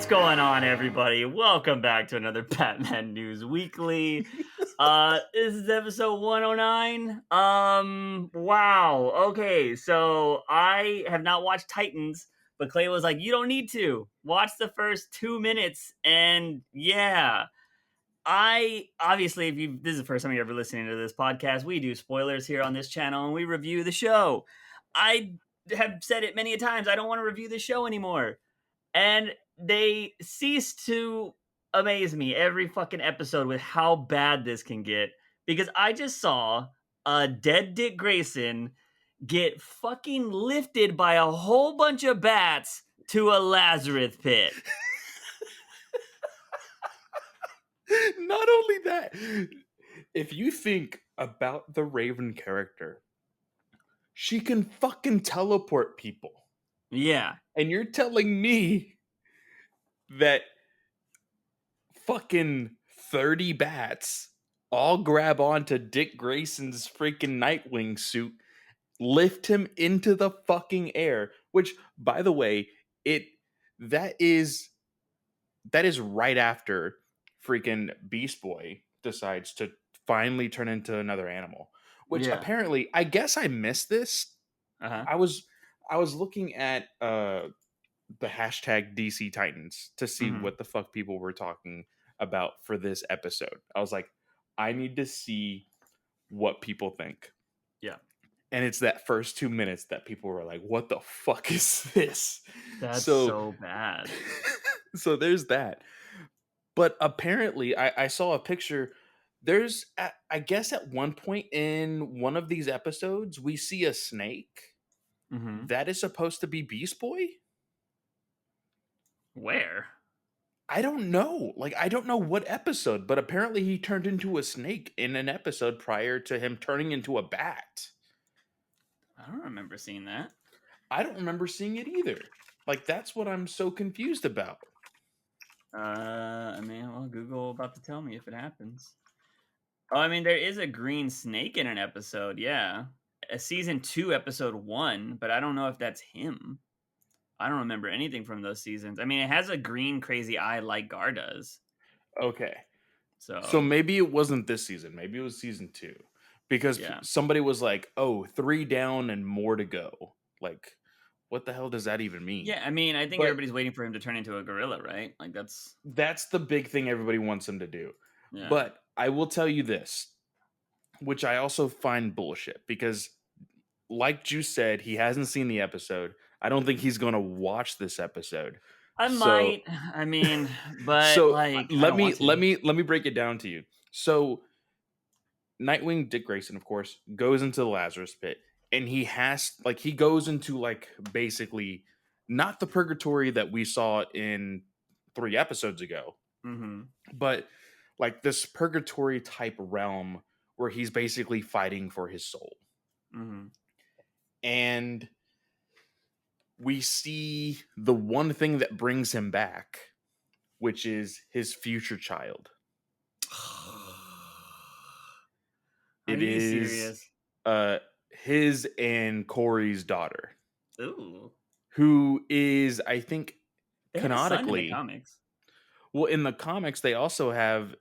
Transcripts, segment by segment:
What's going on, everybody? Welcome back to another Batman News Weekly. This is episode 109. Wow. Okay, so I have not watched Titans, but Clay was like, "You don't need to watch the first 2 minutes." And yeah, I obviously, if you this is the first time you're ever listening to this podcast, we do spoilers here on this channel and we review the show. I have said it many a times. I don't want to review the show anymore. And they cease to amaze me every fucking episode with how bad this can get. Because I just saw a dead Dick Grayson get fucking lifted by a whole bunch of bats to a Lazarus pit. Not only that, if you think about the Raven character, she can fucking teleport people. Yeah. And you're telling me that fucking 30 bats all grab onto Dick Grayson's freaking Nightwing suit, lift him into the fucking air, which, by the way, that is right after freaking Beast Boy decides to finally turn into another animal. Which Yeah. apparently, I guess I missed this. Uh-huh. I was looking at the hashtag DC Titans to see Mhm. what the fuck people were talking about for this episode. I was like, I need to see what people think. Yeah. And it's that first 2 minutes that people were like, what the fuck is this? That's so bad. So there's that. But apparently, I saw a picture. There's, I guess, at one point in one of these episodes, we see a snake Mhm. that is supposed to be Beast Boy. Where? I don't know. Like, I don't know what episode, but apparently he turned into a snake in an episode prior to him turning into a bat. I don't remember seeing that. I don't remember seeing it either. Like, that's what I'm so confused about. I mean, well, Google about to tell me if it happens. Oh, I mean, there is a green snake in an episode, yeah. A season 2, episode 1, but I don't know if that's him. I don't remember anything from those seasons. I mean, it has a green crazy eye like Gar does. Okay. So So maybe it wasn't this season. Maybe it was season 2. Because yeah. somebody was like, oh, 3 down and more to go. Like, what the hell does that even mean? Yeah, I mean, I think But- everybody's waiting for him to turn into a gorilla, right? Like That's the big thing everybody wants him to do. yeah. But I will tell you this, which I also find bullshit, because like Juice said, he hasn't seen the episode. I don't think he's going to watch this episode. I So- might. I mean, but So like I let don't want me to. break it down to you. So Nightwing, Dick Grayson, of course, goes into the Lazarus pit, and he goes into like basically not the purgatory that we saw in 3 episodes ago, Mhm. but like this purgatory type realm where he's basically fighting for his soul. Mhm. And we see the one thing that brings him back, which is his future child. Are It you is serious? his and Corey's daughter, Ooh. who is, I think, They have a son in the canonically. comics. Well, in the comics, they also have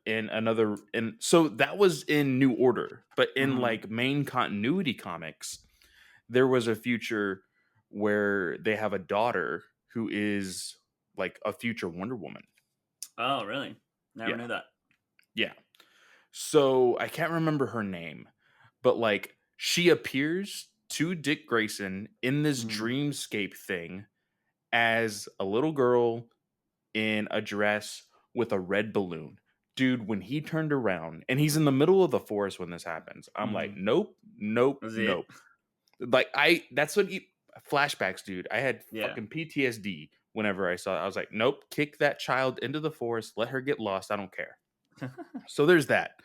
so that was in New Order, but in Mhm. like main continuity comics, there was a future where they have a daughter who is like a future Wonder Woman. Oh, really? Never Yeah. knew that. Yeah. So I can't remember her name, but like she appears to Dick Grayson in this Mhm. dreamscape thing as a little girl in a dress with a red balloon. Dude, when he turned around, and he's in the middle of the forest when this happens, I'm like, nope, Was it? nope. Like that's what flashbacks, dude. I had Yeah. fucking PTSD whenever I saw it. I was like, nope, kick that child into the forest, let her get lost. I don't care. So there's that.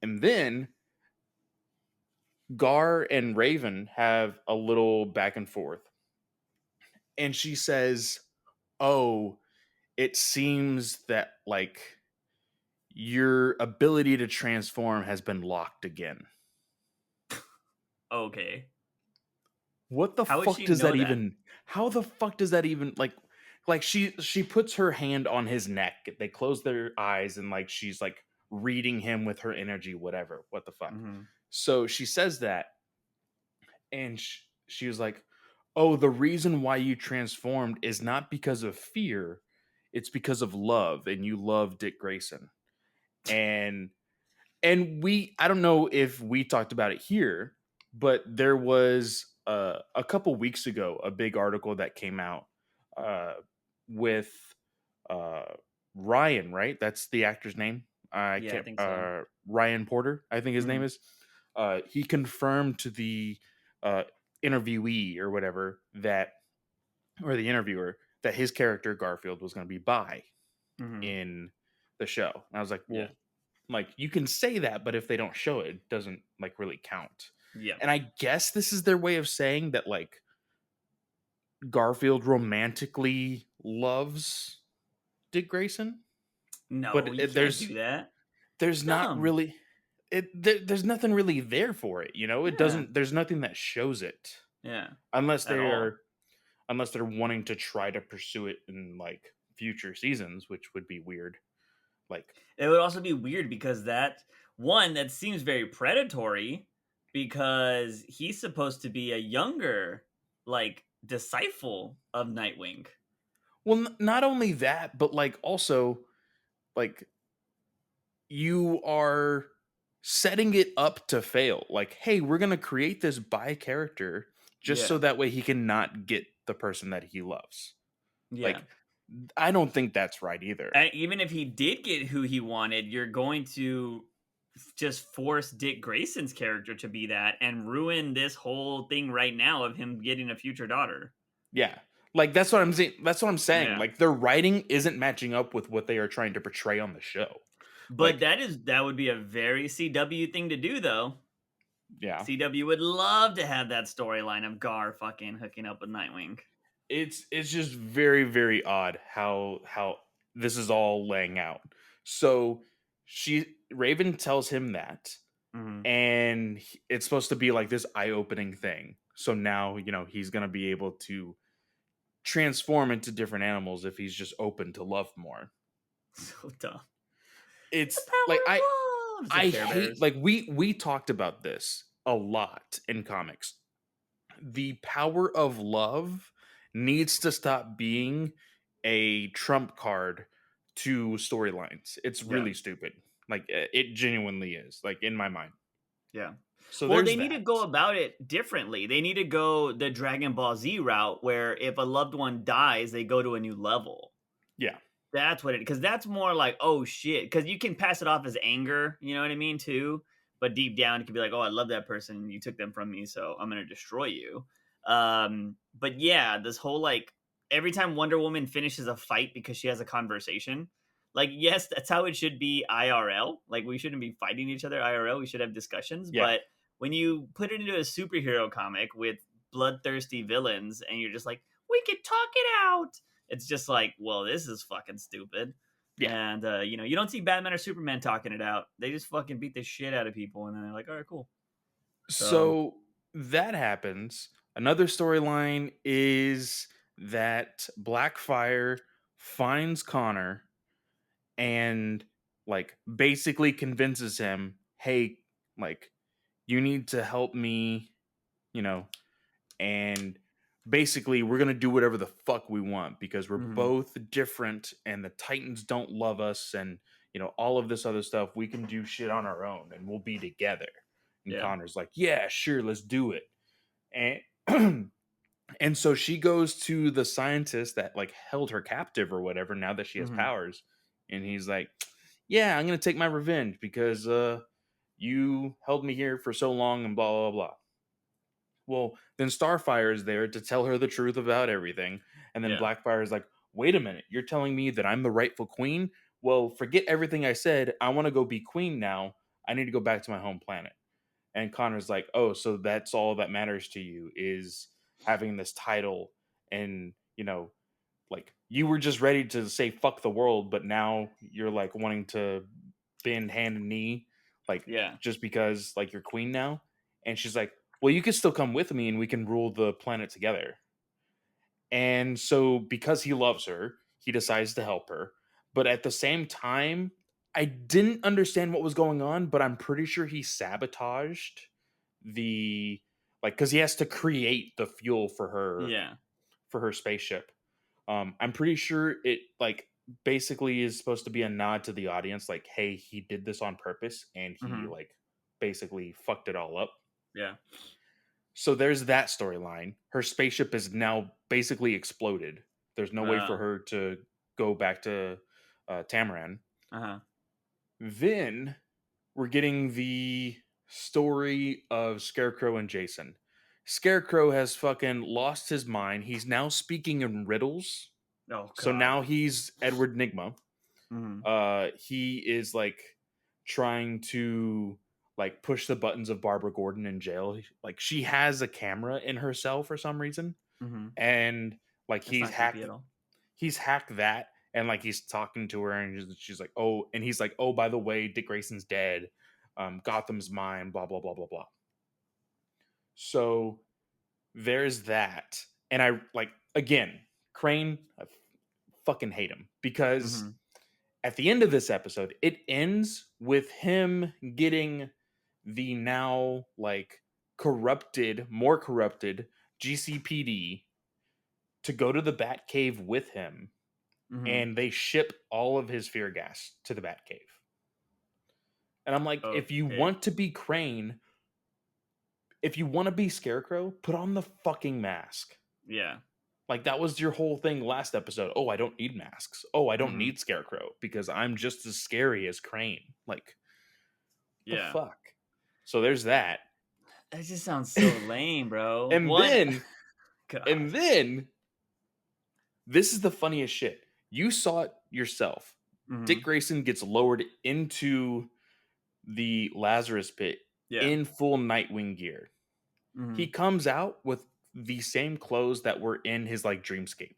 And then Gar and Raven have a little back and forth. And she says, "Oh, it seems that like your ability to transform has been locked again." Okay. What the How would fuck she does know that that? even? How the fuck does that even like? like she puts her hand on his neck. They close their eyes and like she's like reading him with her energy, whatever. What the fuck? Mhm. So she says that, and she was like, "Oh, the reason why you transformed is not because of fear, it's because of love, and you love Dick Grayson." And I don't know if we talked about it here, but there was a couple weeks ago a big article that came out uh, with uh, Ryan, right? That's the actor's name. I Yeah, I can't. think so. Ryan Porter, I think his name Mhm. is. He confirmed to the uh, interviewee or whatever that, or the interviewer, that his character Garfield was going to be bi Mhm. in the show. And I was like, Yeah. well, like you can say that, but if they don't show it, it doesn't like really count. Yeah. And I guess this is their way of saying that like Garfield romantically loves Dick Grayson, No, but you can't do that. It's there's not dumb. really there's nothing really there for it, you know? It Yeah. doesn't there's nothing that shows it Yeah. unless At all. they're wanting to try to pursue it in like future seasons, which would be weird. Like, It would also be weird because that seems very predatory because he's supposed to be a younger, like, disciple of Nightwing. well, not only that, but like also like you are setting it up to fail. Like, hey, we're gonna create this bi character just so Yeah. that way he can not get the person that he loves. Yeah. Like, I don't think that's right either. And even if he did get who he wanted, you're going to just force Dick Grayson's character to be that and ruin this whole thing right now of him getting a future daughter. Yeah. Like that's what I'm saying. That's what I'm saying. Yeah. Like their writing isn't matching up with what they are trying to portray on the show. But Like, that would be a very CW thing to do though. yeah. CW would love to have that storyline of Gar fucking hooking up with Nightwing. It's just very very odd how this is all laying out. So she Raven tells him that, Mhm. and it's supposed to be like this eye-opening thing. So now, he's going to be able to transform into different animals if he's just open to love more. So dumb. The It's like power I of love. It's I like Care hate, Bears. like we talked about this a lot in comics. The power of love needs to stop being a trump card to storylines. It's Yeah. really stupid. Like it genuinely is, like in my mind. Yeah. So Well, there's they need to that. go about it differently. They need to go the Dragon Ball Z route where if a loved one dies, they go to a new level. Yeah. That's what it because that's more like, oh shit. Because you can pass it off as anger, you know what I mean, too. But deep down, it could be like, oh, I love that person. You took them from me, so I'm gonna destroy you. But yeah, this whole like every time Wonder Woman finishes a fight because she has a conversation, like, yes, that's how it should be IRL. Like we shouldn't be fighting each other IRL. We should have discussions. Yeah. But when you put it into a superhero comic with bloodthirsty villains and you're just like, we could talk it out, it's just like, well, this is fucking stupid. Yeah. And you don't see Batman or Superman talking it out. They just fucking beat the shit out of people, and then they're like, all right, cool. So So that happens. Another storyline is that Blackfire finds Connor and like basically convinces him, "Hey, like you need to help me, you know, and basically we're going to do whatever the fuck we want because we're mhm, both different and the Titans don't love us and all of this other stuff. We can do shit on our own and we'll be together." And yeah, Connor's like, "Yeah, sure, let's do it." And and so she goes to the scientist that like held her captive or whatever now that she has mhm, powers, and he's like, "Yeah, I'm going to take my revenge because you held me here for so long and blah blah blah." Well, then Starfire is there to tell her the truth about everything. And then yeah, Blackfire is like, "Wait a minute, you're telling me that I'm the rightful queen? Well, forget everything I said. I want to go be queen now. I need to go back to my home planet." And Connor's like, "Oh, so that's all that matters to you is having this title. And, like you were just ready to say fuck the world, but now you're like wanting to bend hand and knee, like yeah. just because like you're queen now." And she's like, "Well, you can still come with me and we can rule the planet together." And so because he loves her, he decides to help her. But at the same time, I didn't understand what was going on, but I'm pretty sure he sabotaged the like cuz he has to create the fuel Yeah. for her spaceship. I'm pretty sure it like basically is supposed to be a nod to the audience like hey, he did this on purpose and he Mm-hmm. like basically fucked it all up. Yeah. So there's that storyline. Her spaceship is now basically exploded. There's no way for Oh. her to go back to Tamaran. Uh-huh. Then we're getting the story of Scarecrow and Jason. Scarecrow has fucking lost his mind. He's now speaking in riddles. Oh So God. now he's Edward Nigma. Mm-hmm. He is like trying to like push the buttons of Barbara Gordon in jail. Like she has a camera in her cell for some reason, Mm-hmm. and like That's not creepy at all. he's hacked that, and like he's talking to her, and she's like, oh, and he's like, oh, by the way, Dick Grayson's dead. Gotham's mine. Blah blah blah blah blah. So there's that, and I like again Crane. I fucking hate him because Mm-hmm. at the end of this episode, it ends with him getting the now like more corrupted GCPD to go to the Batcave with him, Mm-hmm. and they ship all of his fear gas to the Batcave. And I'm like, if you Okay. want to be Crane, if you want to be Scarecrow, put on the fucking mask. Yeah. Like that was your whole thing last episode. Oh, I don't need masks. Oh, I don't Mm-hmm. need Scarecrow because I'm just as scary as Crane. Like, the Yeah. fuck? So there's that. That just sounds so lame, bro. And One. then God. this is the funniest shit. You saw it yourself. Mm-hmm. Dick Grayson gets lowered into the Lazarus pit Yeah. in full Nightwing gear. Mm-hmm. He comes out with the same clothes that were in his like dreamscape.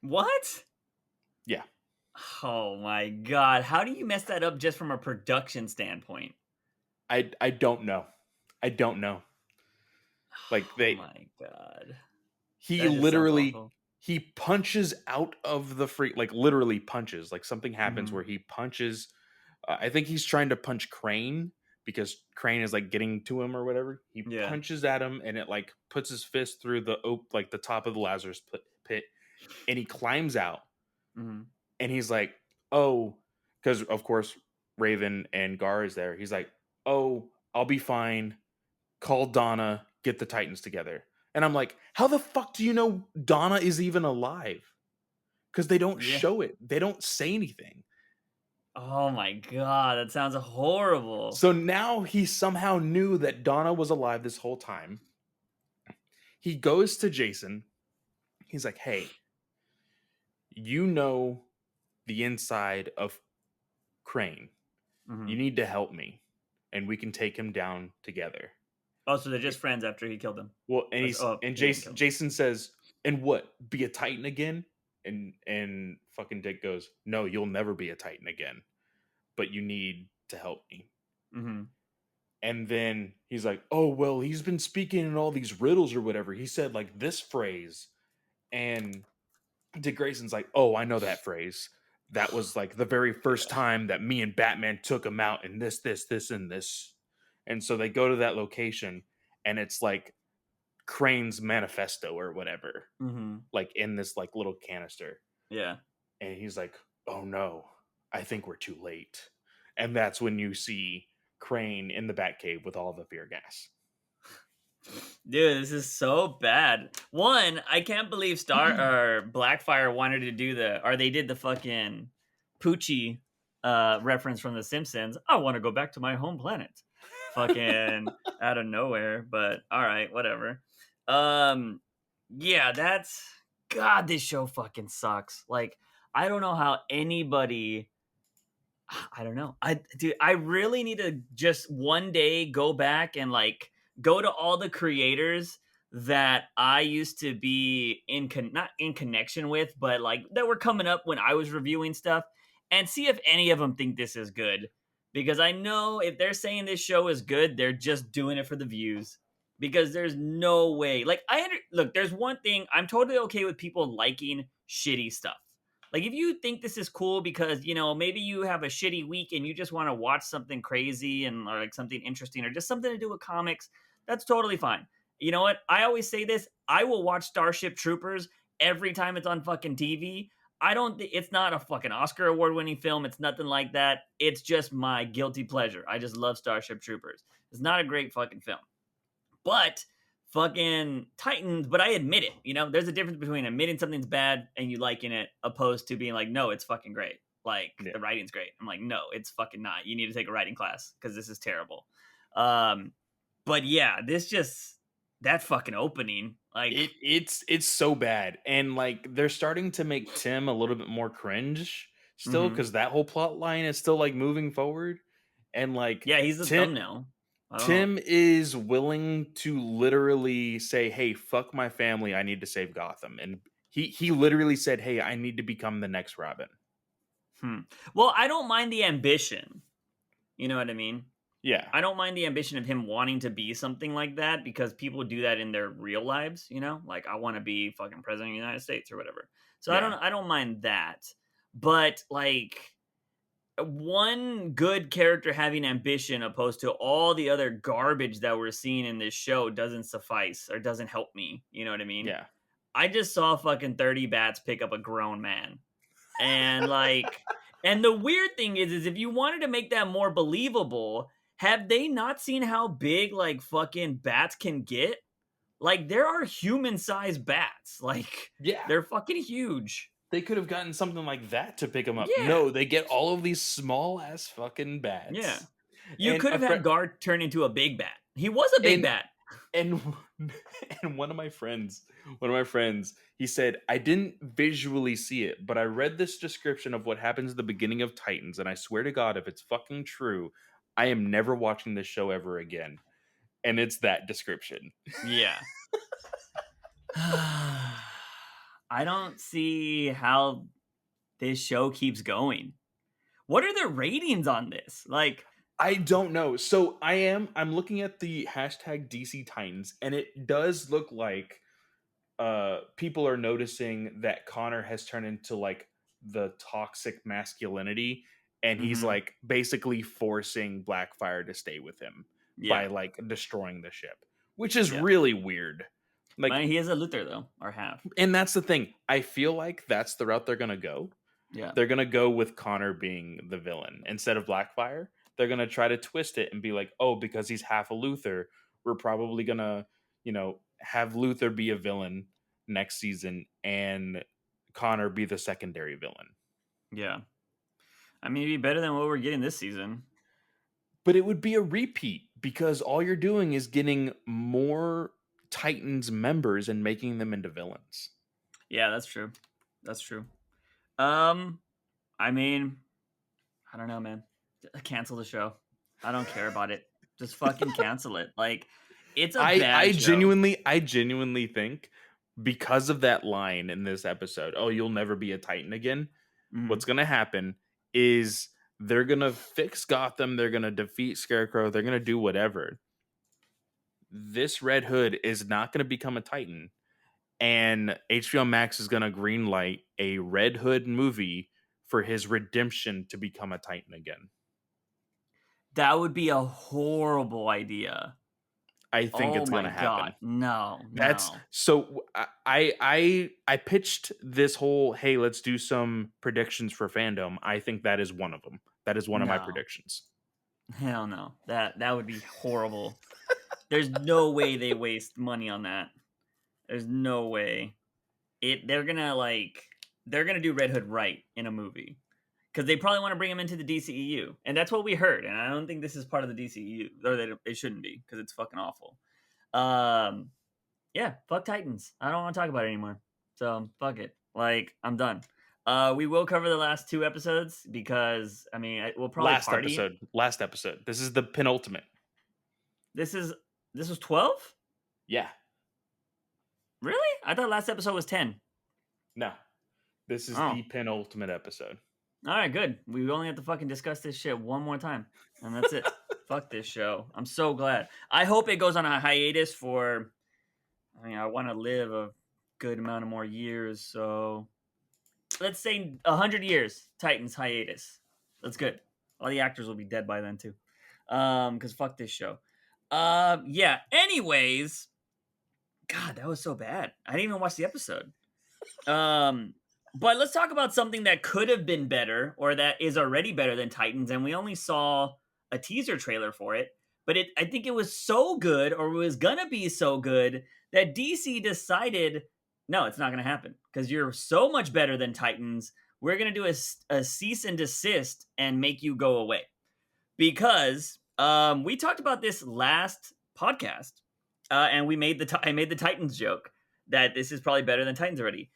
What? Yeah. Oh my God. How do you mess that up just from a production standpoint? I don't know. I don't know. Like Oh my God. he That just sounds literally awful. he punches out of the free like literally punches. Like something happens Mm-hmm. where he punches I think he's trying to punch Crane because Crane is like getting to him or whatever. He Yeah. punches at him and it like puts his fist through the like the top of the Lazarus pit and he climbs out Mm-hmm. and he's like, "Oh," cuz of course Raven and Gar is there. He's like, "Oh, I'll be fine. Call Donna, get the Titans together." And I'm like, "How the fuck do you know Donna is even alive?" Cuz they don't Yeah. show it. They don't say anything. Oh my God. That sounds horrible. So now he somehow knew that Donna was alive this whole time. He goes to Jason. He's like, "Hey, you know the inside of Crane. Mm-hmm. You need to help me, and we can take him down together." Oh, so they're just friends after he killed them. Well, and He didn't kill him. Jason says, "And what? Be a Titan again?" And fucking Dick goes, "No, you'll never be a Titan again. But you need to help me." Mm-hmm. And then he's like, "Oh, well, he's been speaking in all these riddles or whatever. He said like this phrase." And Dick Grayson's like, "Oh, I know that phrase. That was like the very first time that me and Batman took him out in this, and this." And so they go to that location and it's like Crane's manifesto or whatever, Mm-hmm. like in this like little canister. Yeah. And he's like, "Oh no, I think we're too late." And that's when you see Crane in the Batcave with all the fear gas. Dude, this is so bad. One, I can't believe Star or Blackfire wanted to do they did the fucking Poochie reference from The Simpsons. I want to go back to my home planet. Fucking out of nowhere, but all right, whatever. Yeah, that's God, this show fucking sucks. Like, I don't know how anybody I don't know. I really need to just one day go back and like go to all the creators that I used to be not in connection with, but like that were coming up when I was reviewing stuff and see if any of them think this is good. Because I know if they're saying this show is good, they're just doing it for the views. because there's no way. Like look, there's one thing I'm totally okay with people liking shitty stuff. Like if you think this is cool because maybe you have a shitty week and you just want to watch something crazy and or like something interesting or just something to do with comics, that's totally fine. You know what? I always say this. I will watch Starship Troopers every time it's on fucking TV. I don't think it's not a fucking Oscar award winning film. It's nothing like that. It's just my guilty pleasure. I just love Starship Troopers. It's not a great fucking film. But fucking Titans, but I admit it. There's a difference between admitting something's bad and you liking it opposed to being like, no, it's fucking great. Like Yeah. the writing's great. I'm like, no, it's fucking not. You need to take a writing class because this is terrible. But yeah, that fucking opening, like it's so bad, and like they're starting to make Tim a little bit more cringe still, mhm. because that whole plot line is still like moving forward, and like Yeah, he's the Tim thumbnail. I don't know. Tim is willing to literally say, "Hey, fuck my family, I need to save Gotham," and he literally said, "Hey, I need to become the next Robin." Well, I don't mind the ambition. You know what I mean? Yeah, I don't mind the ambition of him wanting to be something like that because people do that in their real lives, Like I want to be fucking president of the United States or whatever. So yeah. I don't mind that. But like one good character having ambition opposed to all the other garbage that we're seeing in this show doesn't suffice or doesn't help me. You know what I mean? Yeah. I just saw fucking 30 bats pick up a grown man. And like, and the weird thing is if you wanted to make that more believable, have they not seen how big like fucking bats can get? Like, there are human sized bats. Like, Yeah. they're fucking huge. They could have gotten something like that to pick them up. Yeah. No, they get all of these small ass fucking Yeah. bats. You And could a have friend had Guard turn into a big bat. He was a big and bat. and and one of my friends, he said, "I didn't visually see it, but I read this description of what happens at the beginning of Titans, and I swear to God, if it's fucking true, I am never watching this show ever again." And it's that description. Yeah. I don't see how this show keeps going. What are the ratings on this? Like, I don't know. So I'm looking at the hashtag DC Titans, and it does look like people are noticing that Connor has turned into like the toxic masculinity, and he's mhm, like basically forcing Blackfire to stay with him by yeah, like destroying the ship, which is yeah. really weird. Like, He is a Luther though, or half. and that's the thing. I feel like that's the route they're gonna go. Yeah, They're gonna go with Connor being the villain instead of Blackfire. They're gonna try to twist it and be like, oh, because he's half a Luther, we're probably gonna, have Luther be a villain next season and Connor be the secondary villain. yeah. I mean, it'd be better than what we're getting this season. But it would be a repeat because all you're doing is getting more Titans members and making them into villains. Yeah, that's true. That's true. Um, I mean, I don't know, man. Cancel the show. I don't care about it. Just fucking cancel it. Like, it's a I bad show. genuinely think because of that line in this episode, oh, you'll never be a Titan again. Mhm. What's gonna happen is they're gonna fix Gotham, they're gonna defeat Scarecrow, they're gonna do whatever. This Red Hood is not gonna become a Titan, and HBO Max is gonna greenlight a Red Hood movie for his redemption to become a Titan again. That would be a horrible idea. I think Oh it's my gonna happen. god. No, That's no, so I pitched this whole, hey, let's do some predictions for Fandom. I think that is one of them. That is one of my no. predictions. Hell no. That would be horrible. There's no way they waste money on that. There's no way. They're gonna do Red Hood right in a movie. Because they probably want to bring him into the DCEU. And that's what we heard. And I don't think this is part of the DCEU. Or that it shouldn't be, because it's fucking awful. Yeah, fuck Titans. I don't want to talk about it anymore. So fuck it. Like, I'm done. We will cover the last 2 episodes because we'll probably party. Last episode. This is the penultimate. This was 12? Yeah. Really? I thought last episode was 10. No. This is Oh. the penultimate episode. All right, good. We only have to fucking discuss this shit one more time, and that's it. Fuck this show. I'm so glad. I hope it goes on a hiatus for. I mean, I want to live a good amount of more years, so let's say 100 years. Titans hiatus. That's good. All the actors will be dead by then too. Because fuck this show. Yeah. Anyways, God, that was so bad. I didn't even watch the episode. Um, but let's talk about something that could have been better, or that is already better than Titans, and we only saw a teaser trailer for it. But I think it was so good, or it was gonna be so good, that DC decided, no, it's not gonna happen because you're so much better than Titans. We're gonna do a cease and desist and make you go away because we talked about this last podcast, and we made I made the Titans joke that this is probably better than Titans already.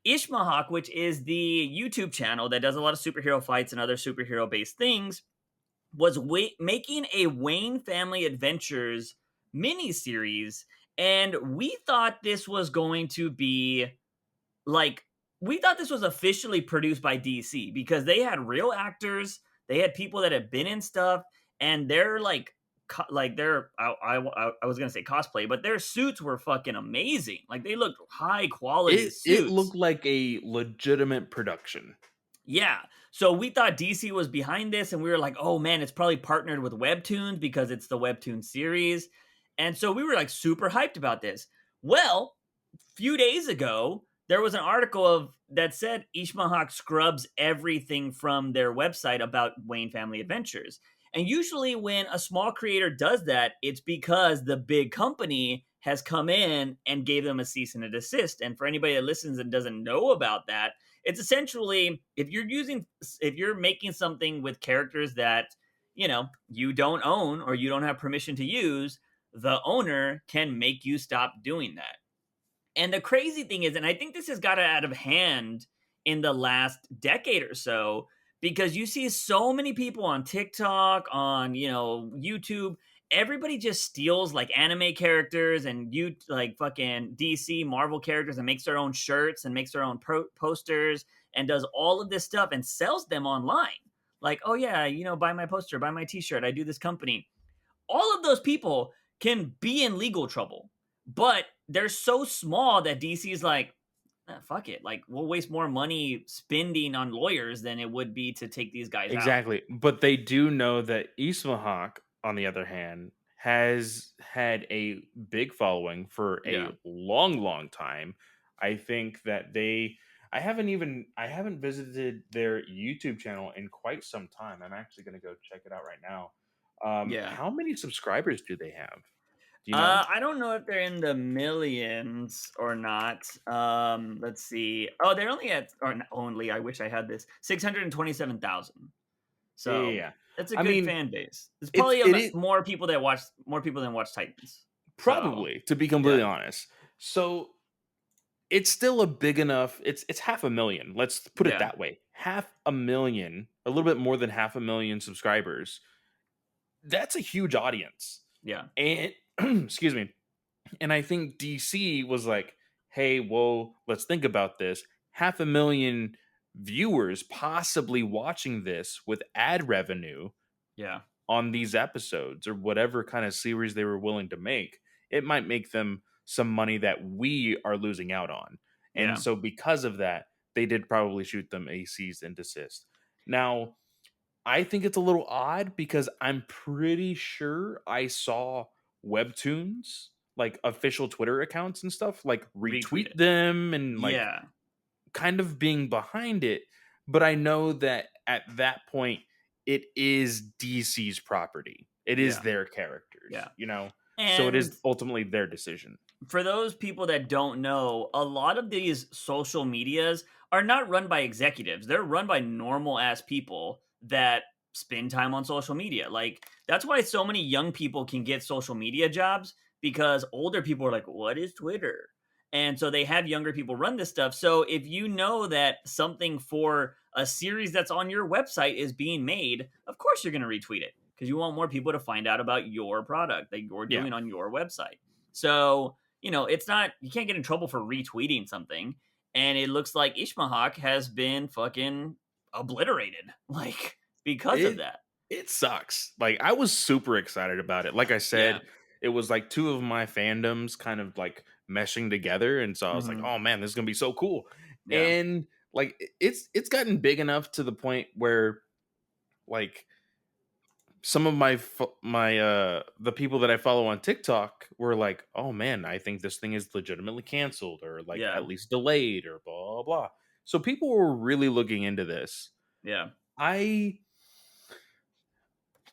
Ismahawk, which is the YouTube channel that does a lot of superhero fights and other superhero based things, was making a Wayne Family Adventures miniseries, and we thought this was going to be like we thought this was officially produced by DC because they had real actors, they had people that had been in stuff, and they're they're I was gonna say cosplay, but their suits were fucking amazing. Like they looked high quality It suits. looked like a legitimate production. Yeah. So we thought DC was behind this, and we were like, oh man, it's probably partnered with Webtoons because it's the Webtoon series. And so we were like super hyped about this. Well, a few days ago, there was an article that said Ismahawk scrubs everything from their website about Wayne Family Adventures. And usually when a small creator does that, it's because the big company has come in and gave them a cease and a desist. And for anybody that listens and doesn't know about that, it's essentially if you're making something with characters that you don't own or you don't have permission to use, the owner can make you stop doing that. And the crazy thing is, and I think this has got out of hand in the last decade or so, because you see so many people on TikTok, on YouTube, everybody just steals like anime characters and like fucking DC Marvel characters and makes their own shirts and makes their own posters and does all of this stuff and sells them online. Like, oh yeah, buy my poster, buy my t-shirt, I do this company. All of those people can be in legal trouble, but they're so small that DC's like, fuck it. Like, we'll waste more money spending on lawyers than it would be to take these guys out. Exactly. But they do know that Ismahawk, on the other hand, has had a big following for a Yeah. long, long time. I think that I haven't visited their YouTube channel in quite some time. I'm actually going to go check it out right now. Yeah. How many subscribers do they have? Do you know? I don't know if they're in the millions or not. Let's see. Oh, they're only at, or only, I wish I had this, 627,000. So Yeah. it's a I good mean, fan base. It's it's probably it is more people than watch Titans. So, probably, to be completely honest. So it's still a big enough. It's 500,000. Let's put it yeah, that way. 500,000, a little bit more than 500,000 subscribers. That's a huge audience. yeah, And excuse me. And I think DC was like, hey, well, let's think about this. 500,000 viewers possibly watching this with ad revenue yeah, on these episodes or whatever kind of series they were willing to make. It might make them some money that we are losing out on. And yeah, so because of that, they did probably shoot them a cease and desist. Now, I think it's a little odd because I'm pretty sure I saw Webtoons, like official Twitter accounts and stuff, like retweet retweet it. them and like Yeah, kind of being behind it. But I know that at that point, it is DC's property. It is yeah, their characters, yeah. So it And is ultimately their decision. for those people that don't know, a lot of these social medias are not run by executives. They're run by normal ass people that spend time on social media. Like that's why so many young people can get social media jobs because older people are like, "What is Twitter?" And so they have younger people run this stuff. So if you know that something for a series that's on your website is being made, of course you're going to retweet it because you want more people to find out about your product that you're Yeah. doing on your website. So it's not, you can't get in trouble for retweeting something. And it looks like Ismahawk has been fucking obliterated, like, because of It that. it sucks. Like, I was super excited about it. Like I Yeah. said, it was like two of my fandoms kind of like meshing together, and so I was like, Hmm. "Oh man, this is gonna be so cool." Yeah. And like, it's gotten big enough to the point where like some of the people that I follow on TikTok were like, "Oh man, I think this thing is legitimately canceled or like Yeah. at least delayed or blah blah blah." So people were really looking into this. Yeah. I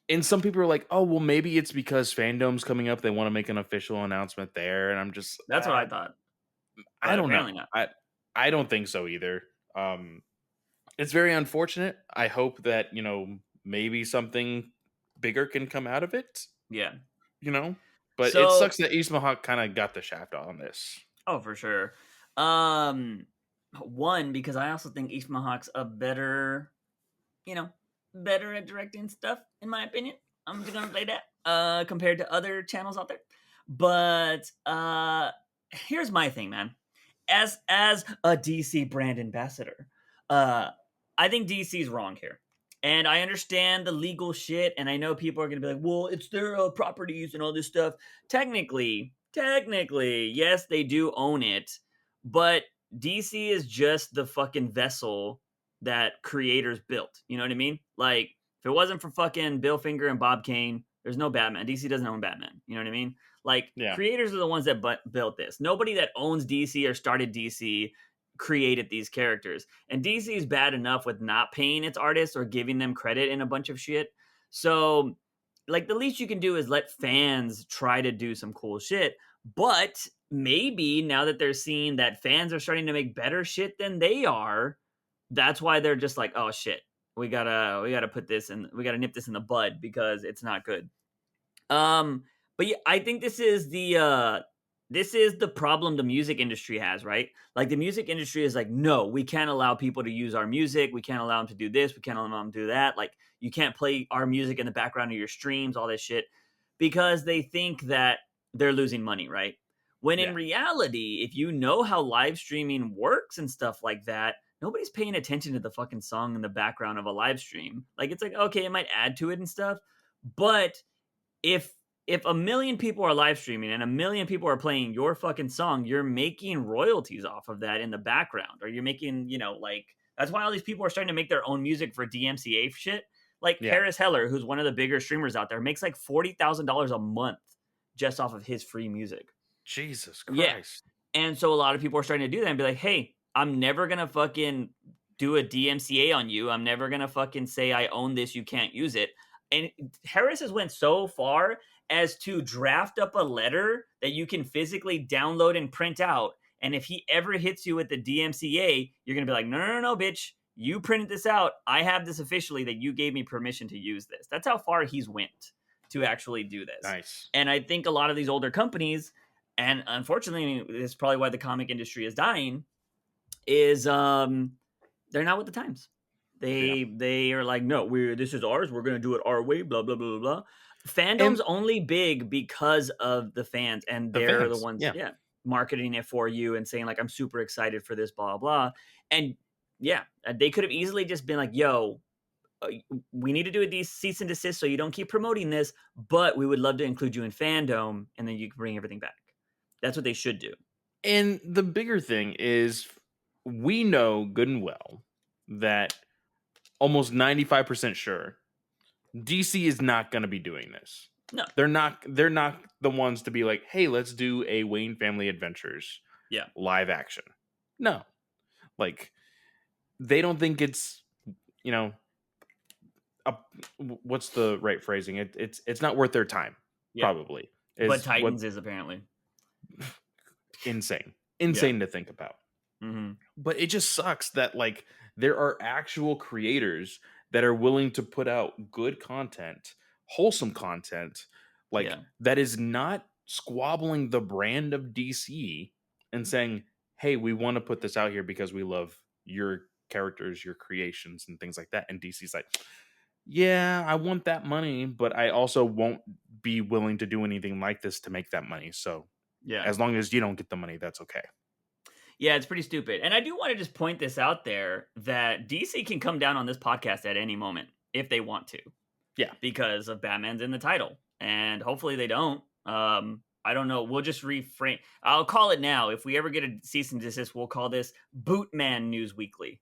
And some people are like, "Oh, well, maybe it's because Fandom's coming up. They want to make an official announcement there." And I'm just, That's what I thought, I but don't apparently know. not. I don't think so either. It's very unfortunate. I hope that maybe something bigger can come out of it. Yeah. You know, but it So, sucks that Ismahawk kind of got the shaft on this. oh, for sure. Um, One, because I also think Ismahawk's a better, you know, better at directing stuff, in my opinion. I'm just gonna say that. Compared to other channels out there. But here's my thing, man. As a DC brand ambassador, uh, I think DC's wrong here. And I understand the legal shit, and I know people are gonna be like, well, it's their properties and all this stuff. Technically, yes, they do own it, but DC is just the fucking vessel that creators built. You know what I mean? Like, if it wasn't for fucking Bill Finger and Bob Kane, there's no Batman. DC doesn't own Batman. You know what I mean? Like, Yeah, creators are the ones that built this. Nobody that owns DC or started DC created these characters. And DC is bad enough with not paying its artists or giving them credit in a bunch of shit. So, like, the least you can do is let fans try to do some cool shit. But maybe now that they're seeing that fans are starting to make better shit than they are, that's why they're just like, oh shit, we gotta put this in, we gotta nip this in the bud because it's not good. Um, but yeah, I think this is the problem the music industry has, right? Like, the music industry is like, no, we can't allow people to use our music. We can't allow them to do this. We can't allow them to do that. Like, you can't play our music in the background of your streams, all this shit, because they think that they're losing money, right? When in yeah. reality, if you know how live streaming works and stuff like that, nobody's paying attention to the fucking song in the background of a live stream. Like, it's like, okay, it might add to it and stuff, but if if a million people are live streaming and a million people are playing your fucking song, you're making royalties off of that in the background, or you're making, like, that's why all these people are starting to make their own music for DMCA shit. Like Yeah. Harris Heller, who's one of the bigger streamers out there, makes like $40,000 a month just off of his free music. Jesus Yeah. Christ. And so a lot of people are starting to do that and be like, hey, I'm never gonna fucking do a DMCA on you. I'm never gonna fucking say I own this, you can't use it. And Harris has went so far as to draft up a letter that you can physically download and print out. And if he ever hits you with the DMCA, you're gonna be like, no, bitch. You printed this out. I have this officially that you gave me permission to use this. That's how far he's went to actually do this. Nice. And I think a lot of these older companies, and unfortunately, this is probably why the comic industry is dying, is they're not with the times. Yeah. They are like, no, this is ours. We're gonna do it our way. Blah blah blah blah blah. And Fandom's only big because of the fans, and the they're the fans. ones, Yeah. yeah, marketing it for you and saying like, I'm super excited for this, blah blah. And yeah, they could have easily just been like, yo, uh, we need to do a cease and desist so you don't keep promoting this, but we would love to include you in Fandom, and then you can bring everything back. That's what they should do. And the bigger thing is we know good and well that almost 95% sure DC is not going to be doing this. No. They're not the ones to be like, "Hey, let's do a Wayne Family Adventures Yeah. live action." No. Like they don't think it's, you know, a, what's the right phrasing? It's not worth their time, Yeah. probably. But Is what Titans is apparently. insane. Yeah. Insane to think about. Mm-hmm. But it just sucks that like there are actual creators that are willing to put out good content, wholesome content, like Yeah. that is not squabbling the brand of DC and saying, "Hey, we want to put this out here because we love your characters, your creations and things like that." And DC's like, "Yeah, I want that money, but I also won't be willing to do anything like this to make that money. So, Yeah. as long as you don't get the money, that's okay." Yeah, it's pretty stupid. And I do want to just point this out there that DC can come down on this podcast at any moment if they want to. Yeah. because of Batman's in the title, and hopefully they don't. I don't know. We'll just reframe. I'll call it now. If we ever get a cease and desist, we'll call this Bootman News Weekly,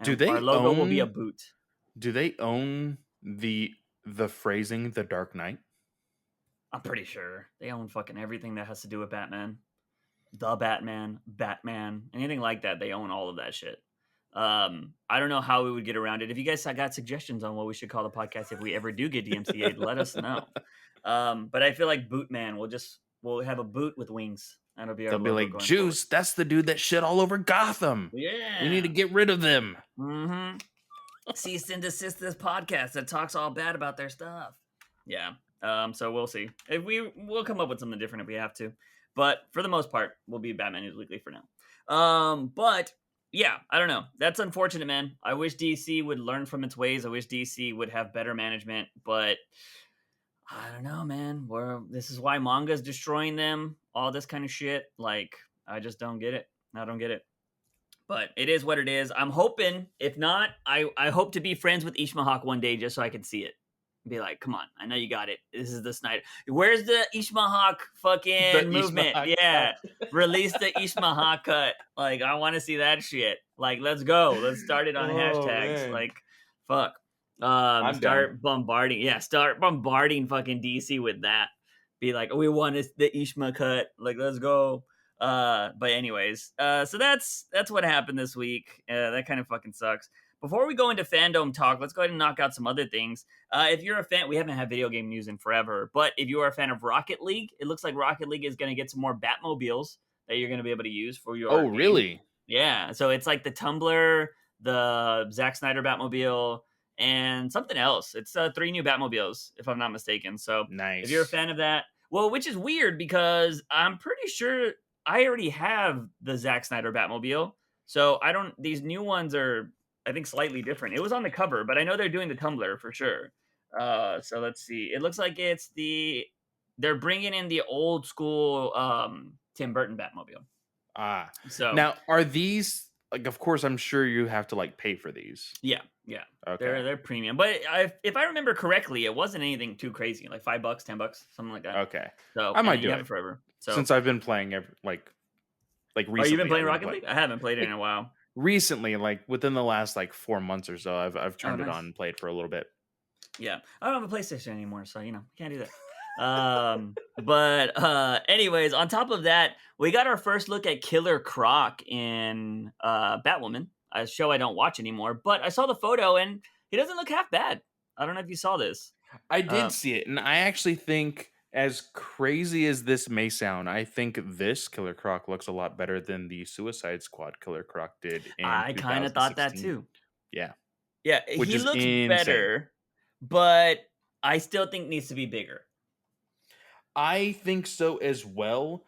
Do and our they logo will be a own boot. do they own the phrasing The Dark Knight? I'm pretty sure they own fucking everything that has to do with Batman. The Batman, anything like that. They own all of that shit. I don't know how we would get around it. If you guys got suggestions on what we should call the podcast if we ever do get DMCA'd, let us know. But I feel like Bootman we'll have a boot with wings. That'll be our They'll be logo like, going forward. Juice, that's the dude that shit all over Gotham. Yeah. We need to get rid of them. Mm-hmm. Cease and desist this podcast that talks all bad about their stuff. Yeah. So we'll see. If we'll come up with something different if we have to. But for the most part, we'll be Batman News Weekly for now. But yeah, I don't know. That's unfortunate, man. I wish DC would learn from its ways. I wish DC would have better management, but I don't know, man. This is why manga's destroying them. All this kind of shit. Like, I just don't get it. I don't get it. But it is what it is. I'm hoping. If not, I hope to be friends with Ismahawk one day just so I can see it. Be like, come on, I know you got it. This is the Snyder. Where's the Ismahawk fucking movement? Ismahawk Yeah, release the Ismahawk cut. Like, I want to see that shit. Like, let's go. Let's start it on hashtags. Man. Like, fuck. I'm Start bombarding. Yeah, start bombarding fucking DC with that. Be like, oh, we want the Ishma cut. Like, let's go. But anyways, so that's what happened this week. That kind of fucking sucks. Before we go into fandom talk, let's go ahead and knock out some other things. If you're a fan, we haven't had video game news in forever, but if you are a fan of Rocket League, it looks like Rocket League is going to get some more Batmobiles that you're going to be able to use for your Oh, game. really? Yeah, so it's like the Tumblr, the Zack Snyder Batmobile, and something else. It's 3 new Batmobiles, if I'm not mistaken. So Nice. if you're a fan of that, well, which is weird because I'm pretty sure I already have the Zack Snyder Batmobile. So these new ones are, I think, slightly different. It was on the cover, but I know they're doing the Tumblr for sure. So let's see. It looks like they're bringing in the old school Tim Burton Batmobile. So now, are these, like, of course, I'm sure you have to like pay for these. Yeah. Okay. They're premium, but if I remember correctly, it wasn't anything too crazy, like $5, $10, something like that. Okay. So I might you do have it forever. So since I've been playing like recently. Oh, you've been playing Rocket League? I haven't played it in a while. Recently, like within the last like 4 months or so, I've turned it nice. on and played for a little bit. Yeah, I don't have a PlayStation anymore, so can't do that. But anyways, on top of that, we got our first look at Killer Croc in Batwoman, a show I don't watch anymore. But I saw the photo and he doesn't look half bad. I don't know if you saw this. I did see it, and I actually think, as crazy as this may sound, I think this Killer Croc looks a lot better than the Suicide Squad Killer Croc did in I kind of thought that 2016. too. Yeah. Yeah, Which he is looks insane. better, but I still think needs to be bigger. I think so as well.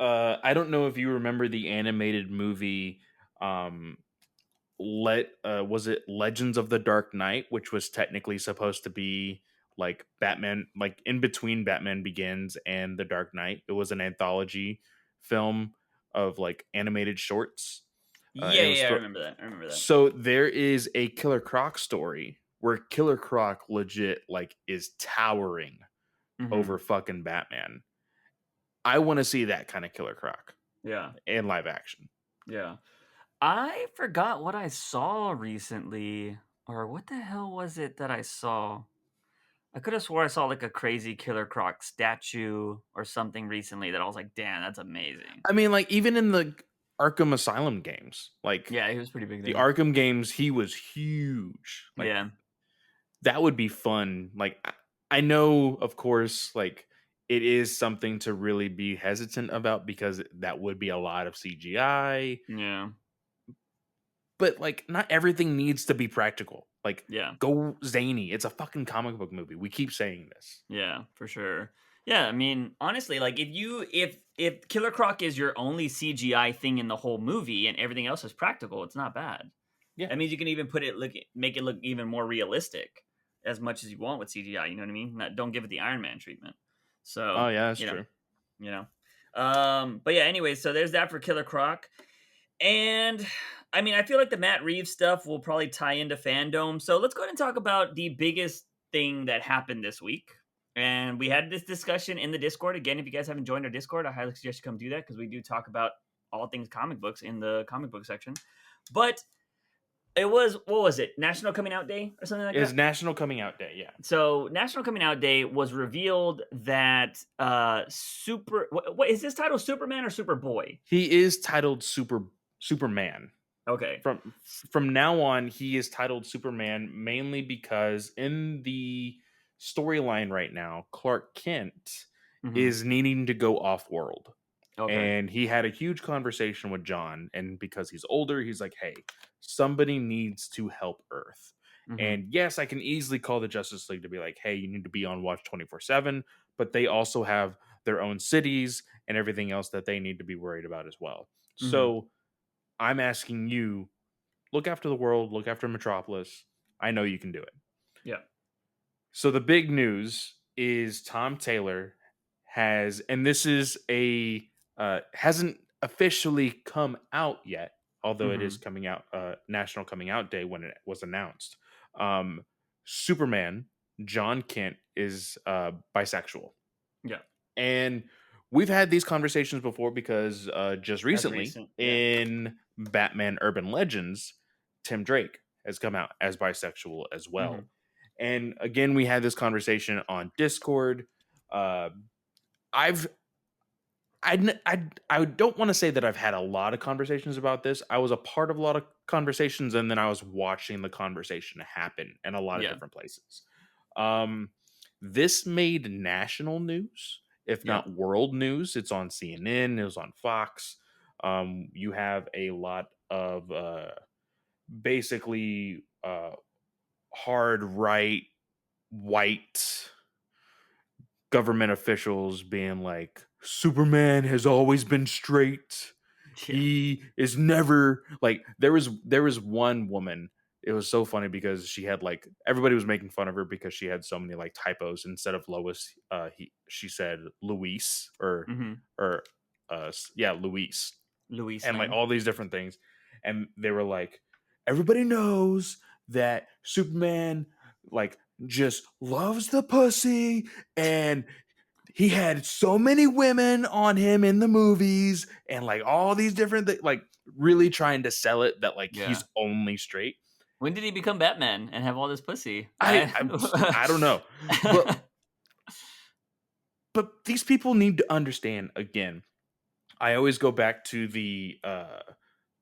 I don't know if you remember the animated movie, was it Legends of the Dark Knight, which was technically supposed to be like Batman, like in between Batman Begins and The Dark Knight. It was an anthology film of like animated shorts. I remember that. So there is a Killer Croc story where Killer Croc legit like is towering over fucking Batman. I want to see that kind of Killer Croc. Yeah. In live action. Yeah. I forgot what I saw recently, or what the hell was it that I saw? I could have swore I saw like a crazy Killer Croc statue or something recently that I was like, damn, that's amazing. I mean, like, even in the Arkham Asylum games, like, yeah, he was pretty big. The Arkham games, he was huge. Like, yeah, that would be fun. Like, I know, of course, like, it is something to really be hesitant about because that would be a lot of CGI. Yeah. But, like, not everything needs to be practical. Like, yeah, go zany. It's a fucking comic book movie. We keep saying this. Yeah, for sure. Yeah, I mean, honestly, like if Killer Croc is your only CGI thing in the whole movie and everything else is practical, it's not bad. Yeah, that means you can even make it look even more realistic as much as you want with CGI. You know what I mean? Don't give it the Iron Man treatment. So, oh yeah, that's true. But yeah, anyway, so there's that for Killer Croc. And I mean, I feel like the Matt Reeves stuff will probably tie into Fandom. So let's go ahead and talk about the biggest thing that happened this week. And we had this discussion in the Discord. Again, if you guys haven't joined our Discord, I highly suggest you come do that because we do talk about all things comic books in the comic book section. But it was, what was it? National Coming Out Day or something like It that? was National Coming Out Day, yeah. So National Coming Out Day was revealed that what is this title, Superman or Superboy? He is titled Superman. Okay. From now on, he is titled Superman mainly because in the storyline right now, Clark Kent is needing to go off world. Okay. And he had a huge conversation with John, and because he's older, he's like, hey, somebody needs to help Earth. And yes, I can easily call the Justice League to be like, hey, you need to be on watch 24/7, but they also have their own cities and everything else that they need to be worried about as well. So I'm asking you, look after the world, look after Metropolis. I know you can do it. Yeah. So the big news is Tom Taylor has, and this is hasn't officially come out yet, although it is coming out, National Coming Out Day when it was announced. Superman, John Kent, is bisexual. Yeah. And we've had these conversations before because just recently in Batman Urban Legends, Tim Drake has come out as bisexual as well. And again, we had this conversation on Discord. I don't want to say that I've had a lot of conversations about this. I was a part of a lot of conversations, and then I was watching the conversation happen in a lot of different places. This made national news, if not world news. It's on CNN. It was on Fox. You have a lot of basically hard right white government officials being like, Superman has always been straight. He is never like, there was one woman. It was so funny because she had like, everybody was making fun of her because she had so many like typos. Instead of Lois, she said Luis or Luis, and like all these different things. And they were like, everybody knows that Superman like just loves the pussy, and he had so many women on him in the movies, and like all these different things, like really trying to sell it that like he's only straight. When did he become Batman and have all this pussy? I don't know, but these people need to understand. Again, I always go back to the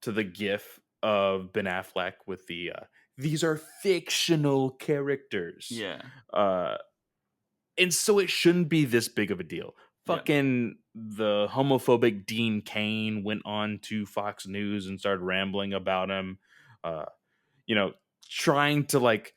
GIF of Ben Affleck with the these are fictional characters. Yeah. And so it shouldn't be this big of a deal. Fucking the homophobic Dean Cain went on to Fox News and started rambling about him. Trying to like,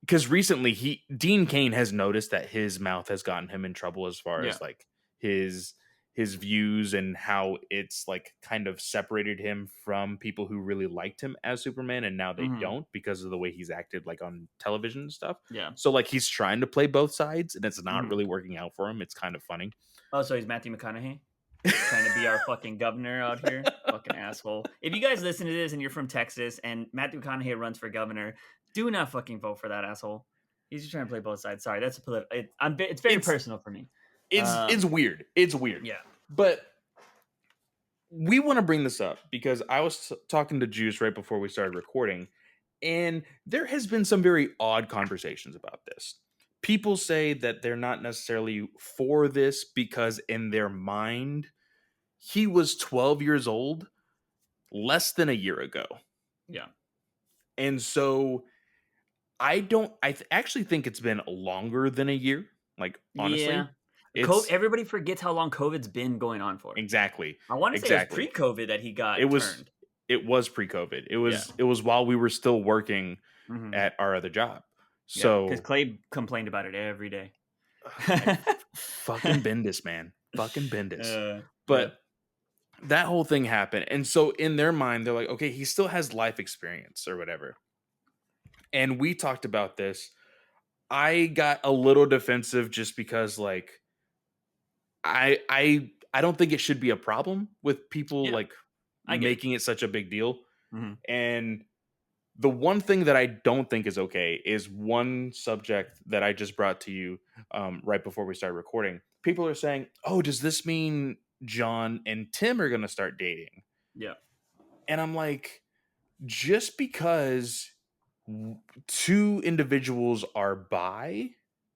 because recently Dean Cain has noticed that his mouth has gotten him in trouble as far as like his views and how it's like kind of separated him from people who really liked him as Superman, and now they don't because of the way he's acted like on television and stuff. Yeah. So like he's trying to play both sides and it's not really working out for him. It's kind of funny. Oh, so he's Matthew McConaughey trying to be our fucking governor out here. Fucking asshole. If you guys listen to this and you're from Texas and Matthew McConaughey runs for governor, do not fucking vote for that asshole. He's just trying to play both sides. Sorry, that's a political. It's very personal for me. It's weird. It's weird. Yeah. But we want to bring this up because I was talking to Juice right before we started recording, and there has been some very odd conversations about this. People say that they're not necessarily for this because in their mind, he was 12 years old less than a year ago. Yeah. And so I actually think it's been longer than a year. Like, honestly. Everybody forgets how long COVID's been going on for. Exactly. I want to say it was pre-COVID that he got turned. It was pre-COVID. It was while we were still working at our other job. So because Clay complained about it every day. Fucking Bendis, man. Fucking Bendis. But that whole thing happened. And so in their mind, they're like, okay, he still has life experience or whatever. And we talked about this. I got a little defensive just because like I don't think it should be a problem with people like making it such a big deal. And The one thing that I don't think is okay is one subject that I just brought to you right before we started recording. People are saying, "Oh, does this mean John and Tim are going to start dating?" Yeah. And I'm like, just because two individuals are bi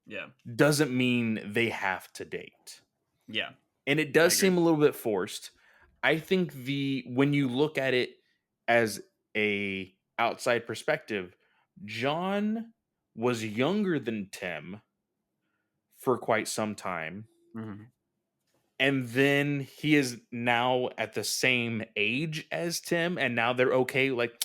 Yeah. doesn't mean they have to date. Yeah. And it I does agree. seem a little bit forced. I think when you look at it as a outside perspective, John was younger than Tim for quite some time, Hmm. and then he is now at the same age as Tim, and now they're okay. Like,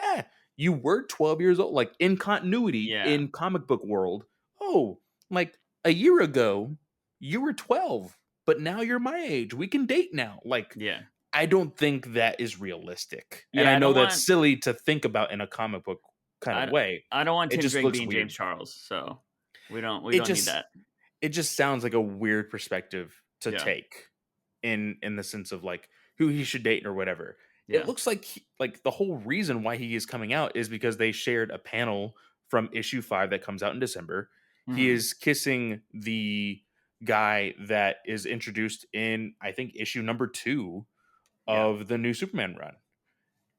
eh, you were 12 years old, like in continuity Yeah. in comic book world. Oh, like a year ago, you were 12, but now you're my age. We can date now. Like, Yeah. I don't think that is realistic. And Yeah. I I know don't that's want. silly to think about in a comic book kind of I. way. I don't want It Tim just Drake looks being James weird. Charles. So we don't. We It don't need just that. it just sounds like a weird perspective to Yeah. take in the sense of like who he should date or whatever. It Yeah. looks like like the whole reason why he is coming out is because they shared a panel from issue 5 that comes out in December. He Hmm. is kissing the guy that is introduced in I think issue number 2 Yeah. of the new Superman run.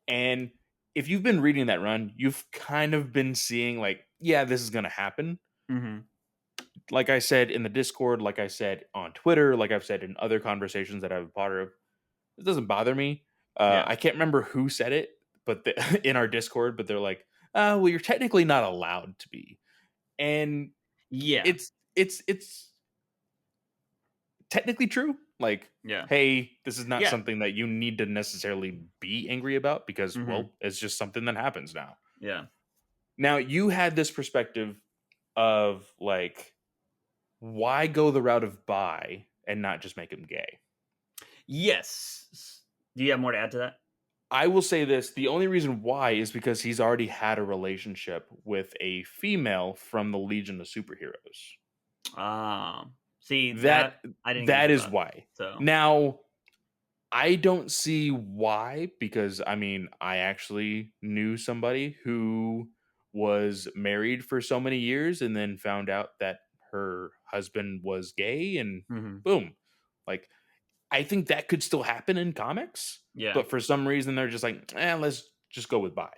And if you've been reading that run, you've kind of been seeing like, yeah, this is going to happen. Hmm. Like I said in the Discord, like I said on Twitter, like I've said in other conversations that I've been part of, it doesn't bother me. Yeah. I can't remember who said it, but in our Discord, but they're like, well, you're technically not allowed to be, and Yeah. it's technically true. Like, Yeah. hey, this is not Yeah. something that you need to necessarily be angry about because, Hmm. well, it's just something that happens now. Yeah. Now, you had this perspective of like, why go the route of bi and not just make him gay? Yes. Do you have more to add to that? I will say this, the only reason why is because he's already had a relationship with a female from the Legion of Superheroes. See That that I didn't get that into is that. why. So Now, I don't see why because I mean, I actually knew somebody who was married for so many years and then found out that her husband was gay and hmm boom. Like I think that could still happen in comics, yeah. but for some reason they're just like, let's just go with bi.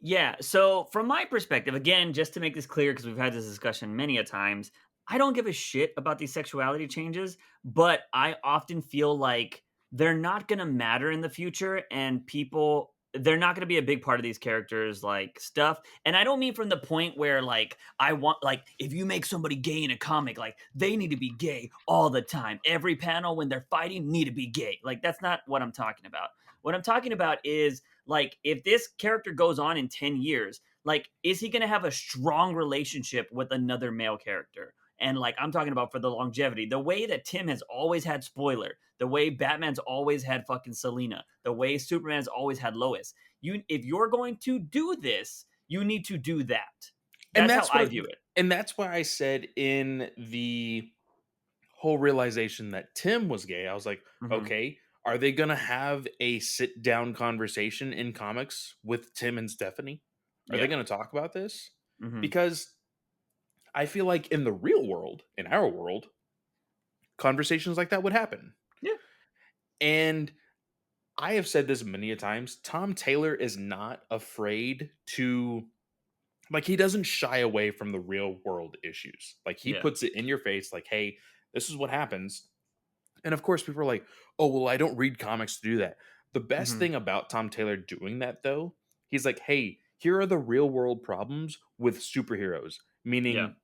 Yeah. So, from my perspective, again, just to make this clear, because we've had this discussion many a times, I don't give a shit about these sexuality changes, but I often feel like they're not going to matter in the future, and people. They're not going to be a big part of these characters like stuff. And I don't mean from the point where like I want like if you make somebody gay in a comic like they need to be gay all the time. Every panel when they're fighting need to be gay. Like that's not what I'm talking about. What I'm talking about is like if this character goes on in 10 years, like is he going to have a strong relationship with another male character? And like I'm talking about for the longevity, the way that Tim has always had spoiler, the way Batman's always had fucking Selena, the way Superman's always had Lois. You if you're going to do this, you need to do that. And That's how that's I what view it. and that's why I said in the whole realization that Tim was gay, I was like, Hmm. okay, are they going to have a sit down conversation in comics with Tim and Stephanie? Are they Yeah. going to talk about this? Hmm. Because I feel like in the real world, in our world, conversations like that would happen. Yeah. And I have said this many a times. Tom Taylor is not afraid to like he doesn't shy away from the real world issues. Like he Yeah. puts it in your face like, "Hey, this is what happens." And of course people are like, "Oh, well, I don't read comics to do that." The best Hmm. thing about Tom Taylor doing that though, he's like, "Hey, here are the real world problems with superheroes." Yeah. Meaning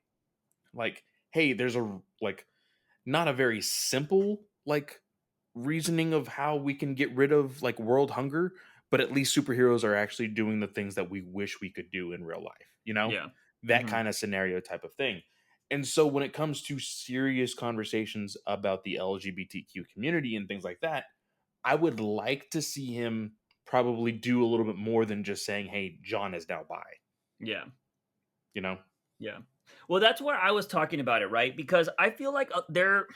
like, "Hey, there's a like not a very simple like reasoning of how we can get rid of like world hunger, but at least superheroes are actually doing the things that we wish we could do in real life, you know? Yeah. That Hmm. kind of scenario type of thing. And so when it comes to serious conversations about the LGBTQ community and things like that, I would like to see him probably do a little bit more than just saying, "Hey, John is now bi," Yeah. you know? Yeah. Well, that's where I was talking about it, right? Because I feel like there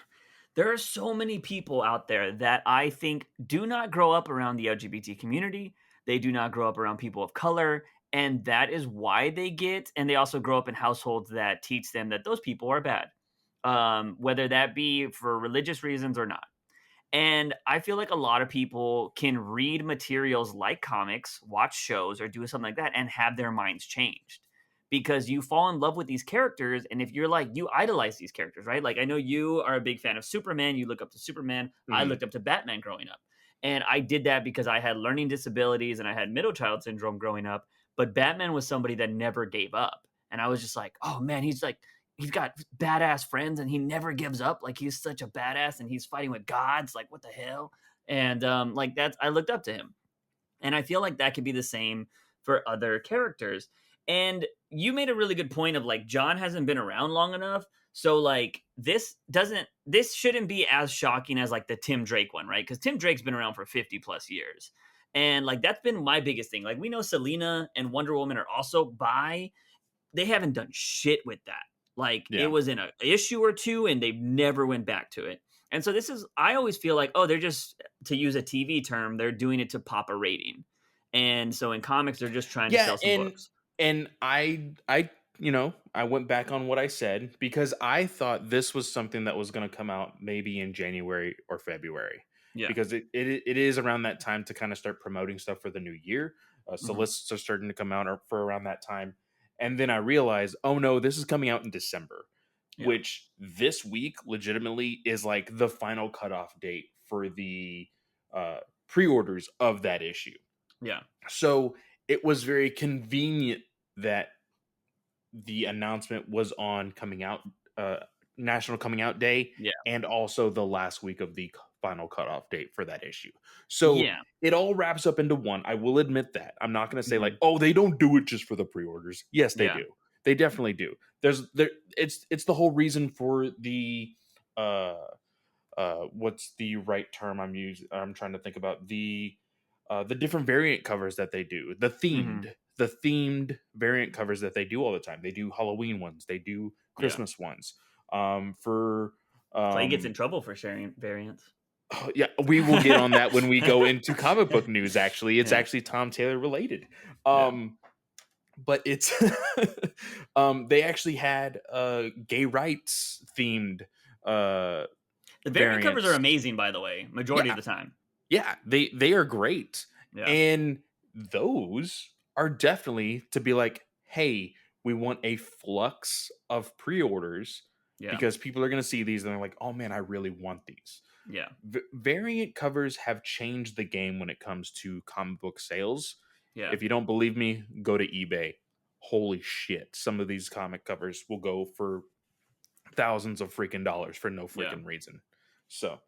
are so many people out there that I think do not grow up around the LGBT community. They do not grow up around people of color. and that is why they get, and they also grow up in households that teach them that those people are bad, whether that be for religious reasons or not. And I feel like a lot of people can read materials like comics, watch shows, or do something like that and have their minds changed because you fall in love with these characters. And if you're like, you idolize these characters, right? Like, I know you are a big fan of Superman. You look up to Superman. I Mhm. looked up to Batman growing up. And I did that because I had learning disabilities and I had middle child syndrome growing up. But Batman was somebody that never gave up. And I was just like, oh man, he's got badass friends and he never gives up. Like he's such a badass and he's fighting with gods. Like what the hell? And like that's I looked up to him. And I feel like that could be the same for other characters. And you made a really good point of like John hasn't been around long enough. So like this shouldn't be as shocking as like the Tim Drake one, right? Because Tim Drake's been around for 50 plus years. And like that's been my biggest thing. Like we know Selena and Wonder Woman are also bi, they haven't done shit with that. Like it Yeah. was in a issue or two and they never went back to it. And so this is I always feel like, oh, they're just to use a TV term, they're doing it to pop a rating. And so in comics, they're just trying to Yeah, sell some books. and I I went back on what I said because I thought this was something that was going to come out maybe in January or February Yeah. because it is around that time to kind of start promoting stuff for the new year. So Hmm. lists are starting to come out for around that time, and then I realized, oh no, this is coming out in December, Yeah. which this week legitimately is like the final cutoff date for the uh, pre-orders of that issue. Yeah. So it was very convenient that the announcement was on coming out National Coming Out Day Yeah. and also the last week of the final cutoff date for that issue. So Yeah. it all wraps up into one. I will admit that. I'm not going to say like, Hmm. "Oh, they don't do it just for the pre-orders." Yes, they Yeah. do. They definitely do. There it's the whole reason for the uh what's the right term I'm trying to think about the different variant covers that they do, Hmm. the themed variant covers that they do all the time. They do Halloween ones, they do Yeah. Christmas ones. For Clay gets in um trouble for sharing variants. yeah, we will get on that when we go into comic book news. Actually, it's Yeah. actually Tom Taylor related. Yeah. But it's they actually had gay rights themed uh The variant covers are variants. amazing, by the way, majority of Yeah, the time. yeah, they are great. Yeah. And those are definitely to be like, hey, we want a flux of pre-orders Yeah. because people are going to see these and they're like, oh man, I really want these. Yeah. Variant covers have changed the game when it comes to comic book sales. Yeah. If you don't believe me, go to eBay. Holy shit, some of these comic covers will go for thousands of freaking dollars for no Yeah. freaking reason. So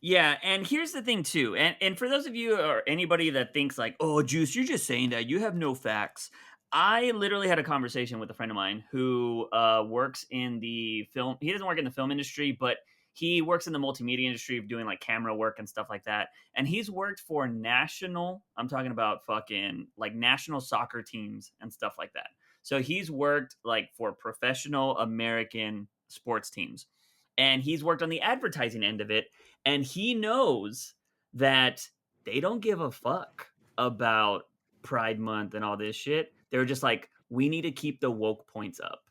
Yeah, and here's the thing too, and for those of you or anybody that thinks like, "Oh, Juice, you're just saying that. You have no facts." I literally had a conversation with a friend of mine who works in the film. He doesn't work in the film industry, but he works in the multimedia industry of doing like camera work and stuff like that. And he's worked for national. I'm talking about fucking like national soccer teams and stuff like that. So he's worked like for professional American sports teams, and he's worked on the advertising end of it, and he knows that they don't give a fuck about Pride Month and all this shit. They're just like, we need to keep the woke points up.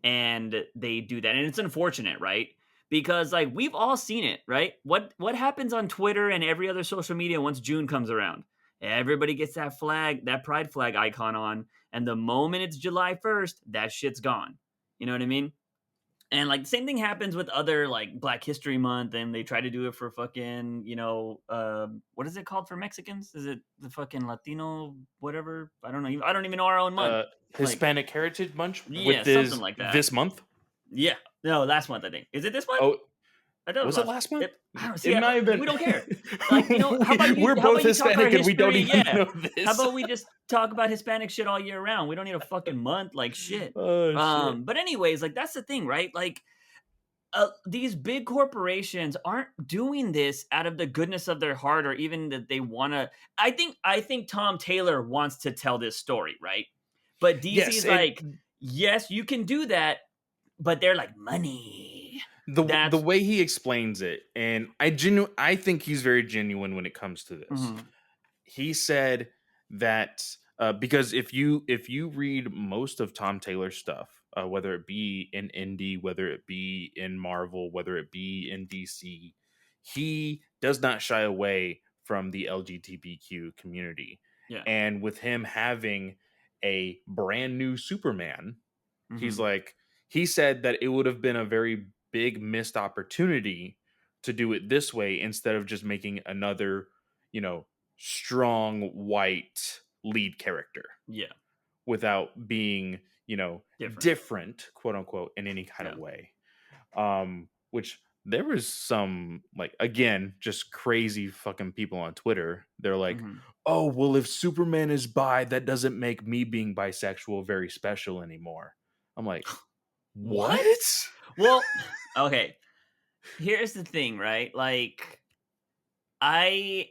And they do that. And it's unfortunate, right? Because like we've all seen it, right? What happens on Twitter and every other social media once June comes around? Everybody gets that flag, that pride flag icon on, and the moment it's July 1st, that shit's gone. You know what I mean? And like the same thing happens with other like Black History Month, and they try to do it for fucking, what is it called for Mexicans? Is it the fucking Latino whatever? I don't know. I don't even know our own month. uh Like, Hispanic Heritage Month with yeah, something this like that. this month. Yeah, no, last month I think. Is it this month? Oh, I thought it was was it last. last month? I don't see. It might have We been. don't care. Like, how about you? We're How both about you talk our Hispanic and we don't history? even Yeah. know How this. about we just talk about Hispanic shit all year round? We don't need a fucking month. Like shit. Oh shit. But anyways, like that's the thing, right? Like these big corporations aren't doing this out of the goodness of their heart or even that they want to. I think Tom Taylor wants to tell this story, right? But DC Yes, is and like, yes, you can do that, but they're like money. the That's way he explains it, and I think he's very genuine when it comes to this. mhm, He said that Because if you read most of Tom Taylor's stuff, whether it be in indie, whether it be in Marvel, whether it be in DC, he does not shy away from the LGBTQ community. Yeah. And with him having a brand new Superman, he's Mm-hmm. like, he said that it would have been a very big missed opportunity to do it this way instead of just making another, strong white lead character Yeah. without being, Different. different, quote unquote, in any kind Yeah. of way. Which there was some, like, again, just crazy fucking people on Twitter. They're like, Mm-hmm. oh, well, if Superman is bi, that doesn't make me being bisexual very special anymore. I'm like, What? what? Well, okay. Here's the thing, right? Like, I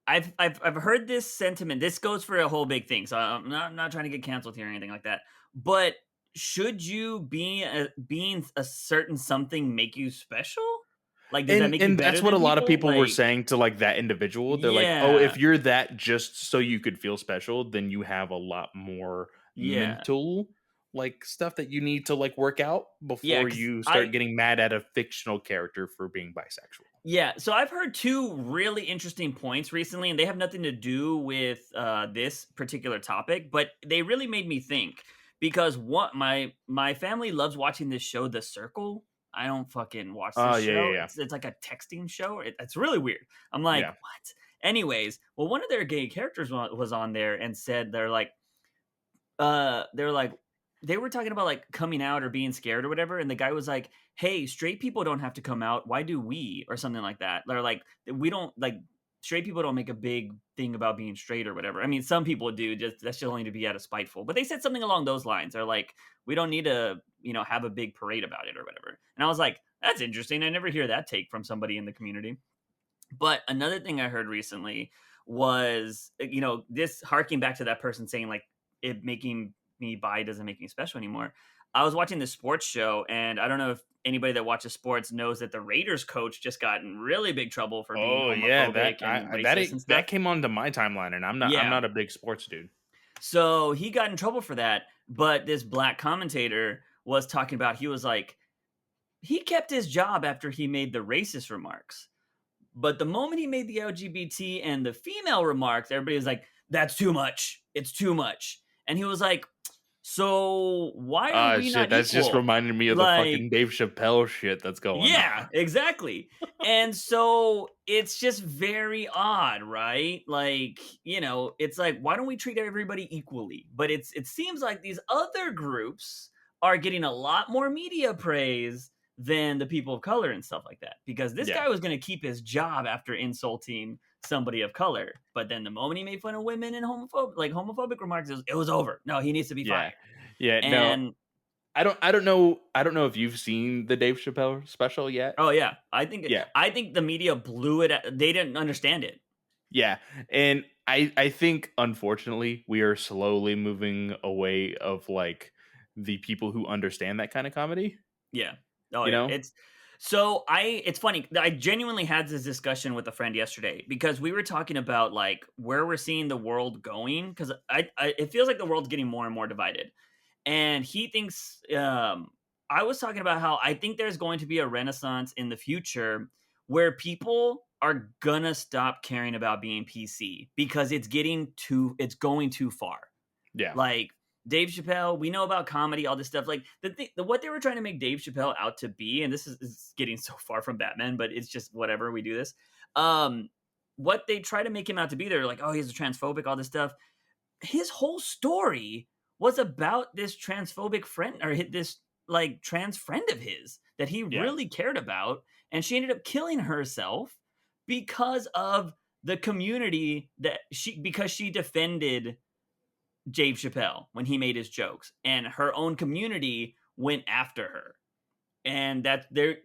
I've heard this sentiment. This goes for a whole big thing. So I'm not trying to get canceled here or anything like that. But should you being a certain something make you special? Like, does that make you And that's better what than a lot of people? people were Like, saying to, like, that individual. They're like, oh, yeah, if you're that just so you could feel special, then you have a lot more yeah, mental, like, stuff that you need to, like, work out yeah. before Because you start getting mad at a fictional character for being bisexual. yeah, so I've heard two really interesting points recently, and they have nothing to do with this particular topic, but they really made me think because what my family loves watching this show, The Circle. I don't fucking watch Oh, this yeah, yeah, show. yeah. It's like a texting show. It's really weird. I'm like, Yeah. what? Anyways, well, one of their gay characters was on there and said they're like they were talking about like coming out or being scared or whatever, and the guy was like, hey, straight people don't have to come out, why do we, or something like that. They're like, we don't like, straight people don't make a big thing about being straight or whatever. I mean, some people do, just that's just only to be out of spiteful, but they said something along those lines. They're like, we don't need to, have a big parade about it or whatever. And I was like, that's interesting. I never hear that take from somebody in the community. But another thing I heard recently was, this harking back to that person saying like it making me bi doesn't make me special anymore. I was watching this sports show, and I don't know if anybody that watches sports knows that the Raiders coach just got in really big trouble for being Oh, yeah, homophobic and racist and that stuff. came onto my timeline, and I'm Yeah. not a big sports dude. So he got in trouble for that, but this black commentator was talking about, he was like, he kept his job after he made the racist remarks. But the moment he made the LGBT and the female remarks, everybody was like, that's too much. It's too much. And he was like, so why are Ah, we shit, not that's just equal? reminding me of the Like, fucking Dave Chappelle shit that's going yeah, on. exactly. And so it's just very odd, right? Like, it's like, why don't we treat everybody equally? But it seems like these other groups are getting a lot more media praise than the people of color and stuff like that. Because this Yeah. guy was going to keep his job after insulting somebody of color. But then the moment he made fun of women and homophobic remarks, it was over. No, he needs to be Yeah. fired. Yeah, no, And I don't know if you've seen the Dave Chappelle special yet. oh yeah, I think Yeah. I think the media blew it. They didn't understand it. Yeah. And I think, unfortunately, we are slowly moving away of, like, the people who understand that kind of comedy, Yeah. Oh you yeah. know? It's funny. I genuinely had this discussion with a friend yesterday because we were talking about like where we're seeing the world going, because it feels like the world's getting more and more divided. And he thinks I was talking about how I think there's going to be a renaissance in the future where people are gonna stop caring about being PC because it's going too far. Yeah. Like Dave Chappelle, we know about comedy, all this stuff. Like what they were trying to make Dave Chappelle out to be, and this is getting so far from Batman, but it's just whatever, we do this. What they try to make him out to be, they're like, oh, he's a transphobic, all this stuff. His whole story was about this transphobic friend, or this like trans friend of his that he Yeah. really cared about, and she ended up killing herself because of the community because she defended Dave Chappelle when he made his jokes, and her own community went after her. And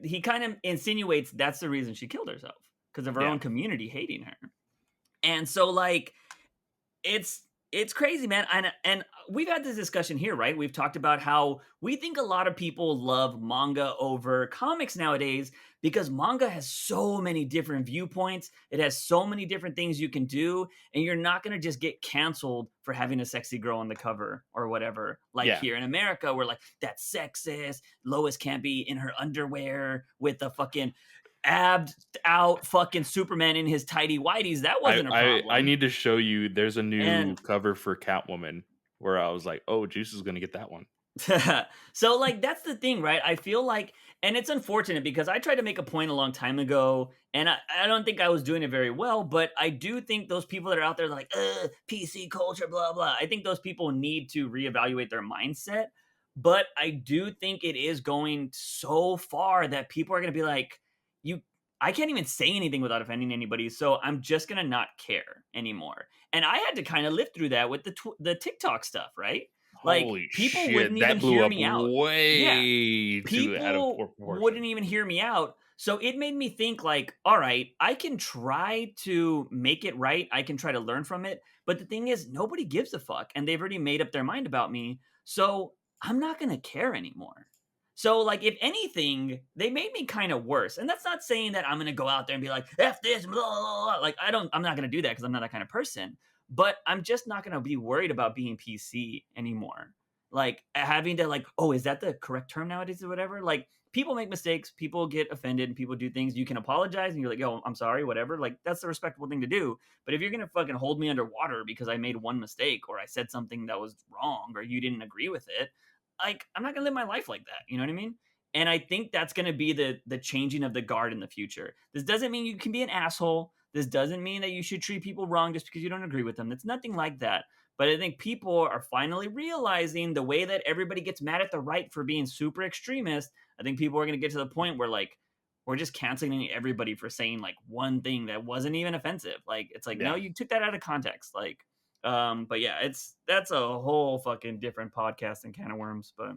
he kind of insinuates that's the reason she killed herself, because of her Yeah. own community hating her. And so like it's It's crazy, man. And we've had this discussion here, right? We've talked about how we think a lot of people love manga over comics nowadays because manga has so many different viewpoints. It has so many different things you can do, and you're not going to just get canceled for having a sexy girl on the cover or whatever. Like Yeah. here in America, we're like, that's sexist. Lois can't be in her underwear with a fucking abbed out fucking Superman in his tidy whities. That wasn't a I problem. need to show you. There's a new And cover for Catwoman where I was like, oh, Juice is gonna get that one. so like that's the thing, right? I feel like, and it's unfortunate because I tried to make a point a long time ago and I don't think I was doing it very well, but I do think those people that are out there like PC culture blah blah, I think those people need to reevaluate their mindset. But I do think it is going so far that people are going to be like, you I can't even say anything without offending anybody, so I'm just going to not care anymore. And I had to kind of live through that with the TikTok stuff, right? Like, Holy people wouldn't shit, even that blew hear up me out. Yeah, way too out of people proportion. wouldn't even hear me out. So it made me think like, all right, I can try to make it right. I can try to learn from it. But the thing is, nobody gives a fuck and they've already made up their mind about me. So I'm not going to care anymore. So, like, if anything, they made me kind of worse. And that's not saying that I'm going to go out there and be like, F this, blah, blah, blah. Like, I'm not going to do that because I'm not that kind of person. But I'm just not going to be worried about being PC anymore, like having to like, oh, is that the correct term nowadays or whatever? Like, people make mistakes, people get offended, and people do things. You can apologize and you're like, yo, I'm sorry, whatever. Like, that's the respectable thing to do. But if you're gonna fucking hold me underwater because I made one mistake or I said something that was wrong or you didn't agree with it, like, I'm not gonna live my life like that. You know what I mean? And I think that's gonna be the changing of the guard in the future. This doesn't mean you can be an asshole. This doesn't mean that you should treat people wrong just because you don't agree with them. It's nothing like that. But I think people are finally realizing the way that everybody gets mad at the right for being super extremist. I think people are going to get to the point where like we're just canceling everybody for saying like one thing that wasn't even offensive. Like, it's like, no, Yeah. you took that out of context. Like, but yeah, that's a whole fucking different podcast and can of worms, but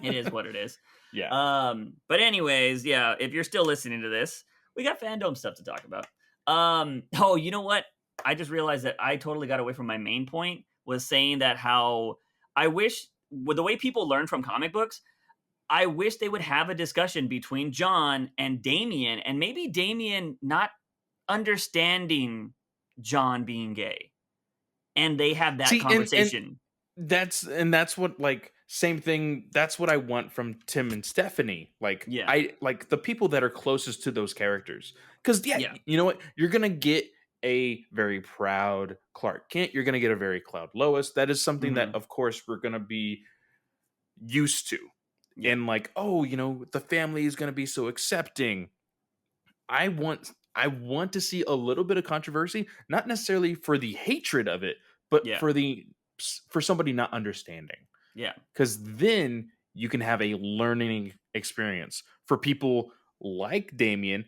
it is what it is. Yeah. But anyways, yeah, if you're still listening to this, we got fandom stuff to talk about. Oh, you know what? I just realized that I totally got away from my main point, was saying that how I wish with the way people learn from comic books, I wish they would have a discussion between John and Damien, and maybe Damien not understanding John being gay, and they have that See, and conversation. that's what, like, same thing, that's what I want from Tim and Stephanie. Like, Yeah, I like the people that are closest to those characters. Cuz yeah, yeah, you know what? You're going to get a very proud Clark Kent, you're going to get a very cloud Lois. That is something that hmm, of course we're going to be used to. yeah, And like, oh, the family is going to be so accepting. I want to see a little bit of controversy, not necessarily for the hatred of it, but yeah, for somebody not understanding. yeah. Cuz then you can have a learning experience for people like Damien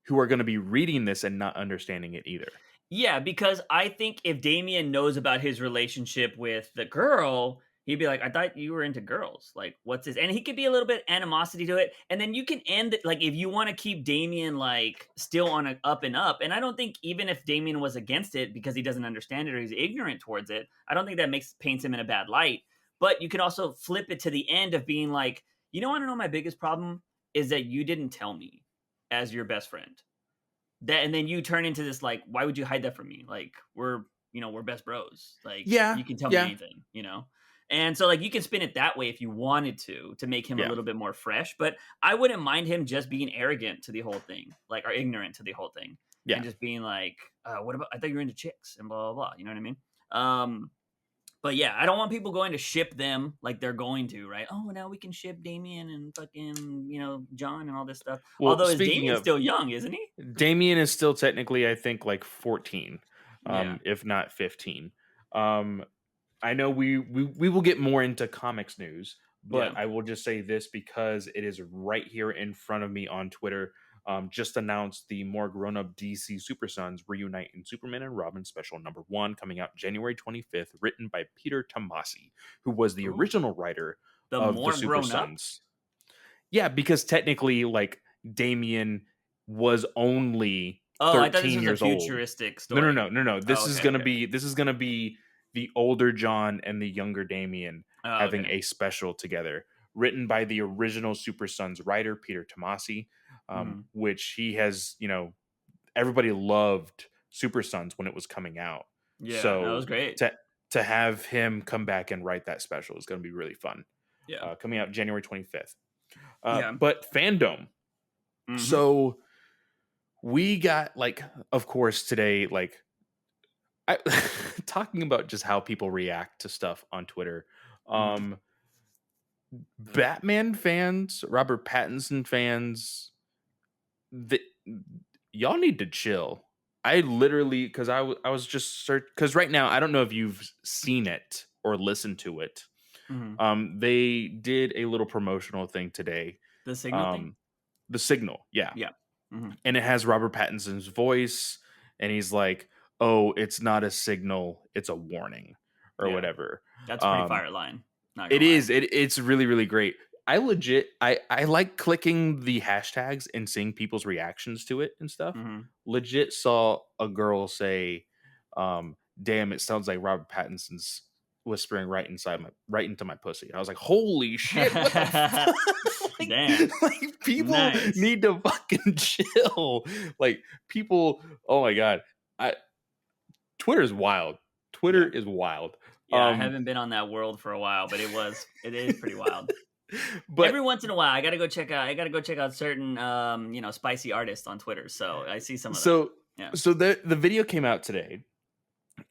who are going to be reading this and not understanding it either. Yeah, because I think if Damien knows about his relationship with the girl, he'd be like, I thought you were into girls. Like, what's this? And he could be a little bit animosity to it. And then you can end it, like, if you want to keep Damien like still on a up and up. And I don't think even if Damien was against it because he doesn't understand it or he's ignorant towards it, I don't think that paints him in a bad light. But you can also flip it to the end of being like, you know, I don't know, my biggest problem is that you didn't tell me as your best friend that, and then you turn into this like, why would you hide that from me? Like, we're best bros. Like, Yeah, you can tell me yeah, anything. And so like you can spin it that way if you wanted to make him a yeah, little bit more fresh. But I wouldn't mind him just being arrogant to the whole thing, like, or ignorant to the whole thing, and yeah. just being like, what about, I thought you were into chicks and blah blah blah. You know what I mean? But yeah, I don't want people going to ship them like they're going to, right? Oh, now we can ship Damien and fucking, John and all this stuff. Well, Although is speaking Damien of, still young, isn't he? Damien is still technically, I think, like 14, Yeah. if not 15. Um, I know we will get more into comics news, Yeah. but I will just say this because it is right here in front of me on Twitter. Just announced the more grown-up DC Super Sons reunite in Superman and Robin special #1 coming out January 25th, written by Peter Tomasi, who was the Ooh. original writer The of the more Super grown up? Sons. Yeah, because technically, like, Damien was only Oh, I thought this 13 was a years old. futuristic No, no, story. no, no, no. Oh, okay, okay. This is gonna be the older John and the younger Damian Oh, having okay. a special together, written by the original Super Sons writer Peter Tomasi, Mhm. which he has, everybody loved Super Sons when it was coming out. Yeah, that was So great. to have him come back and write that special is going to be really fun. Yeah. Coming out January 25th. Yeah. But Fandom. Mhm. So we got, like, of course, today, like, I talking about just how people react to stuff on Twitter. Mhm. Batman fans, Robert Pattinson fans, the, y'all need to chill. I literally, because I was just because right now I don't know if you've seen it or listened to it. Mhm. They did a little promotional thing today. The signal thing? Um, the Signal, yeah, Yeah. Mhm. and it has Robert Pattinson's voice, and he's like, "Oh, it's not a signal, it's a warning," or Yeah. whatever. That's a pretty Um, fire line. Not it gonna lie. is. It's really, really great. I like clicking the hashtags and seeing people's reactions to it and stuff. Mhm. Legit saw a girl say, "Damn, it sounds like Robert Pattinson's whispering right into my pussy." I was like, "Holy shit! What the fuck?" like, Damn. like people Nice. need to fucking chill. Like people. Oh my god, I Twitter is wild. Twitter Yeah. is wild. Yeah, I Um, haven't been on that world for a while, but it is pretty wild. but Every once in a while, I gotta go check out certain, spicy artists on Twitter, so I see some of that. so Yeah. so the video came out today,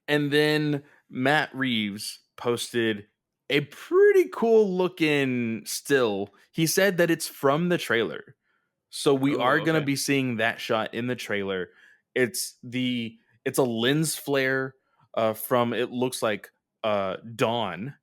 and then Matt Reeves posted a pretty cool looking still. He said that it's from the trailer. So we are Oh, going to okay. be seeing that shot in the trailer. It's a lens flare from, it looks like, Dawn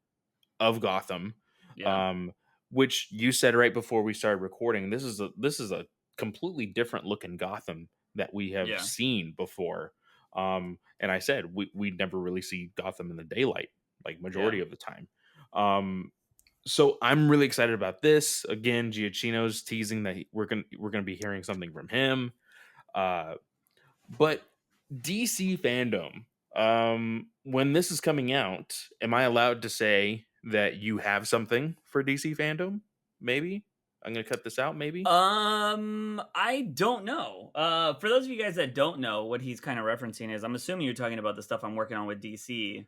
of Gotham, Yeah. um, which you said right before we started recording. This is a completely different looking Gotham that we have Yeah. seen before. And I said we never really see Gotham in the daylight, like Yeah. majority of the time. Um, so I'm really excited about this. Again, Giacchino's teasing that we're gonna be hearing something from him. Uh, but DC fandom. When this is coming out, am I allowed to say that you have something for DC fandom? Maybe I'm gonna cut this out. Maybe. I don't know. For those of you guys that don't know what he's kind of referencing is, I'm assuming you're talking about the stuff I'm working on with DC,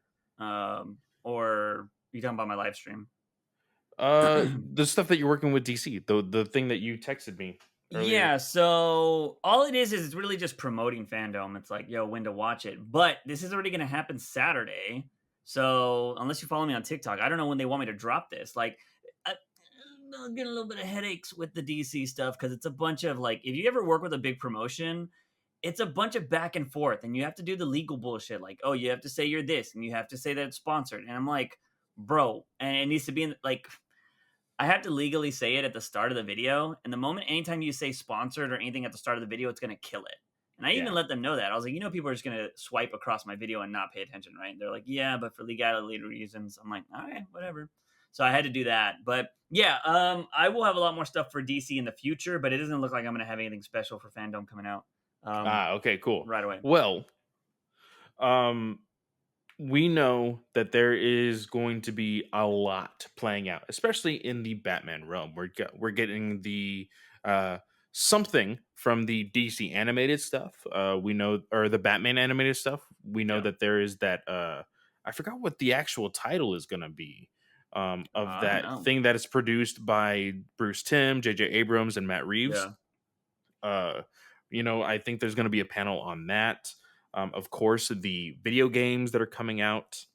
or you talking about my live stream? The stuff that you're working with DC, the thing that you texted me earlier. Yeah, so all it is it's really just promoting Fandom. It's like, yo, when to watch it. But this is already gonna happen Saturday. So unless you follow me on TikTok, I don't know when they want me to drop this. Like, I'm getting a little bit of headaches with the DC stuff because it's a bunch of, like, if you ever work with a big promotion, it's a bunch of back and forth, and you have to do the legal bullshit. Like, oh, you have to say you're this, and you have to say that it's sponsored. And I'm like, bro, and it needs to be in, like, I have to legally say it at the start of the video. And the moment, anytime you say sponsored or anything at the start of the video, it's going to kill it. And I even Yeah. let them know that. I was like, people are just going to swipe across my video and not pay attention, right? And they're like, yeah, but for legality reasons. I'm like, all right, whatever. So I had to do that. But yeah, I will have a lot more stuff for DC in the future, but it doesn't look like I'm going to have anything special for Fandom coming out Okay. Cool. right away. Well, um, we know that there is going to be a lot playing out, especially in the Batman realm. We're getting the something from the DC animated stuff. We know, or the Batman animated stuff. We know Yeah. that there is that. I forgot what the actual title is going to be. Of I don't that know. thing that is produced by Bruce Timm, J.J. Abrams, and Matt Reeves. Yeah. Uh, I think there's going to be a panel on that. Of course, the video games that are coming out,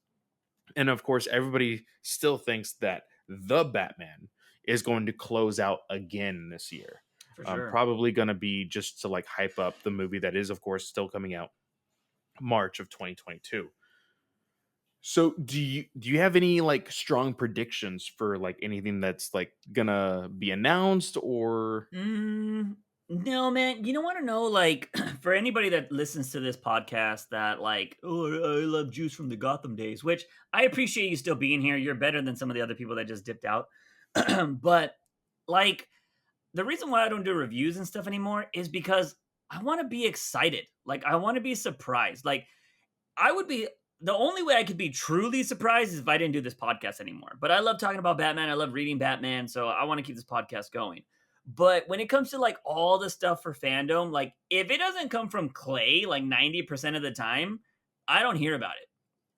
and of course, everybody still thinks that the Batman is going to close out again this year. For sure. Probably going to be just to, like, hype up the movie that is, of course, still coming out March of 2022. So do you have any, like, strong predictions for, like, anything that's, like, gonna be announced or? No, man. You don't want to know, like, for anybody that listens to this podcast that, like, oh, I love Juice from the Gotham days, which I appreciate you still being here. You're better than some of the other people that just dipped out. But, like, the reason why I don't do reviews and stuff anymore is because I want to be excited. Like, I want to be surprised. Like, I would be the only way I could be truly surprised is if I didn't do this podcast anymore. But I love talking about Batman. I love reading Batman, so I want to keep this podcast going. But when it comes to like all the stuff for fandom, like if it doesn't come from Clay like 90% of the time, I don't hear about it.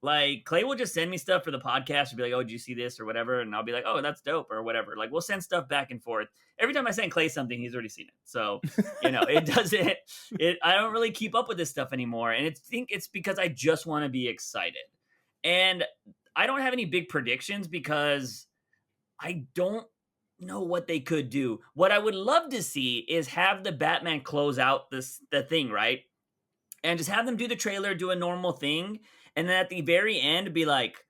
Like Clay will just send me stuff for the podcast and be like, "Oh, did you see this or whatever?" And I'll be like, "Oh, that's dope" or whatever. Like we'll send stuff back and forth. Every time I send Clay something, he's already seen it. So, it doesn't I don't really keep up with this stuff anymore. And I think it's because I just want to be excited. And I don't have any big predictions because I don't know what they could do. What I would love to see is have the Batman close out the thing, right? And just have them do the trailer, do a normal thing, and then at the very end be like,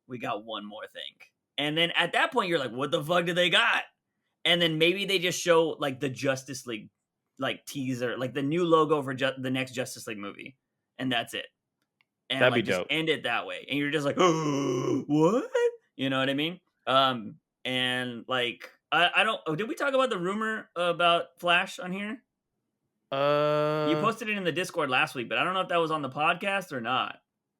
"We got one more thing." And then at that point you're like, "What the fuck do they got?" And then maybe they just show like the Justice League like teaser, like the new logo for the next Justice League movie, and that's it. And That'd be like just dope. end it that way. And you're just like, "Oh, what?" You know what I mean? And like I don't did we talk about the rumor about Flash on here? You Uh posted it in the Discord last week, but I don't know if that was on the podcast or not.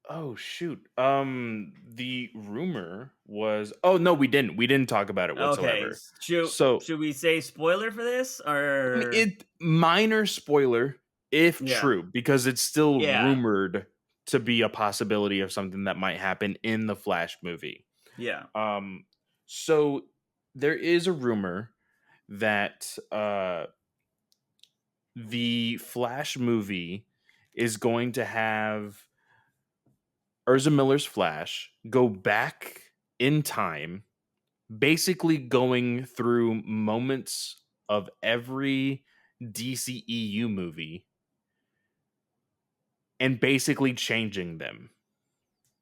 oh shoot. The rumor was, oh no, we didn't. We didn't talk about it Okay, whatsoever. should So should we say spoiler for this or it minor spoiler if yeah, true, because it's still yeah, rumored to be a possibility of something that might happen in the Flash movie. yeah, Um so there is a rumor that the Flash movie is going to have Ezra Miller's Flash go back in time, basically going through moments of every DCEU movie and basically changing them.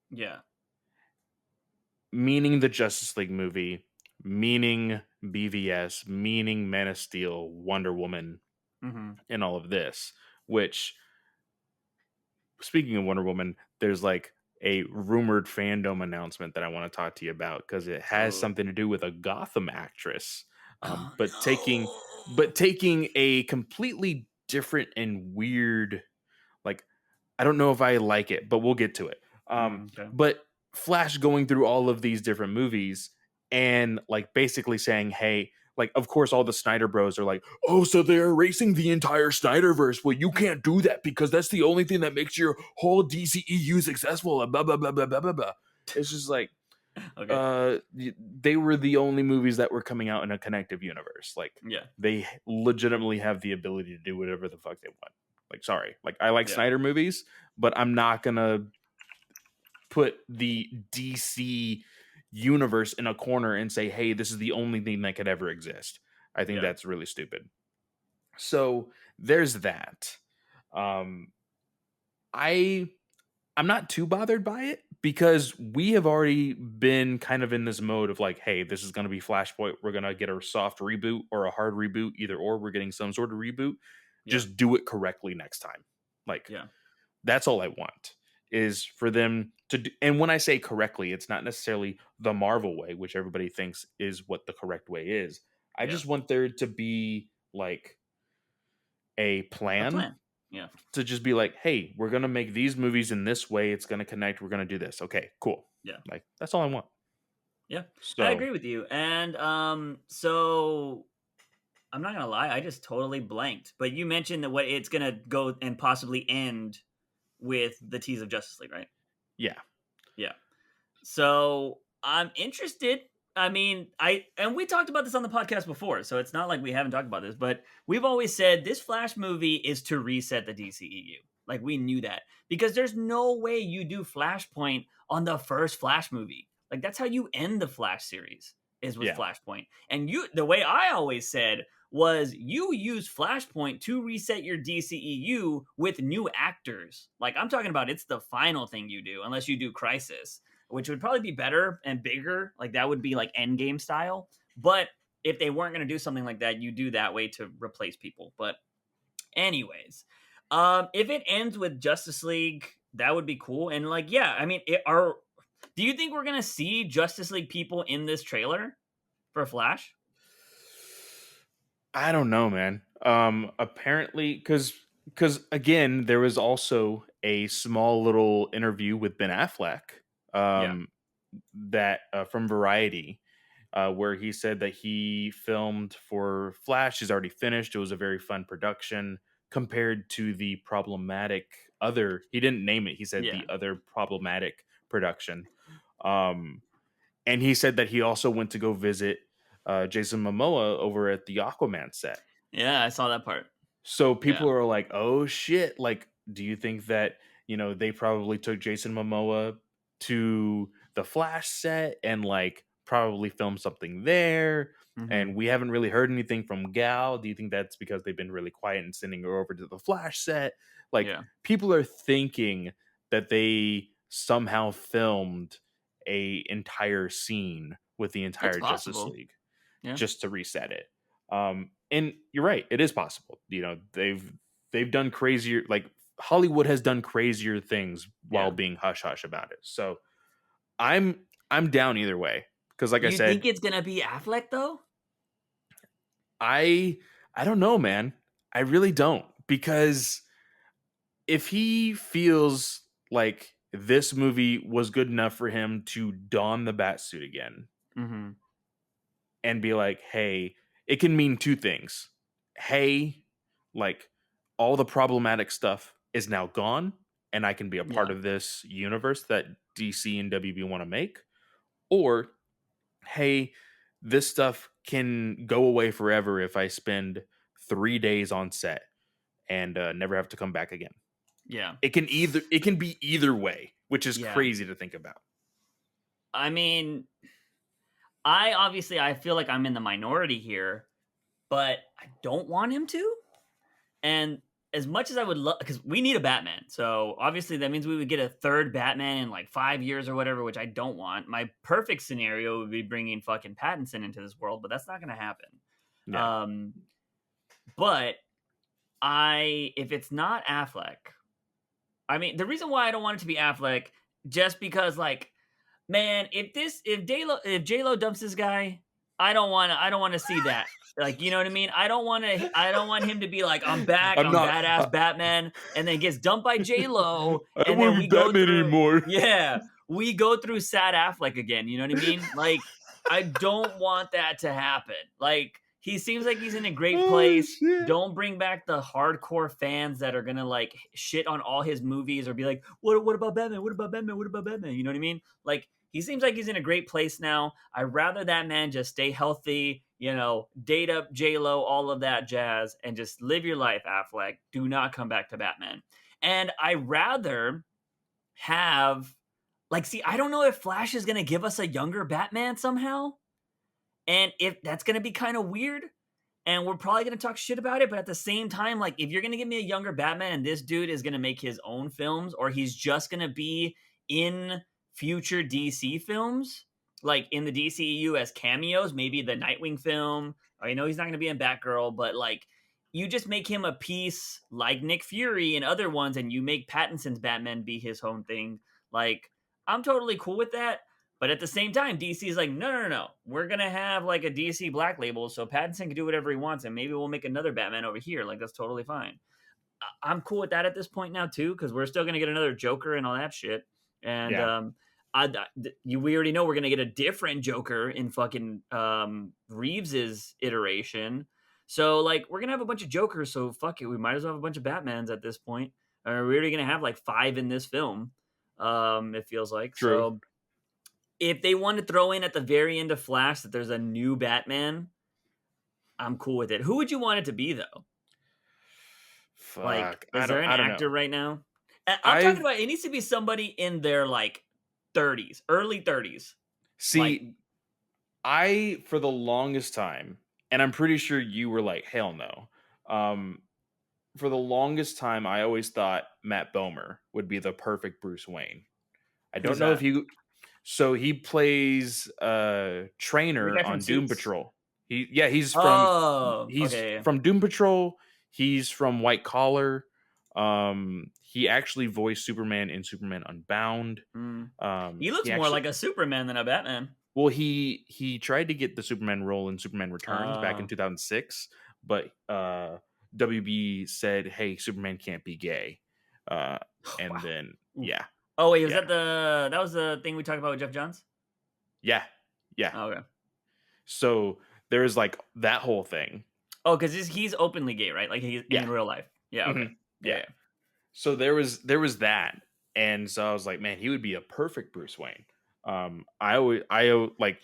yeah. Meaning the Justice League movie, meaning BVS, meaning Man of Steel, Wonder Woman, Mm-hmm. and all of this. Which, speaking of Wonder Woman, there's like a rumored fandom announcement that I want to talk to you about because it has Oh, something to do with a Gotham actress, oh but taking a completely different and weird, like, I don't know if I like it, but we'll get to it. no. Okay. But Flash going through all of these different movies and like basically saying, hey, like, of course, all the Snyder Bros are like, oh, so they're erasing the entire Snyderverse. Well, you can't do that because that's the only thing that makes your whole DCEU successful. Blah, blah, blah, blah, blah, blah, blah. It's just like, Okay. they were the only movies that were coming out in a connective universe. Like, Yeah. they legitimately have the ability to do whatever the fuck they want. Like, sorry. Like, I like Yeah. Snyder movies, but I'm not going to put the DC universe in a corner and say, hey, this is the only thing that could ever exist. I think Yeah. that's really stupid. So there's that. I'm not too bothered by it because we have already been kind of in this mode of like, hey, this is going to be Flashpoint. We're going to get a soft reboot or a hard reboot, either or. We're getting some sort of reboot. Yeah. Just do it correctly next time. Like, Yeah. that's all I want is for them to do. And when I say correctly, it's not necessarily the Marvel way, which everybody thinks is what the correct way is. I Yeah. just want there to be like a A plan plan. Yeah. to just be like, hey, we're going to make these movies in this way. It's going to connect. We're going to do this. Okay, cool. Yeah. Like, that's all I want. Yeah. I So, agree with you. And so I'm not gonna lie, I just totally blanked. But you mentioned that what it's gonna go and possibly end with the tease of Justice League, right? yeah. Yeah. So I'm interested. I mean, and we talked about this on the podcast before, so it's not like we haven't talked about this, but we've always said this Flash movie is to reset the DCEU. Like we knew that because there's no way you do Flashpoint on the first Flash movie. Like that's how you end the Flash series is with Yeah. Flashpoint. And the way I always said was you use Flashpoint to reset your DCEU with new actors. Like I'm talking about it's the final thing you do unless you do Crisis, which would probably be better and bigger. Like that would be like Endgame style. But if they weren't going to do something like that, you do that way to replace people. But anyways, if it ends with Justice League, that would be cool. And like, yeah, I mean, do you think we're going to see Justice League people in this trailer for Flash? I don't know, man. Apparently, because again, there was also a small little interview with Ben Affleck, Yeah. that from Variety, where he said that he filmed for Flash. He's already finished. It was a very fun production compared to the problematic other. He didn't name it. He said Yeah. the other problematic production. Um, and he said that he also went to go visit Jason Momoa over at the Aquaman set. Yeah, I saw that part. So Yeah. people are like, "Oh shit!" Like, do you think that they probably took Jason Momoa to the Flash set and like probably filmed something there? Hmm. And we haven't really heard anything from Gal. Do you think that's because they've been really quiet and sending her over to the Flash set? Like, Yeah. people are thinking that they somehow filmed a entire scene with the It's entire Justice possible. League Yeah. just to reset it. And you're right, it is possible. They've done crazier, like Hollywood has done crazier things while Yeah. being hush hush about it. So I'm down either way because, like I You said, think it's gonna be Affleck though? I I don't know, man. I really don't, because if he feels like this movie was good enough for him to don the bat suit again Hmm. and be like, hey, it can mean two things. Hey, like all the problematic stuff is now gone, and I can be a part Yeah. of this universe that DC and WB want to make. Or, hey, this stuff can go away forever if I spend 3 days on set and never have to come back again. Yeah. It can be either way, which is Yeah. crazy to think about. I mean, I feel like I'm in the minority here, but I don't want him to. And as much as I would love, because we need a Batman, so obviously that means we would get a third Batman in like 5 years or whatever, which I don't want. My perfect scenario would be bringing fucking Pattinson into this world, but that's not going to happen. Yeah. Um, but if it's not Affleck, I mean, the reason why I don't want it to be Affleck, just because like, man, if J Lo dumps this guy, I don't want to see that. Like, you know what I mean? I don't want him to be like, I'm back, I'm I'm not. badass Batman, and then gets dumped by J Lo, I don't and want then to be Batman anymore. we go through sad Affleck again. You know what I mean? Like, I don't want that to happen. Like, he seems like he's in a great Oh place. shit. Don't bring back the hardcore fans that are gonna like shit on all his movies or be like, what about Batman? What about Batman? What about Batman? You know what I mean? Like, he seems like he's in a great place now. I'd rather that man just stay healthy, date up J Lo, all of that jazz, and just live your life, Affleck. Do not come back to Batman. And I rather have, like, see, I don't know if Flash is gonna give us a younger Batman somehow, and if that's gonna be kind of weird. And we're probably going to talk shit about it, but at the same time, like, if you're going to give me a younger Batman and this dude is going to make his own films, or he's just going to be in future DC films, like in the DCEU as cameos, maybe the Nightwing film, or I know he's not going to be in Batgirl, but like, you just make him a piece like Nick Fury and other ones, and you make Pattinson's Batman be his own thing. Like, I'm totally cool with that. But at the same time, DC is like, no. We're gonna have like a DC Black Label, so Pattinson can do whatever he wants, and maybe we'll make another Batman over here. Like, that's totally fine. I'm cool with that at this point now too, because we're still gonna get another Joker and all that shit. And Yeah. we already know we're gonna get a different Joker in fucking Reeves's iteration. So like, we're gonna have a bunch of Jokers. So fuck it, we might as well have a bunch of Batmans at this point. We're already gonna have like 5 in this film. It feels like True. so. If they want to throw in at the very end of Flash that there's a new Batman, I'm cool with it. Who would you want it to be though? Like, Fuck. is there an I don't actor know. right now? I'm talking I've about, it needs to be somebody in their like 30s, early 30s. Like, see I for the longest time, and I'm pretty sure you were like, hell no. For the longest time, I always thought Matt Bomer would be the perfect Bruce Wayne. I who's don't know if that? you. So he plays The Trainer guy from on Doom Suits? Patrol. He's from Oh, okay. Doom Patrol. He's from White Collar. He actually voiced Superman in Superman Unbound. Mm. Um, He looks he more actually like a Superman than a Batman. well he tried to get the Superman role in Superman Returns back in Uh, 2006, but WB said, "Hey, Superman can't be gay." And Wow. then Oof. yeah, Oh wait, was yeah, that was the thing we talked about with Jeff Johns? yeah, yeah. Oh, okay. So there's like that whole thing. Oh, because he's openly gay, right? Like he's Yeah. in real life. Yeah. Okay. Yeah. Yeah. Yeah. So there was that, and so I was like, man, he would be a perfect Bruce Wayne. Like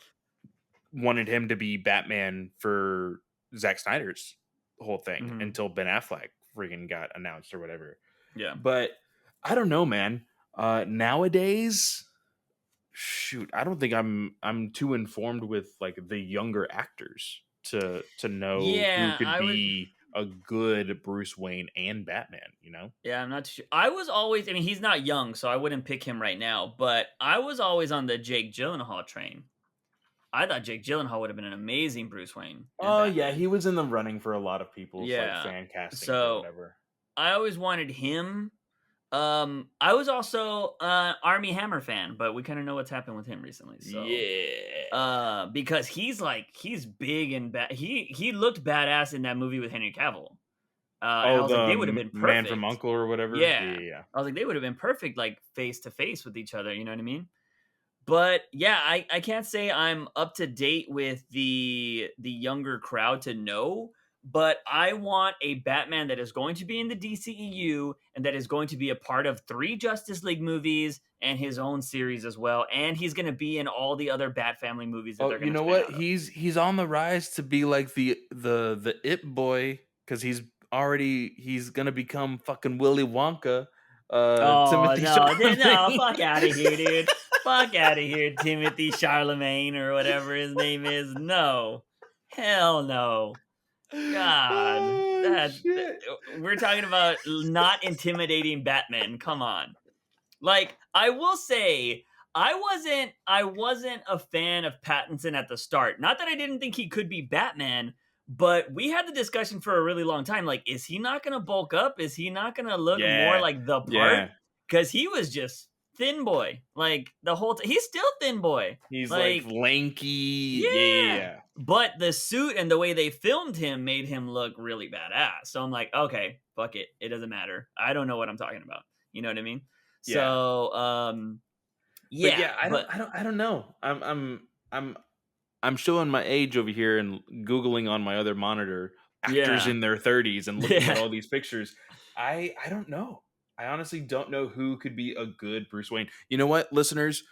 wanted him to be Batman for Zack Snyder's whole thing Mhm. until Ben Affleck freaking got announced or whatever. Yeah. But I don't know, man. Nowadays, shoot, I don't think I'm too informed with like the younger actors to know who Yeah. could I would. be a good Bruce Wayne and Batman, you know? Yeah, I'm not too sure. I was always. I mean, he's not young, so I wouldn't pick him right now. But I was always on the Jake Gyllenhaal train. I thought Jake Gyllenhaal would have been an amazing Bruce Wayne and Oh yeah, Batman. he was in the running for a lot of people's like Yeah. fan castings or So whatever. I always wanted him. I was also Army Hammer fan, but we kind of know what's happened with him recently. So, Yeah. because he's big and bad. He looked badass in that movie with Henry Cavill. And I Oh, was like, the they would have been Man from perfect. Uncle or whatever. Yeah, Yeah, yeah, yeah. I was like, they would have been perfect, like face to face with each other. You know what I mean? But yeah, I can't say I'm up to date with the younger crowd to know, but I want a Batman that is going to be in the DCEU and that is going to be a part of 3 Justice League movies and his own series as well, and he's going to be in all the other Bat Family movies that Oh, they're you going to know spin what? out of. He's on the rise to be like the It boy because he's gonna become fucking Willy Wonka. Oh Timothy no, no, Chalamet. fuck out of here, dude. Fuck out of here, Timothy Charlemagne or whatever his name is. No. Hell no. God, Oh shit. we're talking about not intimidating Batman. Come on. Like, I will say, I wasn't a fan of Pattinson at the start. Not that I didn't think he could be Batman, but we had the discussion for a really long time. Like, is he not gonna bulk up? Is he not gonna look more Yeah, like the part? yeah. Because he was just thin boy. Like the whole he's still thin boy. He's like Like, lanky. Yeah, yeah, yeah. yeah. But the suit and the way they filmed him made him look really badass. So I'm like, okay, fuck it. It doesn't matter. I don't know what I'm talking about. You know what I mean? Yeah. So, But yeah, yeah, but I don't know. I'm showing my age over here and googling on my other monitor actors yeah, in their 30s and looking at yeah, all these pictures. I don't know. I honestly don't know who could be a good Bruce Wayne. You know what, listeners?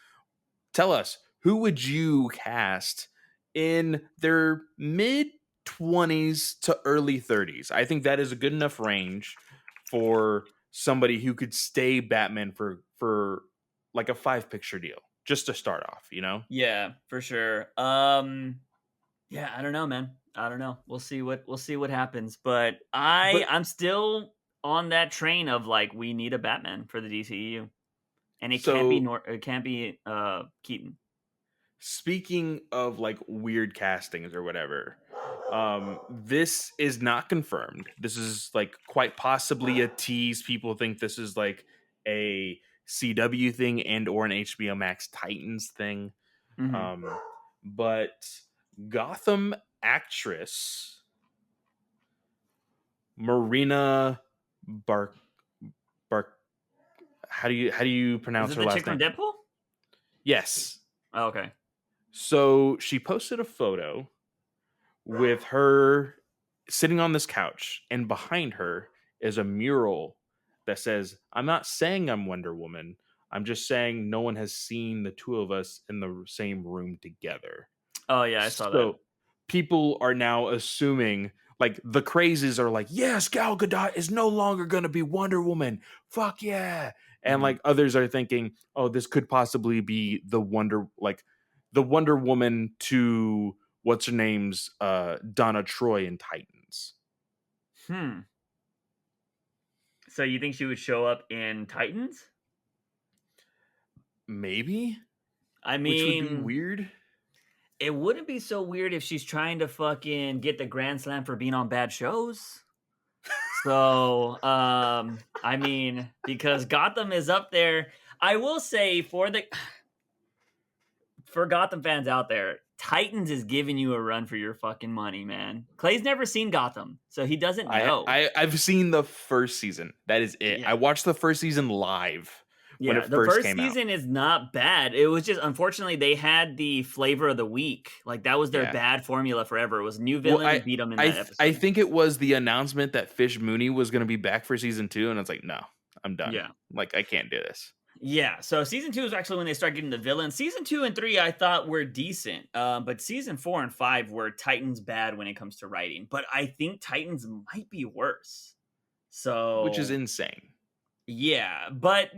Tell us, who would you cast in their mid 20s to early 30s? I think that is a good enough range for somebody who could stay Batman for like a 5 picture deal just to start off, you know? yeah, for sure. Yeah, I don't know, man. I don't know. We'll see what happens. But But I'm still on that train of like we need a Batman for the DCEU, and so it can't be Keaton. speaking of like weird castings or whatever, this is not confirmed. This is like quite possibly a tease. People think this is like a CW thing and or an HBO Max Titans thing. Hmm. Um, but Gotham actress Marina Bark Bark how do you Is pronounce it her the last chick from name? Deadpool? Yes. Oh, okay. So she posted a photo with her sitting on this couch, and behind her is a mural that says, "I'm not saying I'm Wonder Woman. I'm just saying no one has seen the two of us in the same room together." Oh yeah, I saw that. So people are now assuming, like the crazes are like, yes, Gal Gadot is no longer going to be Wonder Woman. Fuck yeah. And Hmm. like others are thinking, oh, this could possibly be the Wonder Woman to what's her name's Donna Troy in Titans. Hmm. So you think she would show up in Titans? Maybe, I which would be mean, weird. it wouldn't be so weird if she's trying to fucking get the grand slam for being on bad shows. So, I mean, because Gotham is up there, I will say for Gotham fans out there, Titans is giving you a run for your fucking money, man. Clay's never seen Gotham, so he doesn't know. I've seen the first season. That is it. Yeah. I watched the first season live when Yeah, it the first first came out. season is not bad. It was just unfortunately they had the flavor of the week. Like that was their Yeah. bad formula forever. It was new Well, villain beat them in that I episode. think it was the announcement that Fish Mooney was going to be back for season 2, and it's like, no, I'm done. Yeah. Like, I can't do this. Yeah, so season 2 is actually when they start getting the villains. Season 2 and 3 I thought were decent, but season 4 and 5 were Titans bad when it comes to writing. But I think Titans might be worse. Which is So insane. yeah, but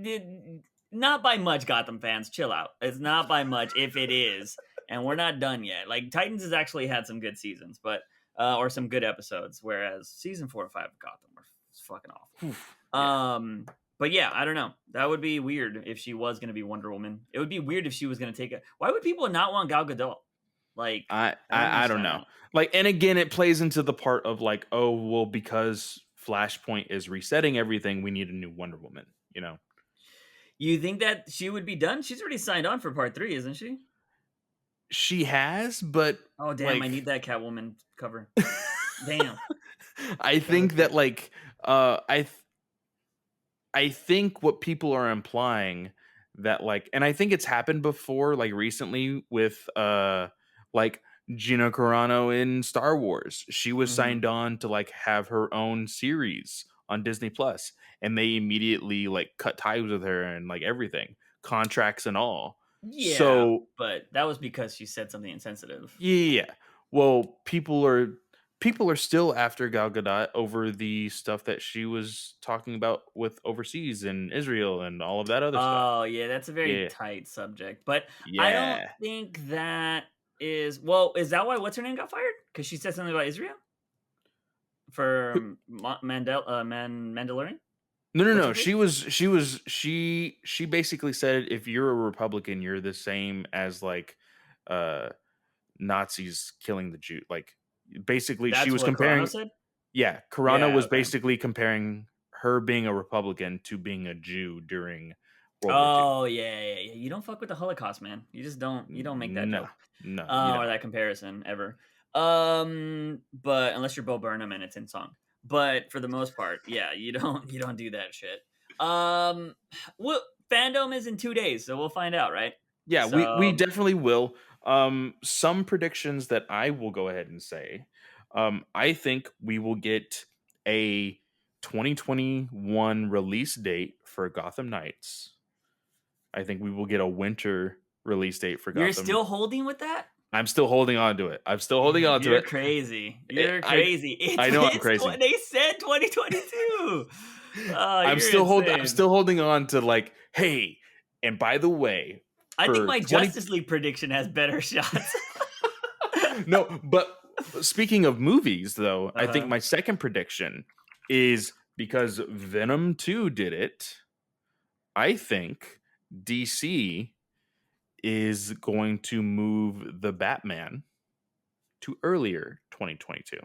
not by much. Gotham fans, chill out. It's not by much if it is, and we're not done yet. Like Titans has actually had some good seasons, but or some good episodes, whereas season 4 and 5 of Gotham were fucking awful. Yeah. But yeah, I don't know. That would be weird if she was going to be Wonder Woman. It would be weird if she was going to take it. Why would people not want Gal Gadot? Like, I don't understand know. that. Like, and again, it plays into the part of like, oh, well, because Flashpoint is resetting everything, we need a new Wonder Woman, you know? You think that she would be done? She's already signed on for part 3, isn't she? She has, but Oh damn! I like, need that Catwoman cover. Damn. I think that like, I think what people are implying that like, and I think it's happened before, like recently with like Gina Carano in Star Wars. She was Mhm. signed on to like have her own series on Disney Plus, and they immediately like cut ties with her and like everything, contracts and all. Yeah, So but that was because she said something insensitive. yeah. Well, people are still after Gal Gadot over the stuff that she was talking about with overseas in Israel and all of that other stuff. Oh yeah, that's a very Yeah. tight subject. But I don't Yeah. think that is well. Is that why what's her name got fired? Because she said something about Israel for Mandalorian. No, no, What's no. her face? She basically said if you're a Republican, you're the same as like uh Nazis killing the Jew. Like basically she That's was what Carano comparing, said. yeah, Carano Yeah. was Okay. basically comparing her being a Republican to being a Jew during World War II. Oh yeah, yeah, yeah. You don't fuck with the Holocaust, man. You just don't. You don't make that No, joke, no, you or don't. that comparison ever. But unless you're Bo Burnham and it's in song. But for the most part, yeah, you don't. You don't do that shit. Um, well, Fandom is in 2 days, so we'll find out, right? Yeah, we So definitely will. Some predictions that I will go ahead and say. I think we will get a 2021 release date for Gotham Knights. I think we will get a winter release date for you're Gotham. still holding with that? I'm still holding on to it. I'm still holding on to You're it. crazy. Eh, You're crazy. I know I'm crazy. They said 2022. Oh, you're I'm insane. still holding on to like, hey, and by the way, I think for my 20 Justice League prediction has better shots. No, but speaking of movies, though, I think Uh-huh. my second prediction is because Venom 2 did it. I think DC is going to move the Batman to earlier 2022.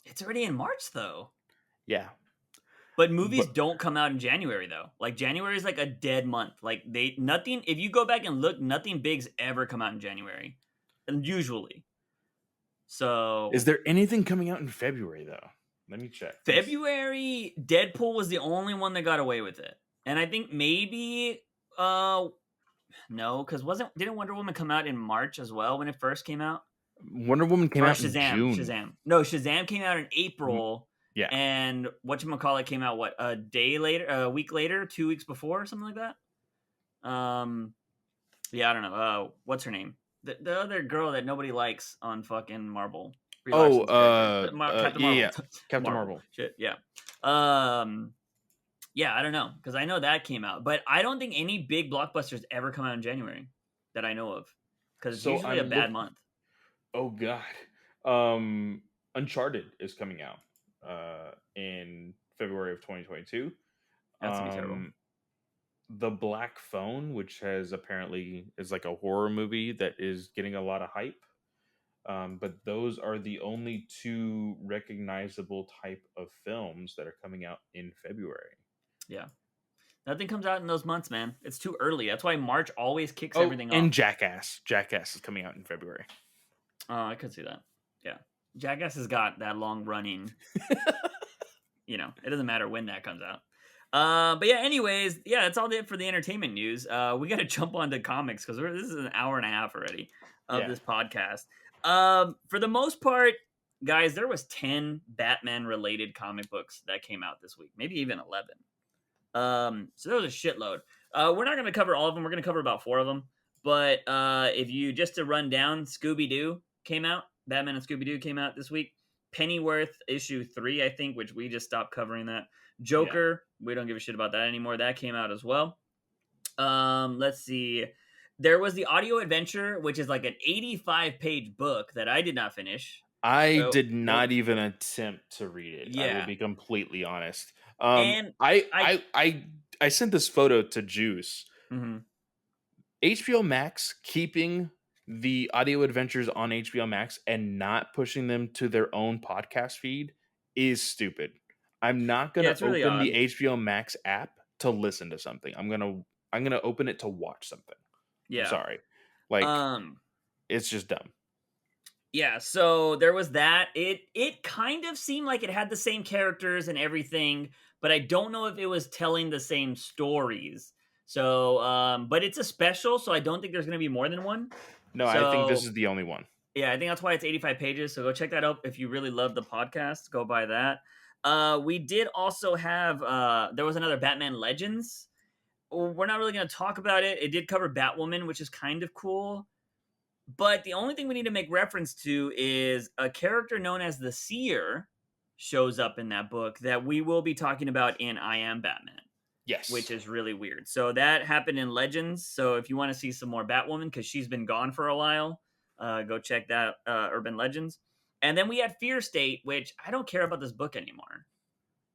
It's already in March though. Yeah. But movies But don't come out in January though. Like January is like a dead month. Like they nothing if you go back and look, nothing big's ever come out in January. And usually. is So there anything coming out in February, though? Let me check. February, Deadpool was the only one that got away with it. And I think maybe no, because wasn't didn't Wonder Woman come out in March as well when it first came out? Wonder Woman came Or out in Shazam, June. Shazam. No, Shazam came out in Mm, April, Yeah. and whatchamacallit came out what a day later, a week later, 2 weeks before, something like that. Yeah, I don't know. What's her name? The other girl that nobody likes on fucking Marvel. Brie Oh, Larson's character, Captain yeah, Marvel. yeah. Captain Marvel. Marvel. Shit, yeah. Yeah, I don't know because I know that came out, but I don't think any big blockbusters ever come out in January that I know of because it's So usually a I'm bad looking. month. Oh God. Uncharted is coming out in February of 2022. That's to be terrible. The Black Phone, which has apparently is like a horror movie that is getting a lot of hype. But those are the only two recognizable type of films that are coming out in February. Yeah. Nothing comes out in those months, man. It's too early. That's why March always kicks Oh, everything and off. Jackass is coming out in February. Oh, I could see that. Yeah. Jackass has got that long running, it doesn't matter when that comes out. But yeah, anyways, yeah, that's all it for the entertainment news. We got to jump onto comics because this is an hour and a half already of Yeah. this podcast. For the most part, guys, there was 10 Batman related comic books that came out this week, maybe even 11. So there was a shitload. We're not going to cover all of them. We're going to cover about 4 of them. But if you just to run down, Scooby Doo came out. Batman and Scooby Doo came out this week. Pennyworth issue 3, I think, which we just stopped covering that. Joker, we don't give a shit about that anymore. That came out as well. Let's see. There was the audio adventure, which is like an 85-page book that I did not finish. I So did not even attempt to read it. I will yeah, be completely honest. and I sent this photo to Juice. mhm. HBO Max keeping the audio adventures on HBO Max and not pushing them to their own podcast feed is stupid. I'm not Yeah, gonna it's really open the odd. HBO Max app to listen to something. I'm gonna open it to watch something. I'm Yeah. sorry. Like Um. it's just dumb. Yeah, so there was that. It kind of seemed like it had the same characters and everything, but I don't know if it was telling the same stories. So, but it's a special, so I don't think there's going to be more than one. No, I think this So, is the only one. yeah, I think that's why it's 85 pages. So go check that out if you really love the podcast. Go buy that. We did also have there was another Batman Legends. We're not really going to talk about it. It did cover Batwoman, which is kind of cool. But the only thing we need to make reference to is a character known as the Seer shows up in that book that we will be talking about in I Am Batman, which Yes. is really weird. So that happened in Legends. So if you want to see some more Batwoman, because she's been gone for a while, go check that Urban Legends. And then we had Fear State, which I don't care about this book anymore.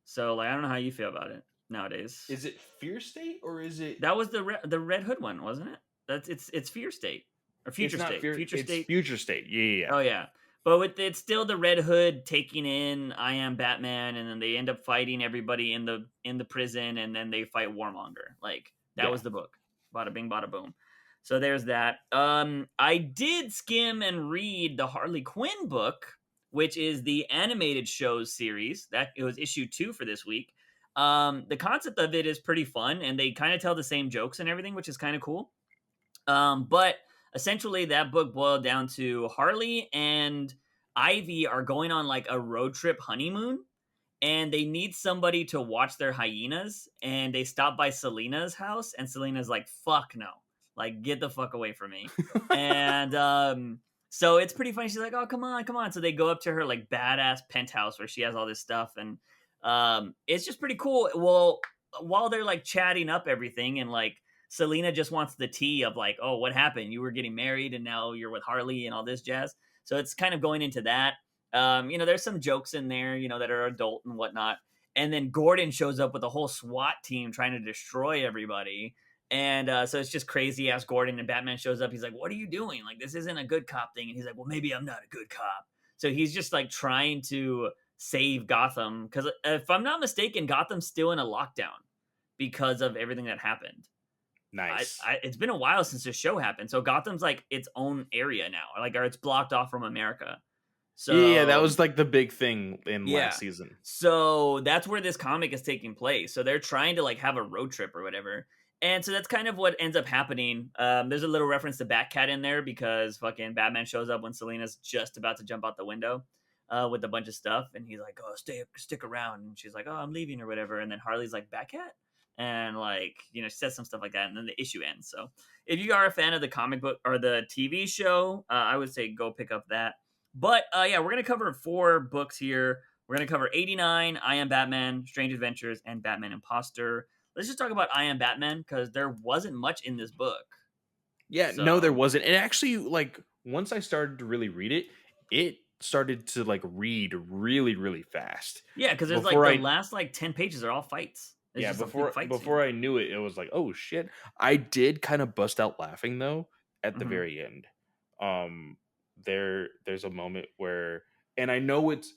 So like I don't know how you feel about it nowadays. Is it Fear State or is it? That was the Red Hood one, wasn't it? It's Fear State or Future It's not State. Fear. Future It's State. Future State. Yeah. Oh yeah, but it's still the Red Hood taking in I Am Batman, and then they end up fighting everybody in the prison, and then they fight Warmonger. Like that Yeah. was the book. Bada bing, bada boom. So there's that. I did skim and read the Harley Quinn book, which is the animated shows series. That it was issue 2 for this week. The concept of it is pretty fun, and they kind of tell the same jokes and everything, which is kind of cool. But essentially, that book boiled down to Harley and Ivy are going on like a road trip honeymoon, and they need somebody to watch their hyenas. And they stop by Selena's house, and Selena's like, "Fuck no, like get the fuck away from me." And so it's pretty funny. She's like, "Oh, come on, come on." So they go up to her like badass penthouse where she has all this stuff, and it's just pretty cool. Well, while they're like chatting up everything, and like Selena just wants the tea of like, oh, what happened? You were getting married and now you're with Harley and all this jazz. So it's kind of going into that. There's some jokes in there, that are adult and whatnot. And then Gordon shows up with a whole SWAT team trying to destroy everybody. And so it's just crazy as Gordon and Batman shows up. He's like, what are you doing? Like, this isn't a good cop thing. And he's like, well, maybe I'm not a good cop. So he's just like trying to save Gotham. Because if I'm not mistaken, Gotham's still in a lockdown because of everything that happened. Nice. It's been a while since the show happened, so Gotham's like its own area now, or it's blocked off from America. So Yeah, that was like the big thing in yeah. last season. So that's where this comic is taking place. So they're trying to like have a road trip or whatever, and so that's kind of what ends up happening. There's a little reference to Batcat in there because fucking Batman shows up when Selena's just about to jump out the window. With a bunch of stuff, and he's like, "Oh, stick around," and she's like, "Oh, I'm leaving," or whatever, and then Harley's like, "Batcat," and like, she says some stuff like that, and then the issue ends. So, if you are a fan of the comic book or the TV show, I would say go pick up that. But yeah, we're gonna cover 4 books here. We're gonna cover 89, I Am Batman, Strange Adventures, and Batman Imposter. Let's just talk about I Am Batman because there wasn't much in this book. Yeah, no, there wasn't. And actually, like once I started to really read it, it started to like read really, really fast. Yeah, because there's Before like the last like 10 pages are all fights. It's yeah, just a big fight before I knew it, it was like, oh shit. I did kind of bust out laughing though at the Mhm. very end. There's a moment where, and I know it's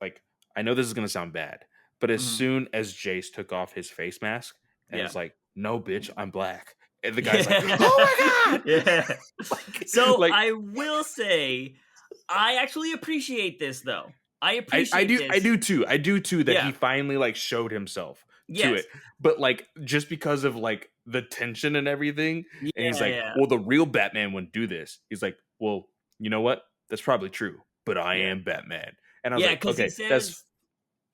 like, I know this is gonna sound bad, but as Mhm. soon as Jace took off his face mask And Yeah. it's like, no, bitch, I'm black. And the guy's like, Yeah. oh my God. Yeah. like, So like I will say, I actually appreciate this though. I I appreciate do I this. do too. I do too that he Yeah. finally like showed himself to Yes. it. But like just because of like the tension and everything, Yeah. and he's like, Yeah. well, the real Batman wouldn't do this. He's like, well, you know what? That's probably true, but I Yeah. am Batman. And I was Yeah. like, Because he okay, that's says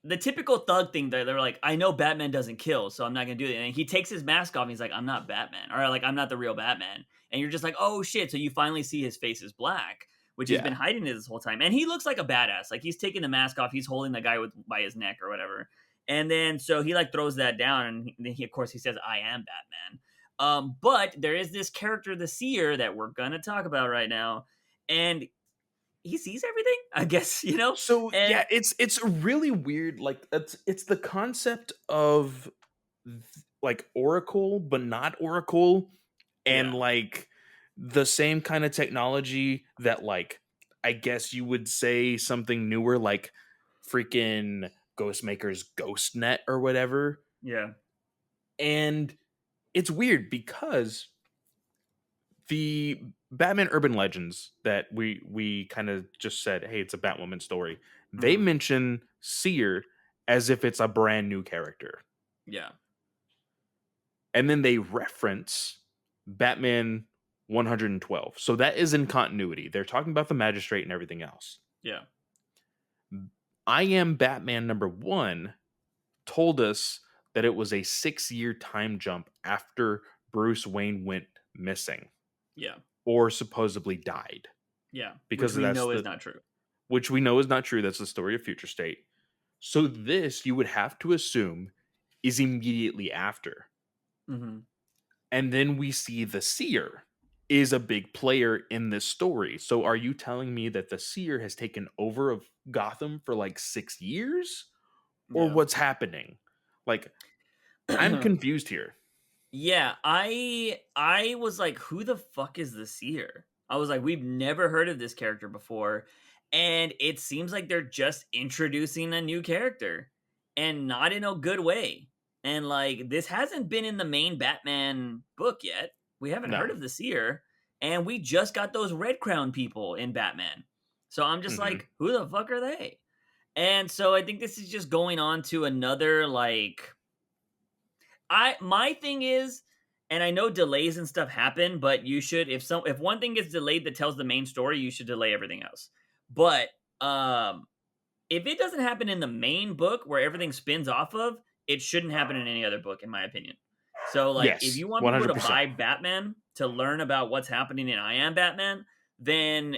the typical thug thing that they're like, I know Batman doesn't kill, so I'm not gonna do it. And he takes his mask off and he's like, I'm not Batman. Or like, I'm not the real Batman. And you're just like, oh shit. So you finally see his face is black, which he's been yeah. hiding it this whole time. And he looks like a badass. Like he's taking the mask off, he's holding the guy with by his neck or whatever. And then so he like throws that down, and then he of course he says, I am Batman. But there is this character, the Seer, that we're gonna talk about right now. And he sees everything, I guess, So And yeah, it's really weird. Like it's the concept of like Oracle, but not Oracle, and yeah, like the same kind of technology that like I guess you would say something newer like freaking Ghostmaker's GhostNet or whatever. yeah. And it's weird because the Batman Urban Legends that we kind of just said, hey, it's a Batwoman story. They Mhm. mention Seer as if it's a brand new character. Yeah. And then they reference Batman 112. So that is in continuity. They're talking about the magistrate and everything else. Yeah. I Am Batman number 1 told us that it was a 6-year time jump after Bruce Wayne went missing Yeah. or supposedly died. Yeah. Which Because we that's know is the not true. which we know is not true. That's the story of Future State. So this you would have to assume is immediately after. Mhm. And then we see the Seer is a big player in this story. So are you telling me that the Seer has taken over of Gotham for like 6 years or Yeah. what's happening? Like I'm confused here. Yeah, I was like, "Who the fuck is the Seer?" I was like, "We've never heard of this character before." And it seems like they're just introducing a new character and not in a good way. And like this hasn't been in the main Batman book yet. We haven't heard No. of the Seer, and we just got those Red Crown people in Batman. So I'm just Mhm. like, "Who the fuck are they?" And so I think this is just going on to another like my thing is, and I know delays and stuff happen, but you should if one thing gets delayed that tells the main story, you should delay everything else. But um if it doesn't happen in the main book where everything spins off of, it shouldn't happen in any other book, in my opinion. So like if Yes, you want people to 100%. buy Batman to learn about what's happening in I Am Batman, then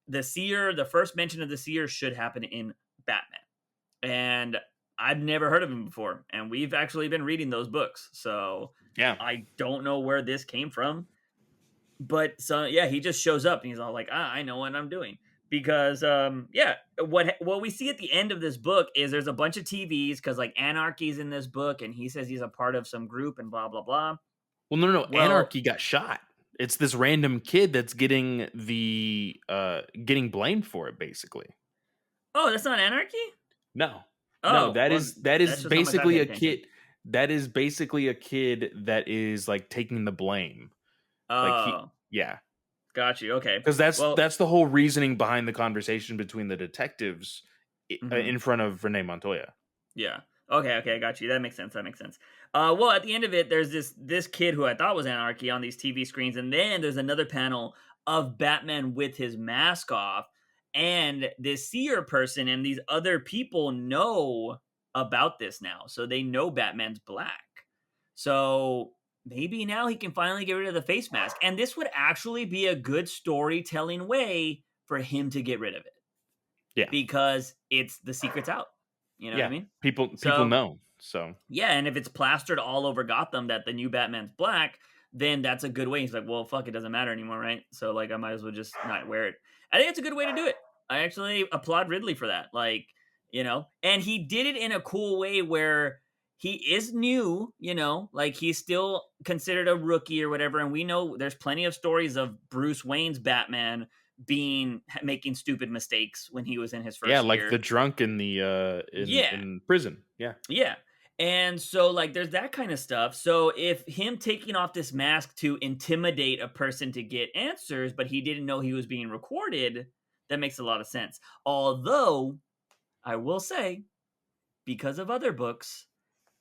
the Seer, the first mention of the Seer should happen in Batman. And I've never heard of him before, and we've actually been reading those books, so Yeah. I don't know where this came from. But so yeah, he just shows up and he's all like, I know what I'm doing. Because yeah, what we see at the end of this book is there's a bunch of TVs because like Anarchy's in this book, and he says he's a part of some group and blah blah blah. Well, no, no, Well, Anarchy got shot. It's this random kid that's getting blamed for it basically. oh, that's not Anarchy. No. No, Oh, well, that is that's just how much I basically paid a attention. kid that is like taking the blame. Like he Oh, yeah. got you. Okay, Cuz that's well, that's the whole reasoning behind the conversation between the detectives mhm. in front of Renee Montoya. Yeah. Okay, okay, I got you. That makes sense. That makes sense. Well, at the end of it, there's this kid who I thought was Anarchy on these TV screens, and then there's another panel of Batman with his mask off, and this Seer person and these other people know about this now, so they know Batman's black. So maybe now he can finally get rid of the face mask, and this would actually be a good storytelling way for him to get rid of it Yeah. because it's the secret's out. You know what I Yeah. mean? People So know. So, yeah, and if it's plastered all over Gotham that the new Batman's black, then that's a good way. He's like, well, fuck, it doesn't matter anymore, right? So like, I might as well just not wear it. I think it's a good way to do it. I actually applaud Ridley for that. Like, and he did it in a cool way where he is new, like he's still considered a rookie or whatever. And we know there's plenty of stories of Bruce Wayne's Batman making stupid mistakes when he was in his yeah, first like the year. drunk in the Yeah, in prison. Yeah. yeah. And so, like, there's that kind of stuff. So, if him taking off this mask to intimidate a person to get answers, but he didn't know he was being recorded, that makes a lot of sense. Although, I will say, because of other books,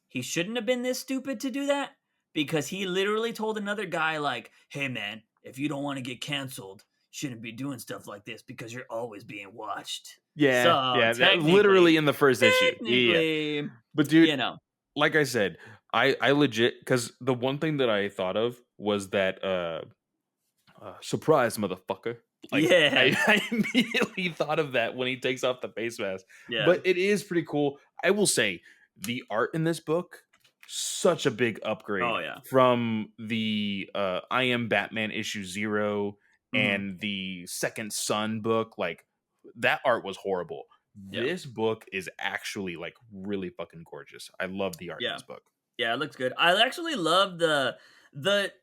he shouldn't have been this stupid to do that because he literally told another guy, like, hey, man, if you don't want to get canceled, you shouldn't be doing stuff like this because you're always being watched. Yeah, So, yeah, that literally in the first issue. Yeah. technically, But dude, you know, like I said, I legit, cuz the one thing that I thought of was that surprise motherfucker. Like I, yeah, I immediately thought of that when he takes off the face mask. yeah. But it is pretty cool. I will say the art in this book, such a big upgrade Oh, yeah. from the I Am Batman issue 0 Mhm. and the Second Son book. Like that art was horrible. Yeah. This book is actually like really fucking gorgeous. I love the art in Yeah. this book. Yeah, it looks good. I actually love the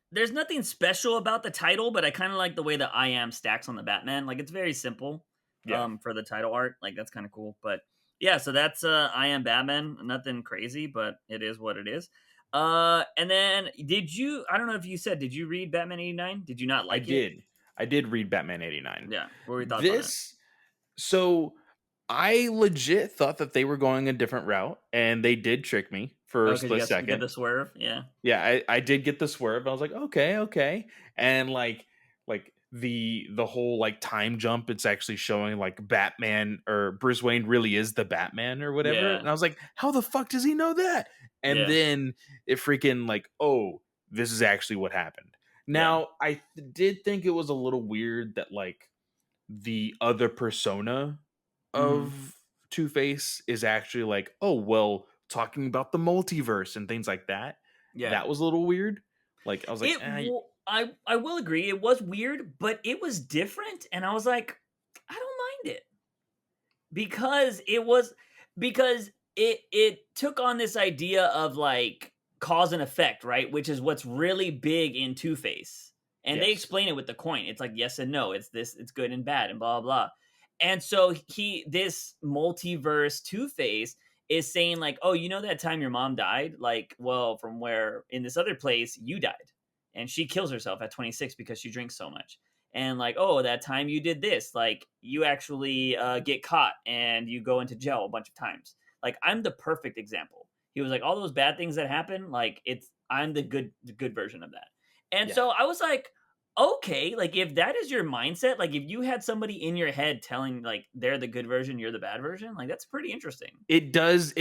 there's nothing special about the title, but I kind of like the way the I am stacks on the Batman. Like it's very simple Yeah. for the title art. Like that's kind of cool. But yeah, so that's I am Batman. Nothing crazy, but it is what it is. And then did you I don't know if you said did you read Batman 89? Did you not I like it? did. I did read Batman 89. Yeah. What were your thoughts on it? This So I legit thought that they were going a different route, and they did trick me for Oh, a because split you got second. the swerve? Yeah. Yeah, I did get the swerve. I was like, okay, okay, and like the whole like time jump. It's actually showing like Batman or Bruce Wayne really is the Batman or whatever. Yeah. And I was like, how the fuck does he know that? And Yeah. then it freaking like, oh, this is actually what happened. Yeah. Now did think it was a little weird that like the other persona Mhm. of Two-Face is actually like, oh, well, talking about the multiverse and things like that. Yeah. That was a little weird. Like, I was like, I will agree. It was weird, but it was different, and I was like, I don't mind it because it took on this idea of like cause and effect, right? Which is what's really big in Two Face, and they yes, explain it with the coin. It's like yes and no. It's this. It's good and bad, and blah blah blah. And so this multiverse Two Face is saying like, oh, you know that time your mom died? Like, well, from where in this other place you died, and she kills herself at 26 because she drinks so much. And like, oh, that time you did this, like you actually get caught and you go into jail a bunch of times. Like I'm the perfect example. He was like, all those bad things that happen, like I'm the good version of that. And yeah. so I was like, okay, like if that is your mindset, like if you had somebody in your head telling like they're the good version, you're the bad version, like that's pretty interesting. It does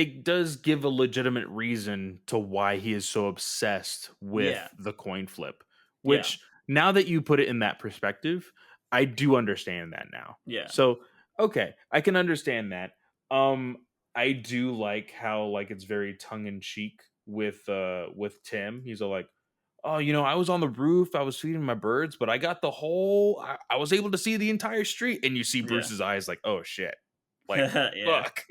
give a legitimate reason to why he is so obsessed Yeah, with the coin flip. yeah, Which now that you put it in that perspective, I do understand that now. yeah, So okay, I can understand that. Um, I do like how like it's very tongue in cheek with Tim. He's all like, oh, I was on the roof, I was feeding my birds, but I got I was able to see the entire street. And you see yeah, Bruce's eyes like, oh shit. Like yeah, fuck.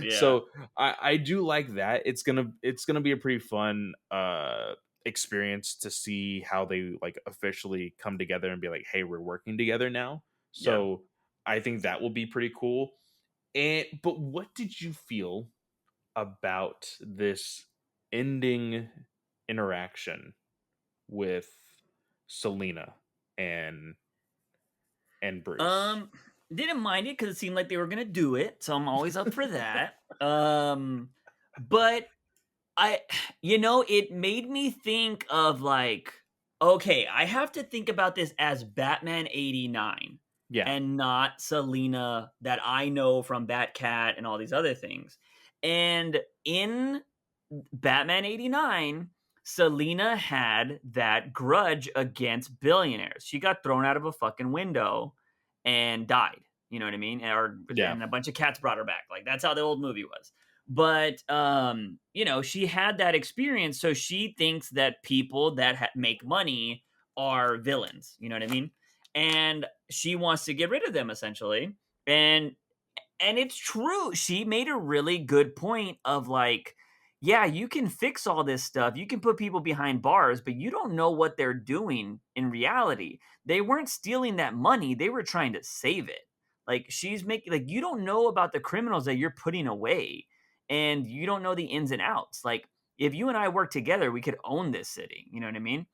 yeah, So I do like that. It's gonna be a pretty fun experience to see how they like officially come together and be like, hey, we're working together now. yeah. So I think that will be pretty cool. And but what did you feel about this ending interaction with Selena and Bruce? Um, didn't mind it because it seemed like they were gonna do it, so I'm always up for that. But I, it made me think of like, okay, I have to think about this as Batman 89 Yeah, and not Selena that I know from Batcat and all these other things. And in Batman 89, Selena had that grudge against billionaires. She got thrown out of a fucking window and died. You know what I mean? yeah, And a bunch of cats brought her back. Like that's how the old movie was. But she had that experience, so she thinks that people that make money are villains. You know what I mean? And she wants to get rid of them essentially. And it's true. She made a really good point of like, yeah, you can fix all this stuff. You can put people behind bars, but you don't know what they're doing in reality. They weren't stealing that money, they were trying to save it. Like she's making like you don't know about the criminals that you're putting away. and you don't know the ins and outs. Like, if you and I work together, we could own this city. You know what I mean?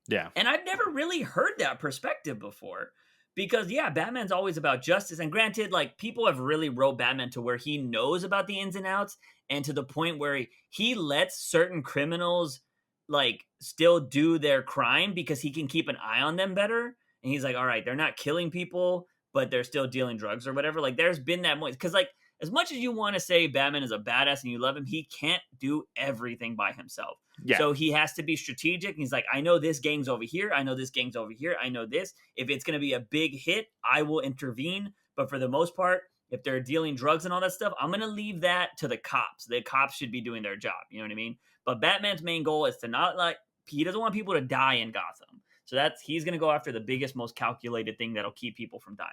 Yeah. And I've never really heard that perspective before. Because yeah, Batman's always about justice. And granted, like, people have really wrote Batman to where he knows about the ins and outs, and to the point where he lets certain criminals like still do their crime because he can keep an eye on them better. And he's like, all right, they're not killing people, but they're still dealing drugs or whatever. Like, there's been that moment. Because, like, as much as you want to say Batman is a badass and you love him, he can't do everything by himself. Yeah. So he has to be strategic. He's like, I know this gang's over here. I know this gang's over here. I know this. If it's going to be a big hit, I will intervene. But for the most part, if they're dealing drugs and all that stuff, I'm going to leave that to the cops. The cops should be doing their job. You know what I mean? But Batman's main goal is to not like, he doesn't want people to die in Gotham. So he's going to go after the biggest, most calculated thing that'll keep people from dying.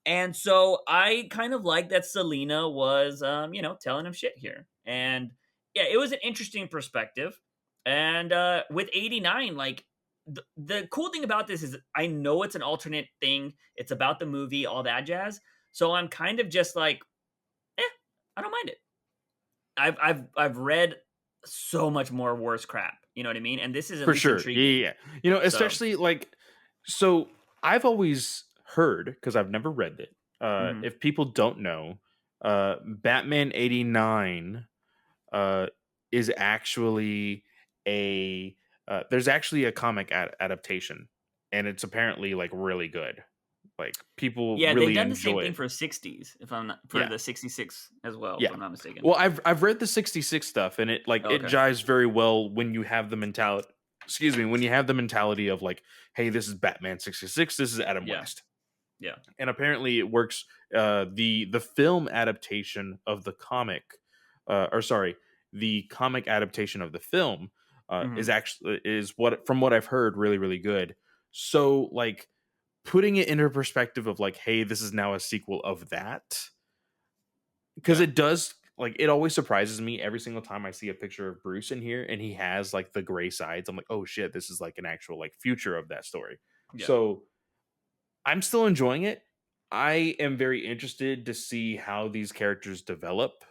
And so I kind of like that Selena was, telling him shit here. And yeah, it was an interesting perspective. And with 89, like, the cool thing about this is I know it's an alternate thing. It's about the movie, all that jazz. So I'm kind of just like, I don't mind it. I've read so much more worse crap. You know what I mean? And this is at For least sure. intriguing. Yeah. Especially so I've always heard, because I've never read it. Mhm. If people don't know, Batman 89 is actually there's actually a comic adaptation, and it's apparently like really good. Like, people Yeah, they've really done the same enjoy thing it. for 60s, if I'm not for Yeah. the 66 as well, if Yeah. I'm not mistaken. Well, I've read the 66 stuff, and it Oh, it okay. jives very well when you have the mentality. Excuse me, when you have the mentality of like, hey, this is Batman 66, this is Adam Yeah. West. Yeah. And apparently it works. The film adaptation of the comic, the comic adaptation of the film Mhm. is what, from what I've heard, really really good. So like, putting it into perspective of like, hey, this is now a sequel of that, because Yeah. it does, like, it always surprises me every single time I see a picture of Bruce in here and he has like the gray sides. I'm like, oh shit, this is like an actual like future of that story. Yeah. So I'm still enjoying it. I am very interested to see how these characters develop.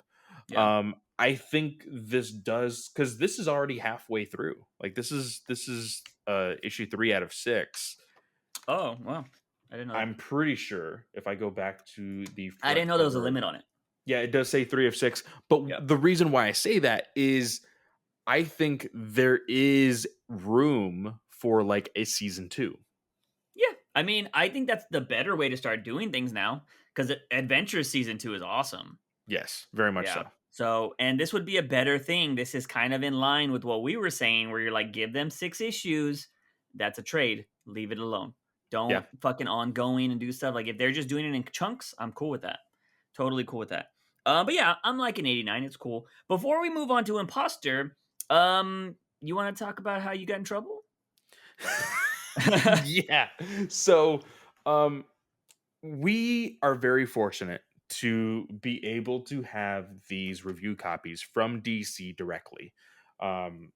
Yeah. I think this does, because this is already halfway through. Like, this is issue 3 out of 6. Oh, wow. I didn't know that. I'm pretty sure if I go back to the I front didn't know there was a cover, limit on it. yeah, it does say 3 of 6. But Yep. the reason why I say that is I think there is room for like a season 2. Yeah. I mean, I think that's the better way to start doing things now, because Adventures season 2 is awesome. Yes, very much Yeah. so. So, and this would be a better thing. This is kind of in line with what we were saying, where you're like, give them 6 issues. That's a trade. Leave it alone. Yeah. Don't fucking ongoing and do stuff. Like, if they're just doing it in chunks, I'm cool with that. Totally cool with that. But yeah, I'm like an 89. It's cool. Before we move on to Imposter, you want to talk about how you got in trouble? Yeah. So, we are very fortunate to be able to have these review copies from DC directly. I'm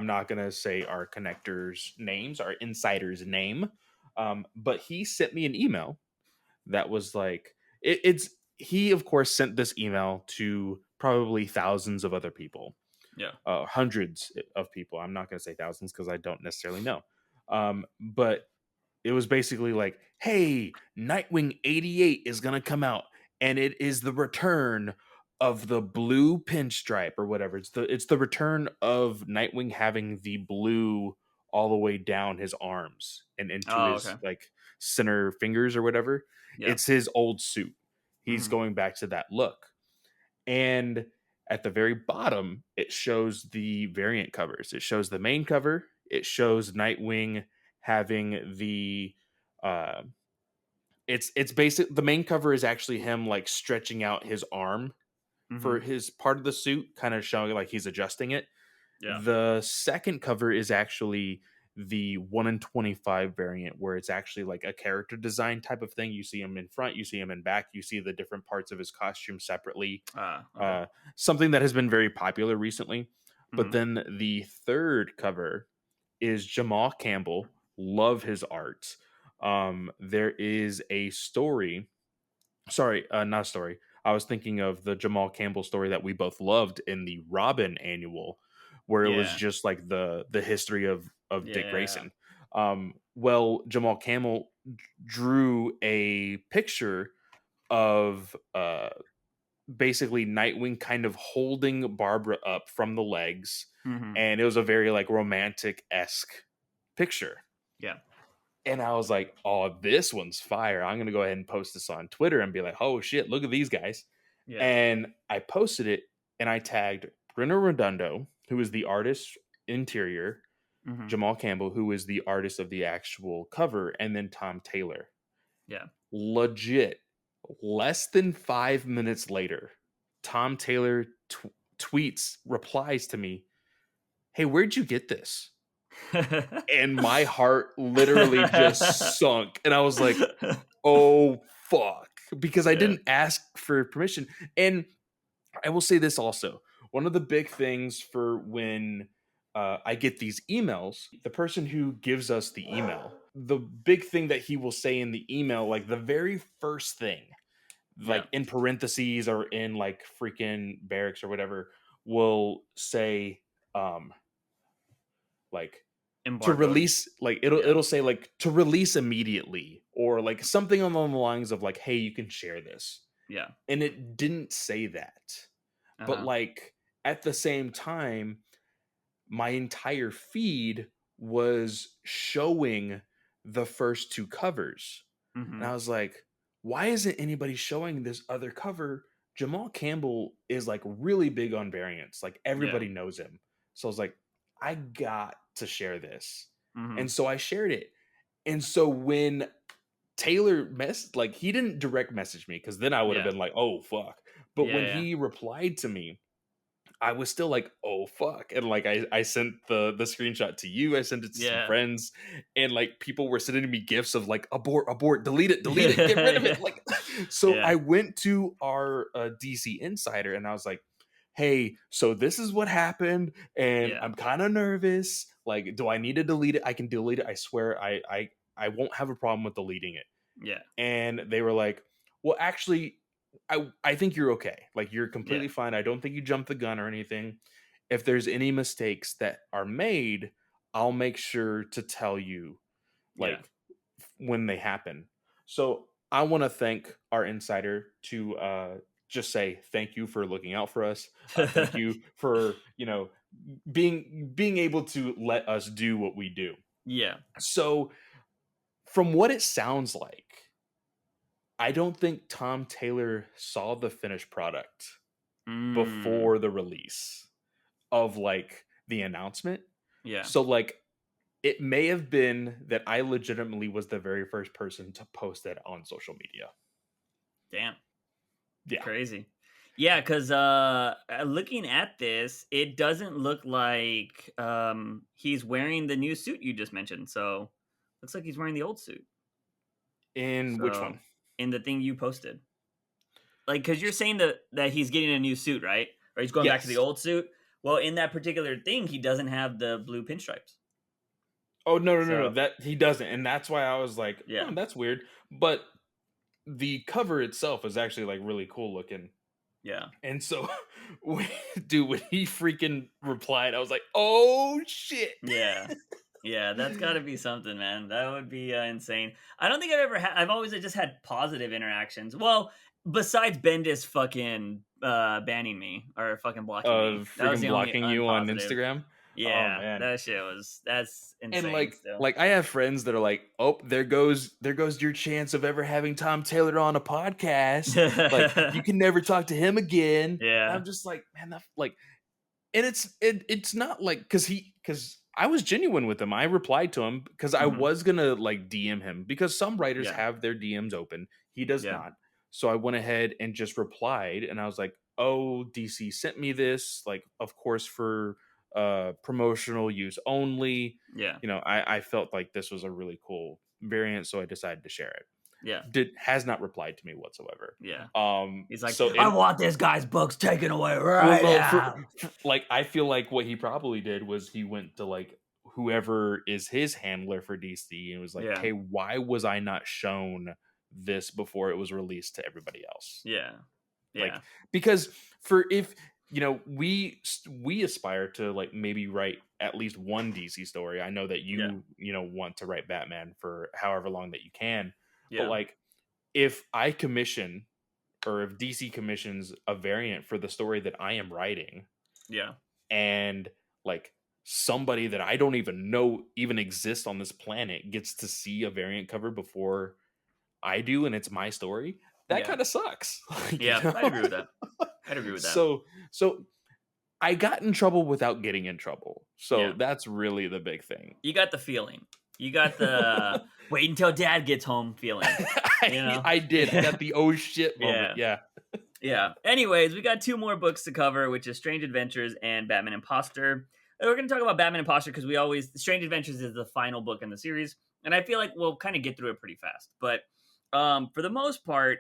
not gonna say our connectors' names, our insider's name, but he sent me an email that was like, it's he of course sent this email to probably thousands of other people, Yeah. hundreds of people. I'm not gonna say thousands because I don't necessarily know, but it was basically like, hey, Nightwing 88 is going to come out, and it is the return of the blue pinstripe or whatever. It's the return of Nightwing having the blue all the way down his arms and into Oh, his okay. like center fingers or whatever. Yeah. It's his old suit. He's Mhm. going back to that look. And at the very bottom, it shows the variant covers. It shows the main cover. It shows Nightwing having the uh it's basic the main cover is actually him like stretching out his arm for Mhm. his part of the suit, kind of showing like he's adjusting it. Yeah. The second cover is actually the 1 in 25 variant, where it's actually like a character design type of thing. You see him in front, you see him in back, you see the different parts of his costume separately. Ah, okay. Something that has been very popular recently. But Mhm. then the third cover is Jamal Campbell. Love his art. There is a story. Sorry, not a story. I was thinking of the Jamal Campbell story that we both loved in the Robin annual, where it was Yeah. just like the history of Dick Yeah. Grayson. Well, Jamal Campbell drew a picture of basically Nightwing kind of holding Barbara up from the legs, Mm-hmm. and it was a very like romantic-esque picture. Yeah. And I was like, oh, this one's fire. I'm going to go ahead and post this on Twitter and be like, oh shit, look at these guys. Yeah. And I posted it and I tagged Bruno Redondo, who is the artist interior, Mm-hmm. Jamal Campbell, who is the artist of the actual cover, and then Tom Taylor. Yeah. Legit, less than 5 minutes later, Tom Taylor replies to me, hey, where'd you get this? And my heart literally just sunk. And I was like, oh, fuck. Because I Yeah. didn't ask for permission. And I will say this also. One of the big things for when I get these emails, the person who gives us the email, the big thing that he will say in the email, like the very first thing, like Yeah. in parentheses or in like freaking barracks or whatever, will say, like, to Embargoed. release, like it'll say like to release immediately, or like something along the lines of like, hey, you can share this. Yeah. And it didn't say that. But Uh-huh. like at the same time, my entire feed was showing the first two covers. Mm-hmm. And I was like, why isn't anybody showing this other cover? Jamal Campbell is like really big on variants. Like everybody knows him. So I was like, I got to share this. Mm-hmm. And so I shared it. And so when Taylor like he didn't direct message me, because then I would have been like, oh fuck. But when he replied to me, I was still like, oh fuck. And like I sent the screenshot to you, I sent it to some friends, and like people were sending me gifs of like abort, delete it, get rid of it. Like so I went to our DC Insider and I was like, hey, so this is what happened, and I'm kind of nervous. Like, do I need to delete it? I can delete it. I swear I won't have a problem with deleting it. Yeah. And they were like, well, actually, I think you're okay. Like, you're completely fine. I don't think you jumped the gun or anything. If there's any mistakes that are made, I'll make sure to tell you, like, when they happen. So I want to thank our insider to just say thank you for looking out for us. Thank you for, being able to let us do what we do. Yeah. So from what it sounds like, I don't think Tom Taylor saw the finished product before the release of like the announcement. Yeah. So like it may have been that I legitimately was the very first person to post it on social media. Damn. Yeah. Crazy. Yeah, because looking at this, it doesn't look like he's wearing the new suit you just mentioned. So looks like he's wearing the old suit. In which one? In the thing you posted. Like, because you're saying that he's getting a new suit, right? Or he's going back to the old suit. Well, in that particular thing, he doesn't have the blue pinstripes. Oh, no. That he doesn't. And that's why I was like, yeah, that's weird. But the cover itself is actually like really cool looking. Yeah. And so, dude, when he freaking replied, I was like, oh shit. Yeah. Yeah, that's got to be something, man. That would be insane. I don't think I've ever had. I've always just had positive interactions. Well, besides Bendis fucking banning me or fucking blocking me. That was Freaking the blocking only you on unpositive. Instagram. Yeah, oh, man. that's insane. And still. like I have friends that are like, oh, there goes your chance of ever having Tom Taylor on a podcast. Like you can never talk to him again. Yeah. And I'm just like, man, that like, and it's not like because I was genuine with him. I replied to him because I was gonna like DM him, because some writers have their DMs open. He does not. So I went ahead and just replied, and I was like, oh, DC sent me this, like, of course, for promotional use only. Yeah. I felt like this was a really cool variant, so I decided to share it. Yeah. Has not replied to me whatsoever. Yeah. He's like, so I want this guy's books taken away right now. Like, I feel like what he probably did was he went to like whoever is his handler for DC and was like, hey, why was I not shown this before it was released to everybody else? Yeah. Like, Yeah. because for if we aspire to like maybe write at least one DC story. I know that Yeah. you want to write Batman for however long that you can, but Yeah. like if I commission or if DC commissions a variant for the story that I am writing, Yeah. and like somebody that I don't even know even exists on this planet gets to see a variant cover before I do, and it's my story, that Yeah. kind of sucks. Like, Yeah. I'd agree with that. I'd agree with that. So I got in trouble without getting in trouble. So Yeah. that's really the big thing. You got the feeling. You got the wait until dad gets home feeling. You know? I did. I got the oh shit moment. Yeah. Yeah. Yeah. Anyways, we got 2 more books to cover, which is Strange Adventures and Batman Imposter. And we're going to talk about Batman Imposter because we always Strange Adventures is the final book in the series, and I feel like we'll kind of get through it pretty fast. But for the most part,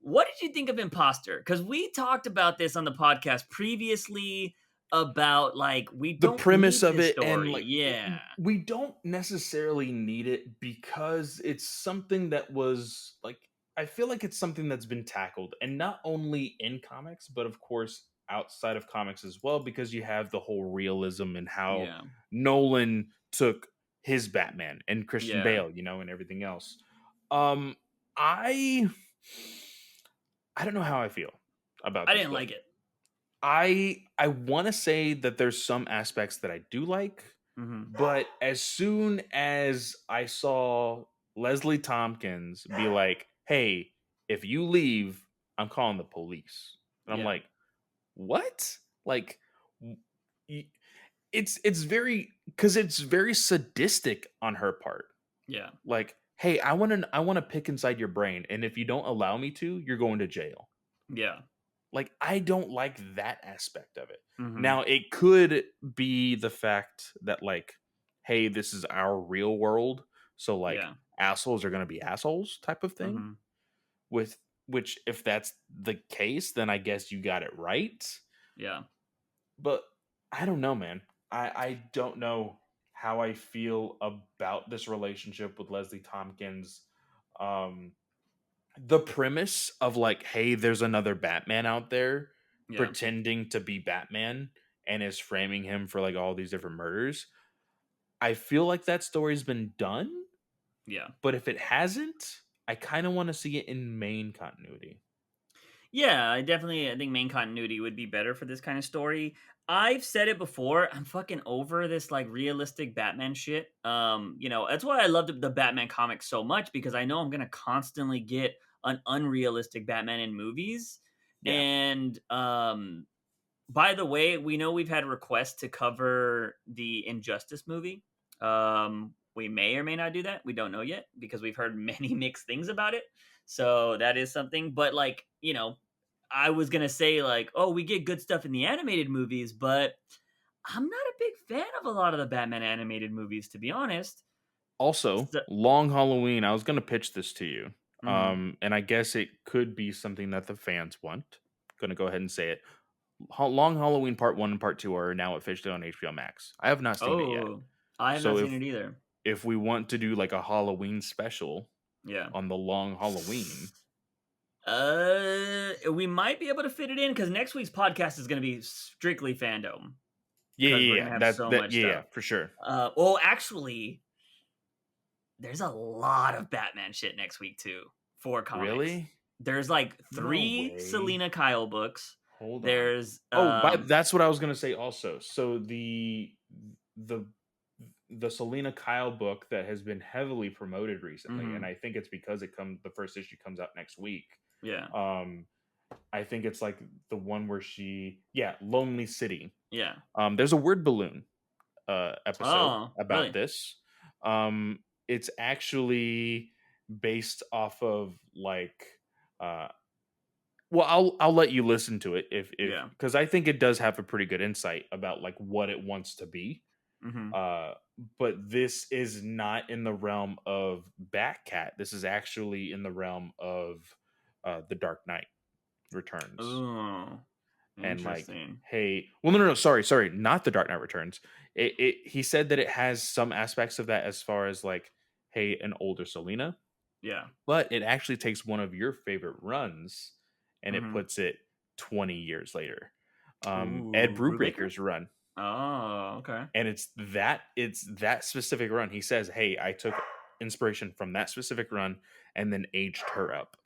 what did you think of Imposter? Because we talked about this on the podcast previously about like we The don't premise need of this it, and story. like Yeah. we don't necessarily need it because it's something that was like, I feel like it's something that's been tackled, and not only in comics but of course outside of comics as well, because you have the whole realism and how Yeah. Nolan took his Batman and Christian Yeah. Bale, and everything else. um I I don't know how I feel about I this didn't book. like it. I want to say that there's some aspects that I do like, Mhm. but as soon as I saw Leslie Tompkins be like, "Hey, if you leave, I'm calling the police," and I'm Yeah. like, "What?" Like, w- y- it's very, because it's very sadistic on her part. Yeah. Like, "Hey, I want to pick inside your brain, and if you don't allow me to, you're going to jail." Yeah. Like, I don't like that aspect of it. Mhm. Now, it could be the fact that, like, hey, this is our real world. So, like, Yeah. assholes are going to be assholes type of thing. Mhm. With which, if that's the case, then I guess you got it right. Yeah. But I don't know, man. I don't know how I feel about this relationship with Leslie Tompkins. Um, the premise of like, hey, there's another Batman out there Yeah. pretending to be Batman and is framing him for like all these different murders. I feel like that story's been done, Yeah. but if it hasn't, I kind of want to see it in main continuity. Yeah, I think main continuity would be better for this kind of story. I've said it before, I'm fucking over this like realistic Batman shit. That's why I loved the Batman comics so much because I know I'm going to constantly get an unrealistic Batman in movies. Yeah. And by the way, we know we've had requests to cover the Injustice movie. We may or may not do that. We don't know yet because we've heard many mixed things about it. So that is something. But like, I was gonna say like, oh, we get good stuff in the animated movies, but I'm not a big fan of a lot of the Batman animated movies, to be honest. Also, So, Long Halloween, I was going to pitch this to you. mhm. And I guess it could be something that the fans want. Going to go ahead and say it. Long Halloween Part 1 and Part 2 are now officially on HBO Max. I have not seen it yet. Oh, I have So not seen it either. if we want to do like a Halloween special Yeah. on the Long Halloween, We might be able to fit it in because next week's podcast is going to be strictly fandom yeah, because yeah, we're yeah, going to have that so that much yeah, yeah, stuff. for sure. Actually, there's a lot of Batman shit next week too for comics. Really? There's like No 3 way. Selena Kyle books. Hold on. There's Oh, that's what I was gonna say also. So the the Selena Kyle book that has been heavily promoted recently, and mhm, I think it's because the first issue comes out next week. yeah, Um, I think it's like the one where Lonely City. yeah. There's a word balloon episode Oh, about really? this. It's actually based off of like uh well, I'll let you listen to it if Yeah. because I think it does have a pretty good insight about like what it wants to be. Mhm. Uh, but this is not in the realm of Batcat. This is actually in the realm of the Dark Knight Returns. Oh, And like, interesting. hey, well, no, sorry, not the Dark Knight Returns. He said that it has some aspects of that as far as like, hey, an older Selena, Yeah. but it actually takes one of your favorite runs and it Mhm. puts it 20 years later. Ed Ooh, Brubaker? Brubaker's run, Oh, okay. and it's that specific run. He says, "Hey, I took inspiration from that specific run and then aged her up."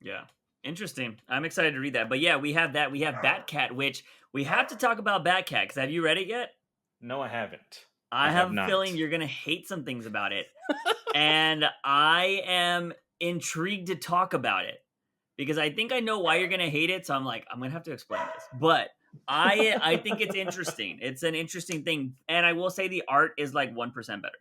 Yeah. Interesting. I'm excited to read that. But yeah, we have that. We have Batcat, which we have to talk about Batcat because have you read it yet? No, I haven't. I I have have a feeling not. you're gonna hate some things about it. And I am intrigued to talk about it because I think I know why you're gonna hate it. So I'm like, I'm gonna have to explain this. But I think it's interesting. It's an interesting thing, and I will say the art is like 1% better.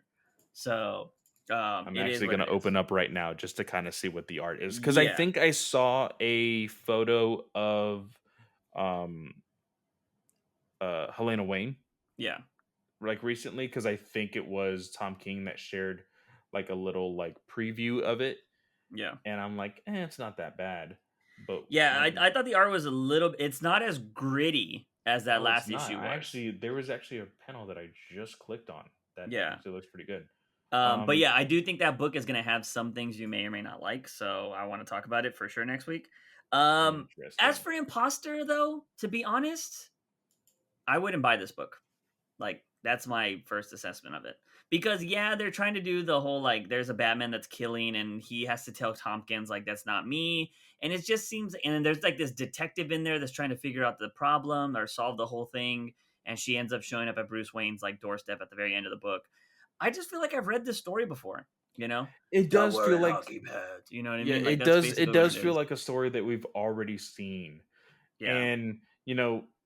So I'm it is actually what going it to is. open up right now just to kind of see what the art is, because I Yeah, think I saw a photo of um Helena Wayne yeah, like recently, because I think it was Tom King that shared like a little like preview of it, yeah, and I'm like, it's not that bad, but yeah. when I thought the art was a little. It's not as gritty as that no, it's last not. issue I was. actually there was actually a panel that I just clicked on that Yeah. actually looks pretty good. But Um, yeah, I do think that book is going to have some things you may or may not like. So I want to talk about it for sure next week. As interesting. for Imposter, though, to be honest, I wouldn't buy this book. Like, that's my first assessment of it. Because, yeah, they're trying to do the whole, like, there's a Batman that's killing and he has to tell Tompkins, like, that's not me. And it just seems, and then there's like this detective in there that's trying to figure out the problem or solve the whole thing. And she ends up showing up at Bruce Wayne's, like, doorstep at the very end of the book. I just feel like I've read this story before, you know? It Don't does feel wear like hockey pads. You know what I yeah, mean? Like, it that's does. It basically what it does feel is. like a story that we've already seen, Yeah. and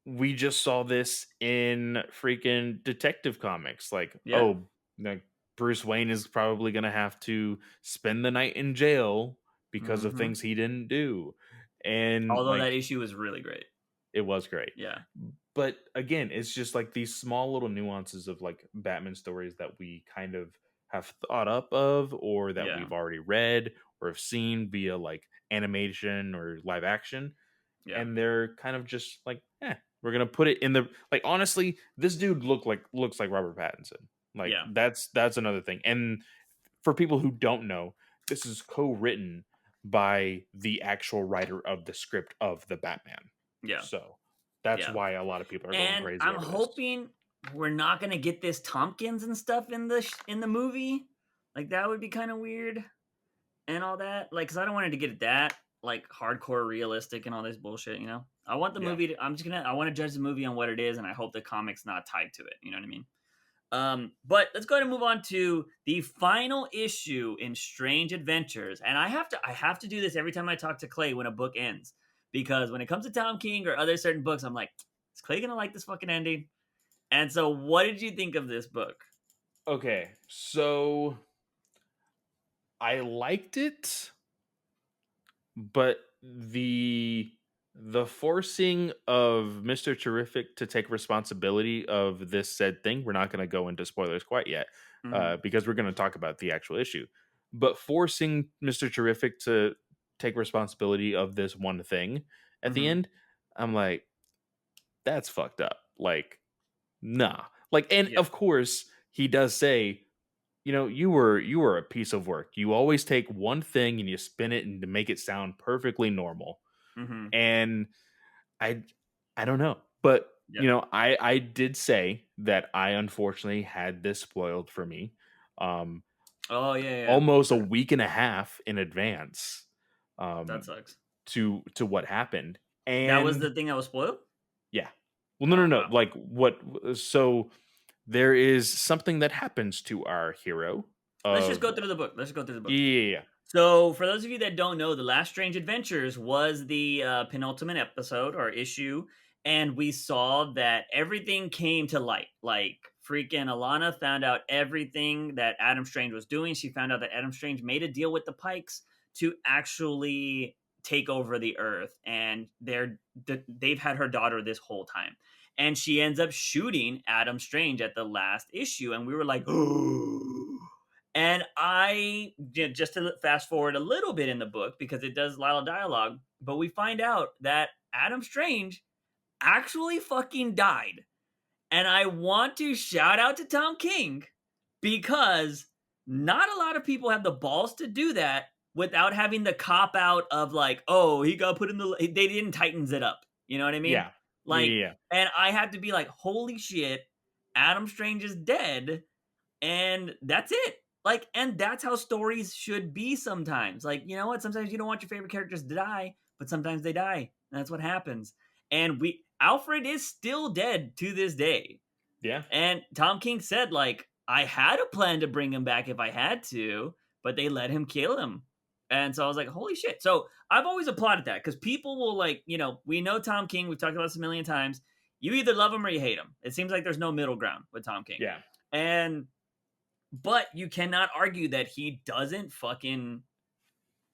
we just saw this in freaking Detective Comics. Like, Yeah. oh, like Bruce Wayne is probably gonna have to spend the night in jail because of Hmm. things he didn't do, and Although that like issue was really great. it was great. Yeah. But again, it's just like these small little nuances of like Batman stories that we kind of have thought up of, or that Yeah. we've already read or have seen via like animation or live action. Yeah. And they're kind of just like, we're gonna put it in the like honestly, this dude looks like Robert Pattinson. Like Yeah. that's another thing. And for people who don't know, this is co-written by the actual writer of the script of the Batman. Yeah. So that's Yeah. why a lot of people are going And crazy I'm over this. hoping we're not gonna get this Tompkins and stuff in the movie. Like that would be kind of weird and all that. Like, cause I don't want it to get that like hardcore realistic and all this bullshit. You know, I want the Yeah. movie. I want to judge the movie on what it is, and I hope the comic's not tied to it. You know what I mean? But let's go ahead and move on to the final issue in Strange Adventures. And I have to do this every time I talk to Clay when a book ends. Because when it comes to Tom King or other certain books, I'm like, is Clay gonna like this fucking ending? And so what did you think of this book? Okay. So I liked it, but the forcing of Mr. Terrific to take responsibility of this said thing, we're not going to go into spoilers quite yet, Mm-hmm. because we're going to talk about the actual issue. But forcing Mr. Terrific to take responsibility of this one thing at the Mm-hmm. end, I'm like, that's fucked up. Like, nah. Like, and Yeah. of course, he does say, you were a piece of work. You always take one thing and you spin it and to make it sound perfectly normal. Mm-hmm. And I I don't know. But Yeah. I did say that I unfortunately had this spoiled for me. Um Oh yeah, yeah. Almost a Okay. week and a half in advance That um sucks. to what happened. That was And the thing that was spoiled? yeah. Well, no, no, Oh no. wow. Like what so there is something that happens to our hero Let's just of go through the book. Let's just go through the book. yeah. So, for those of you that don't know, The Last Strange Adventures was the penultimate episode or issue, and we saw that everything came to light. Like, freaking Alana found out everything that Adam Strange was doing. She found out that Adam Strange made a deal with the Pikes to actually take over the Earth, and they've had her daughter this whole time. And she ends up shooting Adam Strange at the last issue, and we were like, oh. And just to fast forward a little bit in the book because it does a lot of dialogue, but we find out that Adam Strange actually fucking died. And I want to shout out to Tom King because not a lot of people have the balls to do that without having the cop out of like, oh, he got put in the. They didn't Titans it up. You know what I mean? Yeah. Yeah, Like, yeah, yeah. and I had to be like, holy shit, Adam Strange is dead, and that's it. Like, and that's how stories should be sometimes. Like, you know what? Sometimes you don't want your favorite characters to die, but sometimes they die. And that's what happens. And Alfred is still dead to this day. Yeah. And Tom King said, like, I had a plan to bring him back if I had to, but they let him kill him. And so I was like, holy shit. So I've always applauded that because people will, like, you know, we know Tom King. We've talked about this a million times. You either love him or you hate him. It seems like there's no middle ground with Tom King. Yeah. And, but you cannot argue that he doesn't fucking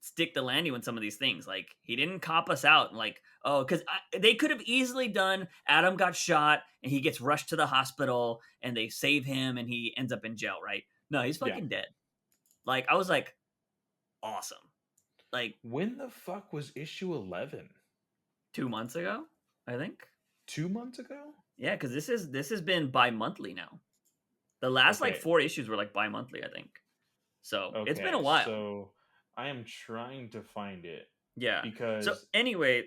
stick the landing with some of these things. Like, he didn't cop us out. Like, oh, because they could have easily done Adam got shot and he gets rushed to the hospital and they save him and he ends up in jail, right? No, he's Yeah. fucking dead. Like, I was like, awesome. Like, When the fuck was issue 11? 2 months ago, I think. 2 months ago? Yeah, because this has been bi-monthly now. The last like Okay. 4 issues were like bi-monthly, I think. So it's been a Okay, while. So I am trying to find it. Yeah. Because So anyway,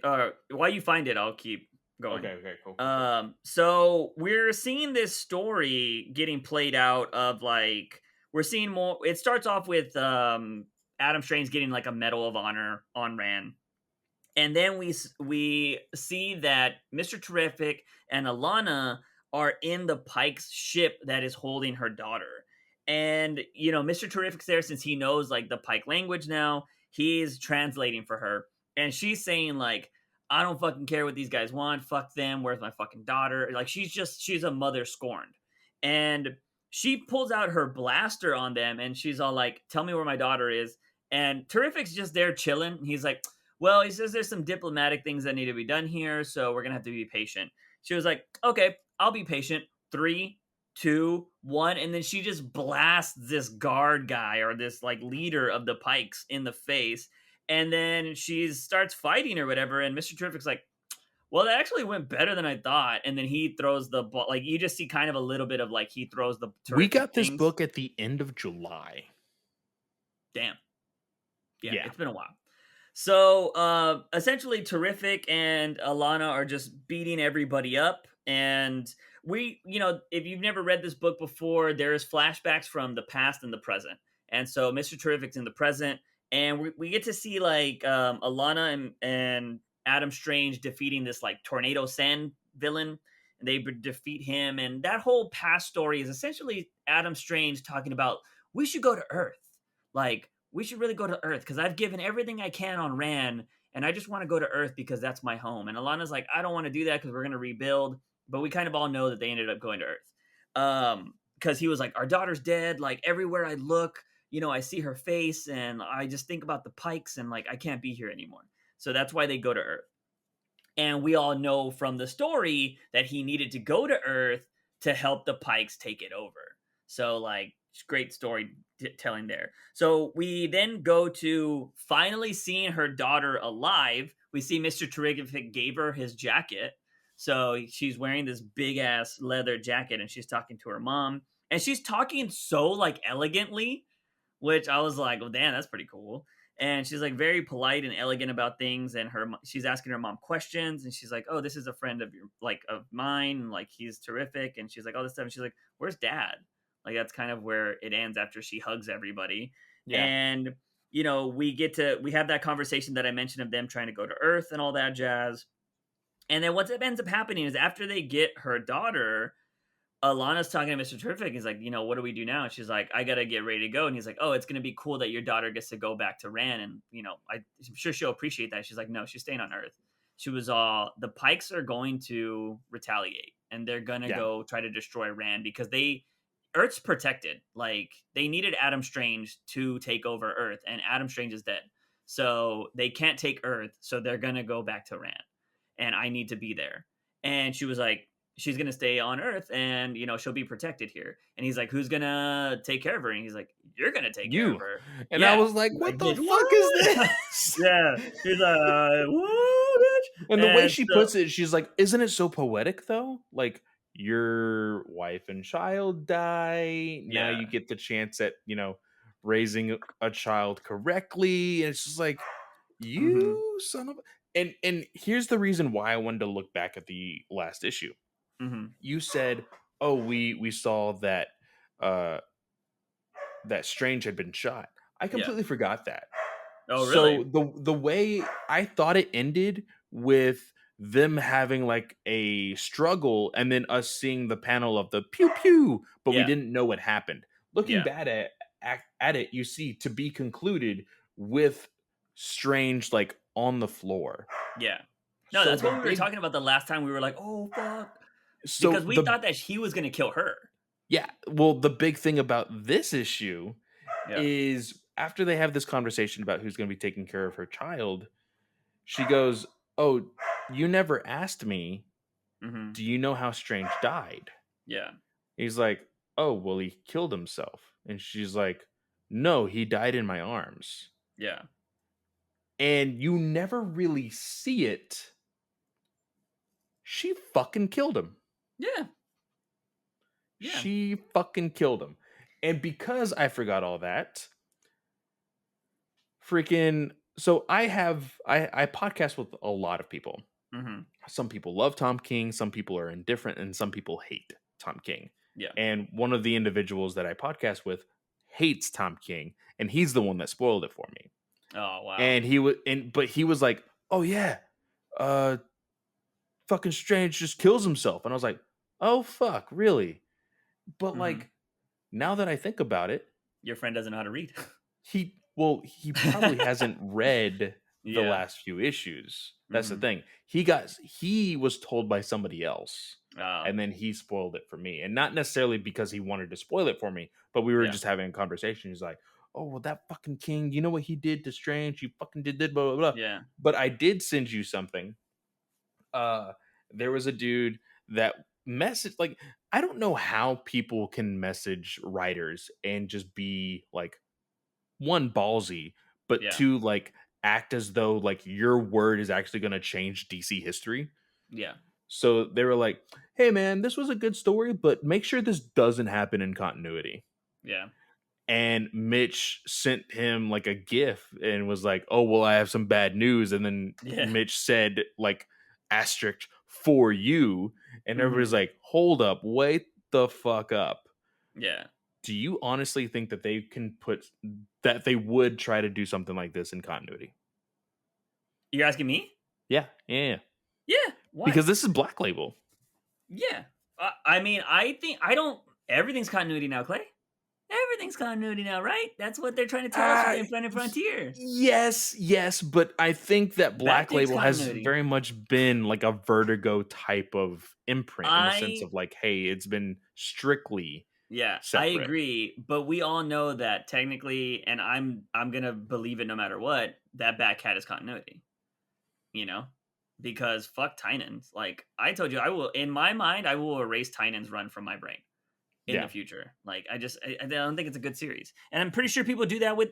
while you find it, I'll keep going. Okay, cool. So we're seeing this story getting played out of like we're seeing more. It starts off with Adam Strange getting like a Medal of Honor on Ran, and then we see that Mr. Terrific and Alana are in the Pike's ship that is holding her daughter. And you know, Mr. Terrific's there since he knows like the Pike language now. He's translating for her, and she's saying like, "I don't fucking care what these guys want. Fuck them. Where's my fucking daughter?" Like she's a mother scorned, and she pulls out her blaster on them, and she's all like, "Tell me where my daughter is." And Terrific's just there chilling. He's like, well, he says there's some diplomatic things that need to be done here, so we're gonna have to be patient. She was like, okay, I'll be patient. 3, 2, 1, and then she just blasts this guard guy or this like leader of the Pikes in the face, and then she starts fighting or whatever. And Mr. Terrific's like, well, that actually went better than I thought. And then he throws the ball. Like you just see kind of a little bit of like he throws the terrific we got this things. book at the end of July. Damn. Yeah, Yeah. it's been a while. So essentially Terrific and Alana are just beating everybody up. And we, you know, if you've never read this book before, there's flashbacks from the past and the present. And so Mr. Terrific's in the present, and we get to see like Alana and Adam Strange defeating this like Tornado Sand villain. And they defeat him, and that whole past story is essentially Adam Strange talking about we should go to Earth. Like, we should really go to Earth because I've given everything I can on Ran, and I just want to go to Earth because that's my home. And Alana's like, I don't want to do that because we're going to rebuild. But we kind of all know that they ended up going to Earth. Because he was like, our daughter's dead. Like, everywhere I look, you know, I see her face, and I just think about the Pikes, and like, I can't be here anymore. So that's why they go to Earth. And we all know from the story that he needed to go to Earth to help the Pikes take it over. So, like, great storytelling there. So we then go to finally seeing her daughter alive. We see Mr. Terrific gave her his jacket. So she's wearing this big ass leather jacket, and she's talking to her mom. And she's talking so like elegantly, which I was like, well, damn, that's pretty cool. And she's like very polite and elegant about things, and she's asking her mom questions, and she's like, oh, this is a friend of mine, and like he's terrific. And she's like, all this stuff, and she's like, where's dad? Like, that's kind of where it ends after she hugs everybody. Yeah. And you know, we have that conversation that I mentioned of them trying to go to Earth and all that jazz. And then what ends up happening is after they get her daughter, Alana's talking to Mr. Terrific. He's like, you know, what do we do now? And she's like, I gotta get ready to go. And he's like, oh, it's gonna be cool that your daughter gets to go back to Ran, and you know, I'm sure she'll appreciate that. She's like, no, she's staying on Earth. She was all the Pikes are going to retaliate, and they're gonna go try to destroy Ran because Earth's protected. Like, they needed Adam Strange to take over Earth, and Adam Strange is dead, so they can't take Earth. So they're gonna go back to Ran, and I need to be there. And she was like, she's gonna stay on Earth, and you know, she'll be protected here. And he's like, who's gonna take care of her? And he's like, you're gonna take care of her. And I was like, what the fuck is this? Yeah, he's like, whoa, bitch. And the way she puts it, she's like, isn't it so poetic though? Like, your wife and child die, now you get the chance at, you know, raising a child correctly. And it's just like, Mhm. you son of and here's the reason why I wanted to look back at the last issue. Mhm. You said, "Oh, we saw that uh that Strange had been shot." I Yeah. completely forgot that. Oh, So really? the way I thought it ended with them having like a struggle and then us seeing the panel of the pew pew, but we Yeah. didn't know what happened. Looking Yeah. bad at it, you see to be concluded with Strange like on the floor. Yeah. No, So that's the what we were big talking about the last time. We were like, "Oh, fuck," because so we the thought that he was gonna kill her. yeah, well the big thing about this issue Yeah. is after they have this conversation about who's going to be taking care of her child, she goes, "Oh, you never asked me. Mhm. Do you know how Strange died?" Yeah. He's like, "Oh, well, he killed himself." And she's like, "No, he died in my arms." Yeah. And you never really see it. She fucking killed him. Yeah. Yeah. She fucking killed him. And because I forgot all that, freaking so I podcast with a lot of people. Mhm. Some people love Tom King, some people are indifferent, and some people hate Tom King. Yeah. And one of the individuals that I podcast with hates Tom King, and he's the one that spoiled it for me. Oh, wow. And he was like, "Oh yeah, uh, fucking Strange just kills himself," and I was like, "Oh fuck, really?" But Mhm. like now that I think about it, Your friend doesn't know how to read. he probably hasn't read the Yeah. last few issues. That's the Mhm. thing. He was told by somebody else, Oh, and then he spoiled it for me. And not necessarily because he wanted to spoil it for me, but we were yeah. just having a conversation. He's like, "Oh, well, that fucking King, you know what he did to Strange? He fucking did blah blah blah." Yeah. But I did send you something. Uh there was a dude that message like I don't know how people can message writers and just be like one ballsy, but Yeah. two like act as though like your word is actually going to change DC history. Yeah. So they were like, "Hey man, this was a good story, but make sure this doesn't happen in continuity." Yeah. And Mitch sent him like a gif and was like, "Oh, well, I have some bad news." And then Yeah. Mitch said like asterisk for you, and everybody's Mhm. like, "Hold up, wait the fuck up." Yeah. Do you honestly think that they can put that they would try to do something like this in continuity? You're asking me? Yeah, yeah, yeah. Yeah. Why? Because this is Black Label. Yeah. I mean, I think I don't. Everything's continuity now, Clay. Everything's continuity now, right? That's what they're trying to tell us with Uh, the Infinite Frontier. yes, yes, but I think that Black Batfleck's Label has continuity. very much been like a Vertigo type of imprint in the sense I of like, hey, it's been strictly Yeah, I separate. agree, but we all know that technically, and I'm gonna believe it no matter what, that Batcat is continuity, you know? Because fuck Tynan's. Like I told you, I will in my mind, I will erase Tynan's run from my brain in the Yeah. future. Like I don't think it's a good series. And I'm pretty sure people do that with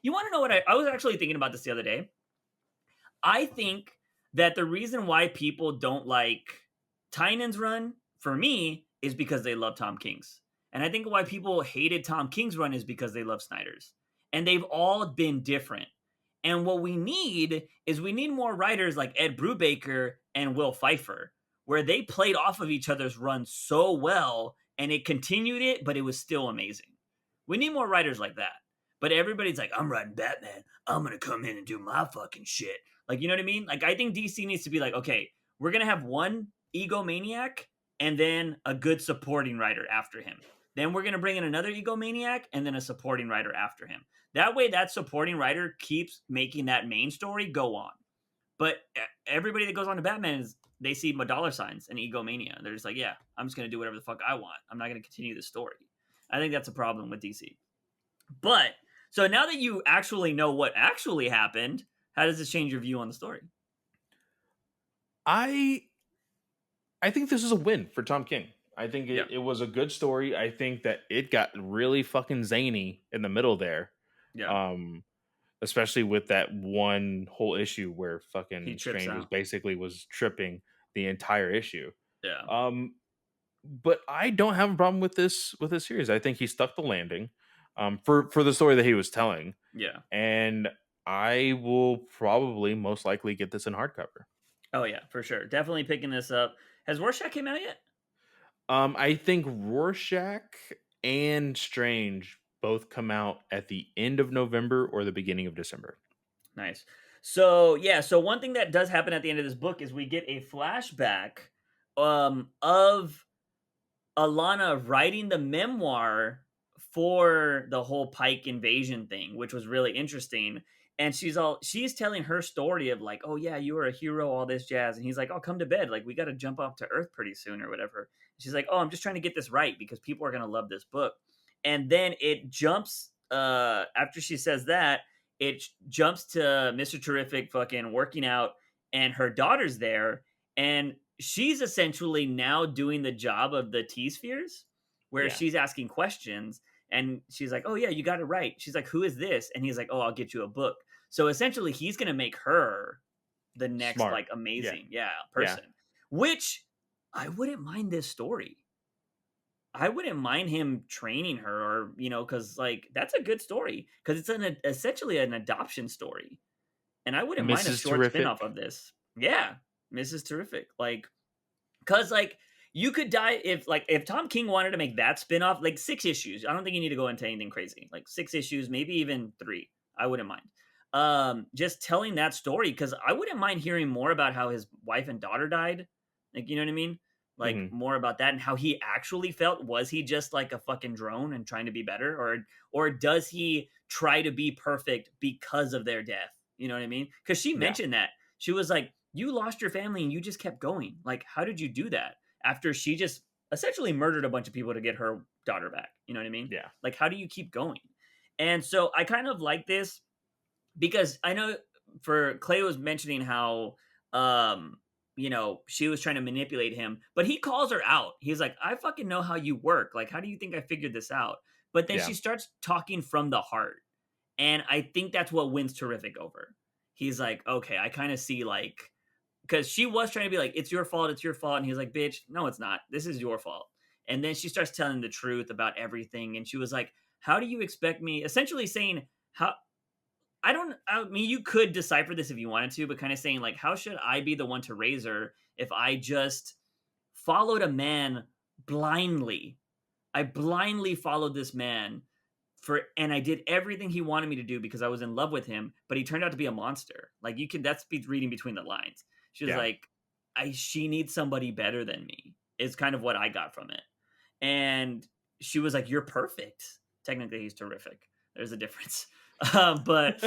you want to know what I was actually thinking about this the other day. I think that the reason why people don't like Tynan's run for me is because they love Tom King's. And I think why people hated Tom King's run is because they love Snyder's. And they've all been different. And what we need is we need more writers like Ed Brubaker and Will Pfeiffer, where they played off of each other's runs so well and it continued it, but it was still amazing. We need more writers like that. But everybody's like, I'm writing Batman. I'm going to come in and do my fucking shit. Like, you know what I mean? Like, I think DC needs to be like, okay, we're going to have one egomaniac and then a good supporting writer after him. Then we're going to bring in another egomaniac and then a supporting writer after him. That way, that supporting writer keeps making that main story go on. But everybody that goes on to Batman is they see my dollar signs and egomania. They're just like, yeah, I'm just going to do whatever the fuck I want. I'm not going to continue the story. I think that's a problem with DC. But so now that you actually know what actually happened, how does this change your view on the story? I I think this is a win for Tom King. I think Yeah. it was a good story. I think that it got really fucking zany in the middle there. Yeah. Um especially with that one whole issue where He fucking trips Strange out. was tripping the entire issue. Yeah. Um but I don't have a problem with this series. I think he stuck the landing. for the story that he was telling. Yeah. And I will probably most likely get this in hardcover. Oh yeah, for sure. Definitely picking this up. Has Rorschach came out yet? I think Rorschach and Strange both come out at the end of November or the beginning of December. Nice. So yeah, so one thing that does happen at the end of this book is we get a flashback of Alana writing the memoir for the whole Pike invasion thing, which was really interesting. And she's telling her story of like, oh yeah, you were a hero, all this jazz. And he's like, oh, come to bed. Like, we got to jump off to Earth pretty soon or whatever. She's like, oh, I'm just trying to get this right because people are gonna love this book. And then it jumps after she says that, it jumps to Mr. Terrific fucking working out, and her daughter's there, and she's essentially now doing the job of the T spheres, where Yeah. she's asking questions, and she's like, "Oh yeah, you got it right." She's like, "Who is this?" And he's like, "Oh, I'll get you a book." So essentially, he's gonna make her the next Smart. like amazing, Yeah. person. Which I wouldn't mind this story. I wouldn't mind him training her, or because like that's a good story because it's essentially an adoption story, and I wouldn't mind a Mrs. short spin-off Terrific. of this. Yeah, Mrs. Terrific, like because like you could die if Tom King wanted to make that spin-off, like 6 issues. I don't think you need to go into anything crazy. Like 6 issues, maybe even 3. I wouldn't mind. Just telling that story because I wouldn't mind hearing more about how his wife and daughter died. Like, you know what I mean? Like Mhm. more about that and how he actually felt. Was he just like a fucking drone and trying to be better, or does he try to be perfect because of their death? You know what I mean? Because she Yeah. mentioned that she was like, "You lost your family and you just kept going. Like, how did you do that?" After she just essentially murdered a bunch of people to get her daughter back. You know what I mean? Yeah. Like, how do you keep going? And so I kind of like this because I know for Clay was mentioning how she was trying to manipulate him, but he calls her out. He's like, "I fucking know how you work. Like, how do you think I figured this out?" But then Yeah. she starts talking from the heart. And I think that's what wins Terrific over. He's like, "Okay, I kind of see like," because she was trying to be like, "It's your fault, it's your fault." And he's like, "Bitch, no, it's not. This is your fault." And then she starts telling the truth about everything. And she was like, "How do you expect me?" Essentially saying, "How I mean, you could decipher this if you wanted to, but kind of saying, like, how should I be the one to raise her if I just followed a man blindly? I blindly followed this man and I did everything he wanted me to do because I was in love with him, but he turned out to be a monster." Like, that's reading between the lines. She was Yeah. like, she needs somebody better than me, is kind of what I got from it. And she was like, "You're perfect." Technically, he's terrific. There's a difference. But,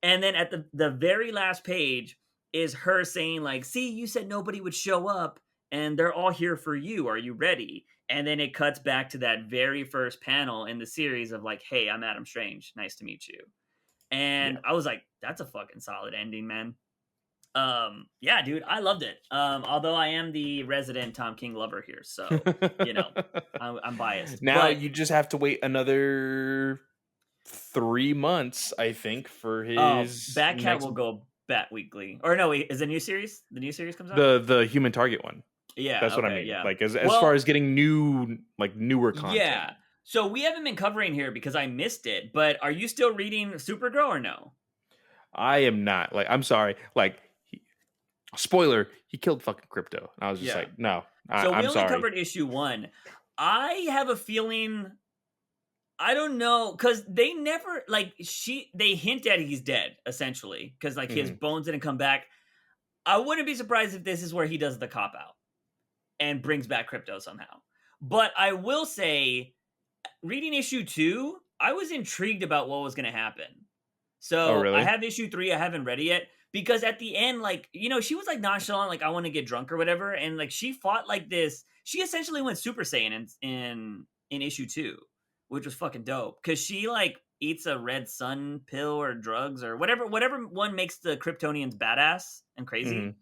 and then at the very last page is her saying, like, "See, you said nobody would show up, and they're all here for you. Are you ready?" And then it cuts back to that very first panel in the series of like, "Hey, I'm Adam Strange. Nice to meet you." And Yeah. I was like, that's a fucking solid ending, man. Yeah, dude, I loved it. Although I am the resident Tom King lover here, so you know, I'm biased. Now But you just have to wait another 3 months, I think, for oh, his Batcat next will go Bat Weekly. Or no, wait, is the new series? The new series comes out? the Human Target one. Yeah, That's what I okay, mean. yeah. Like as far Well, as getting newer content. yeah. So we haven't been covering here because I missed it, but are you still reading Supergirl or no? I am not. Like, I'm sorry. Like, spoiler, he killed fucking Crypto. And I was just Yeah. like, no, So we I'm only sorry. covered issue 1. I have a feeling, I don't know, because they never like they hint at he's dead essentially because like his Mhm. bones didn't come back. I wouldn't be surprised if this is where he does the cop out and brings back Crypto somehow. But I will say, reading issue 2, I was intrigued about what was going to happen. Oh, So I really? have issue 3. I haven't read it yet because at the end, like, she was like nonchalant, like, "I want to get drunk" or whatever, and like she fought like this. She essentially went Super Saiyan in issue 2, which was fucking dope because she like eats a red sun pill or drugs or whatever one makes the Kryptonians badass and crazy. Mhm.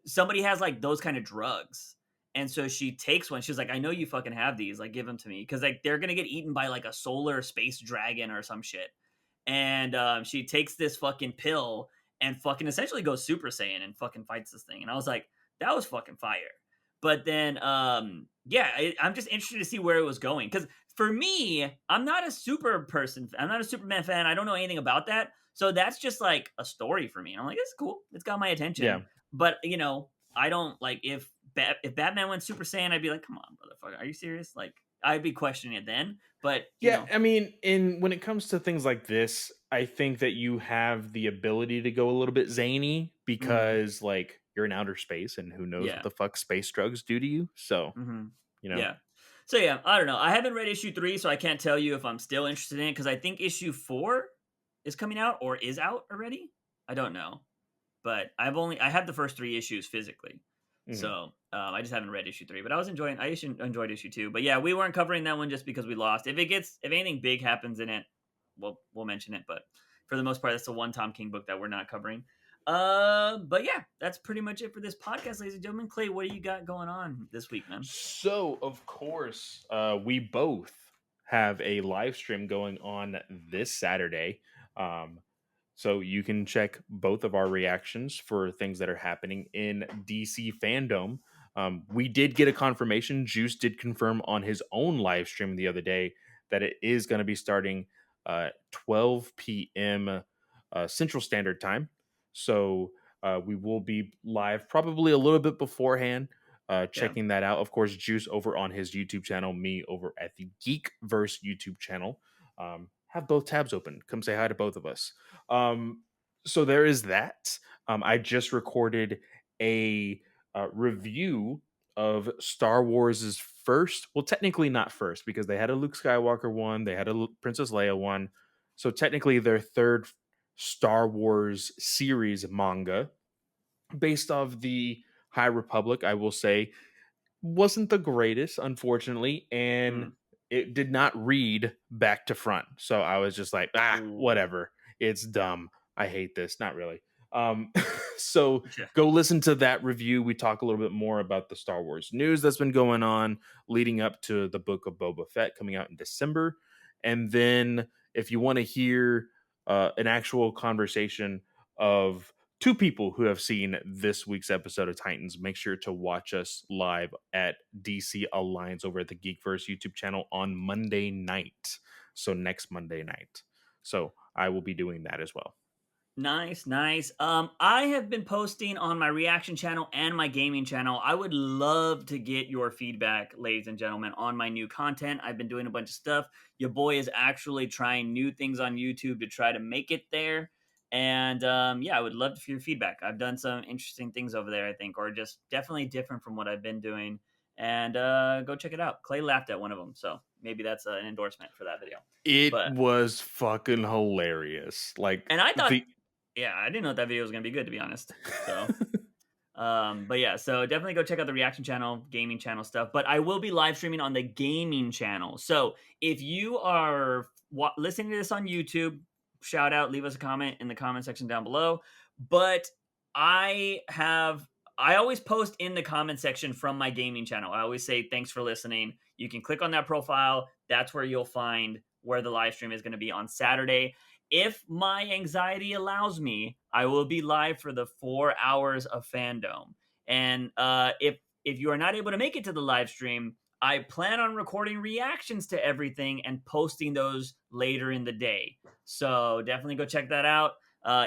Somebody has like those kind of drugs. And so she takes one. She's like, "I know you fucking have these. Like, give them to me." Because like they're gonna get eaten by like a solar space dragon or some shit. And she takes this fucking pill and fucking essentially goes Super Saiyan and fucking fights this thing. And I was like, that was fucking fire. But then, yeah, I'm just interested to see where it was going. Because for me, I'm not a I'm not a Superman fan. I don't know anything about that. So that's just like a story for me. And I'm like, it's cool. It's got my Yeah. attention. But I don't like if Batman went Super Saiyan, I'd be like, come on, motherfucker, are you serious? Like, I'd be questioning it then. But Yeah, I mean, when it comes to things like this, I think that you have the ability to go a little bit zany mhm, because like you're in outer space and who knows what yeah. the fuck space drugs do to you. So, hmm you know. Yeah. So yeah, I don't know. I haven't read issue 3, so I can't tell you if I'm still interested in it because I think issue 4 is coming out or is out already. I don't know, but I have the first 3 issues physically, Mhm. so I just haven't read issue 3. But I enjoyed issue 2. But yeah, we weren't covering that one just because we lost. If anything big happens in it, we'll mention it. But for the most part, that's the one Tom King book that we're not covering. But yeah, that's pretty much it for this podcast, ladies and gentlemen. Clay, what do you got going on this week, man? So, of course, we both have a live stream going on this Saturday. Um, so you can check both of our reactions for things that are happening in DC Fandom. We did get a confirmation. Juice did confirm on his own live stream the other day that it is going to be starting 12 p.m. Central Standard Time. So we will be live probably a little bit beforehand, Yeah. checking that out. Of course, Juice over on his YouTube channel, me over at the Geekverse YouTube channel. Have both tabs open. Come say hi to both of us. So there is that. I just recorded a review of Star Wars's first, well, technically not first, because they had a Luke Skywalker one, they had a Princess Leia one. So technically their third Star Wars series manga based off the High Republic, I will say, wasn't the greatest, unfortunately, and Mm. it did not read back to front. So I was just like, Ooh. whatever. It's dumb. I hate this. Not really. Um, so Yeah. go listen to that review. We talk a little bit more about the Star Wars news that's been going on leading up to the Book of Boba Fett coming out in December. And then if you want to hear an actual conversation of two people who have seen this week's episode of Titans, make sure to watch us live at DC Alliance over at the Geekverse YouTube channel on Monday night. So next Monday night. So I will be doing that as well. Nice, nice. I have been posting on my reaction channel and my gaming channel. I would love to get your feedback, ladies and gentlemen, on my new content. I've been doing a bunch of stuff. Your boy is actually trying new things on YouTube to try to make it there. And yeah, I would love to hear your feedback. I've done some interesting things over there, I think, or just definitely different from what I've been doing. And go check it out. Clay laughed at one of them, so maybe that's an endorsement for that video. It But was fucking hilarious. Like and I thought, the yeah, I didn't know that video was gonna be good, to be honest. So but yeah, so definitely go check out the reaction channel, gaming channel stuff. But I will be live streaming on the gaming channel. So if you are listening to this on YouTube, shout out, leave us a comment in the comment section down below. But I have I always post in the comment section from my gaming channel. I always say thanks for listening. You can click on that profile. That's where you'll find where the live stream is going to be on Saturday. If my anxiety allows me, I will be live for the 4 hours of Fandom. And if you are not able to make it to the live stream, I plan on recording reactions to everything and posting those later in the day. So definitely go check that out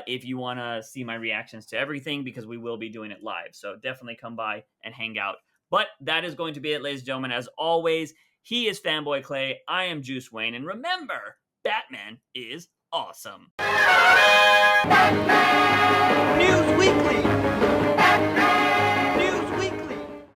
if you want to see my reactions to everything, because we will be doing it live. So definitely come by and hang out. But that is going to be it, ladies and gentlemen. As always, he is Fanboy Clay. I am Juice Wayne. And remember, Batman is awesome.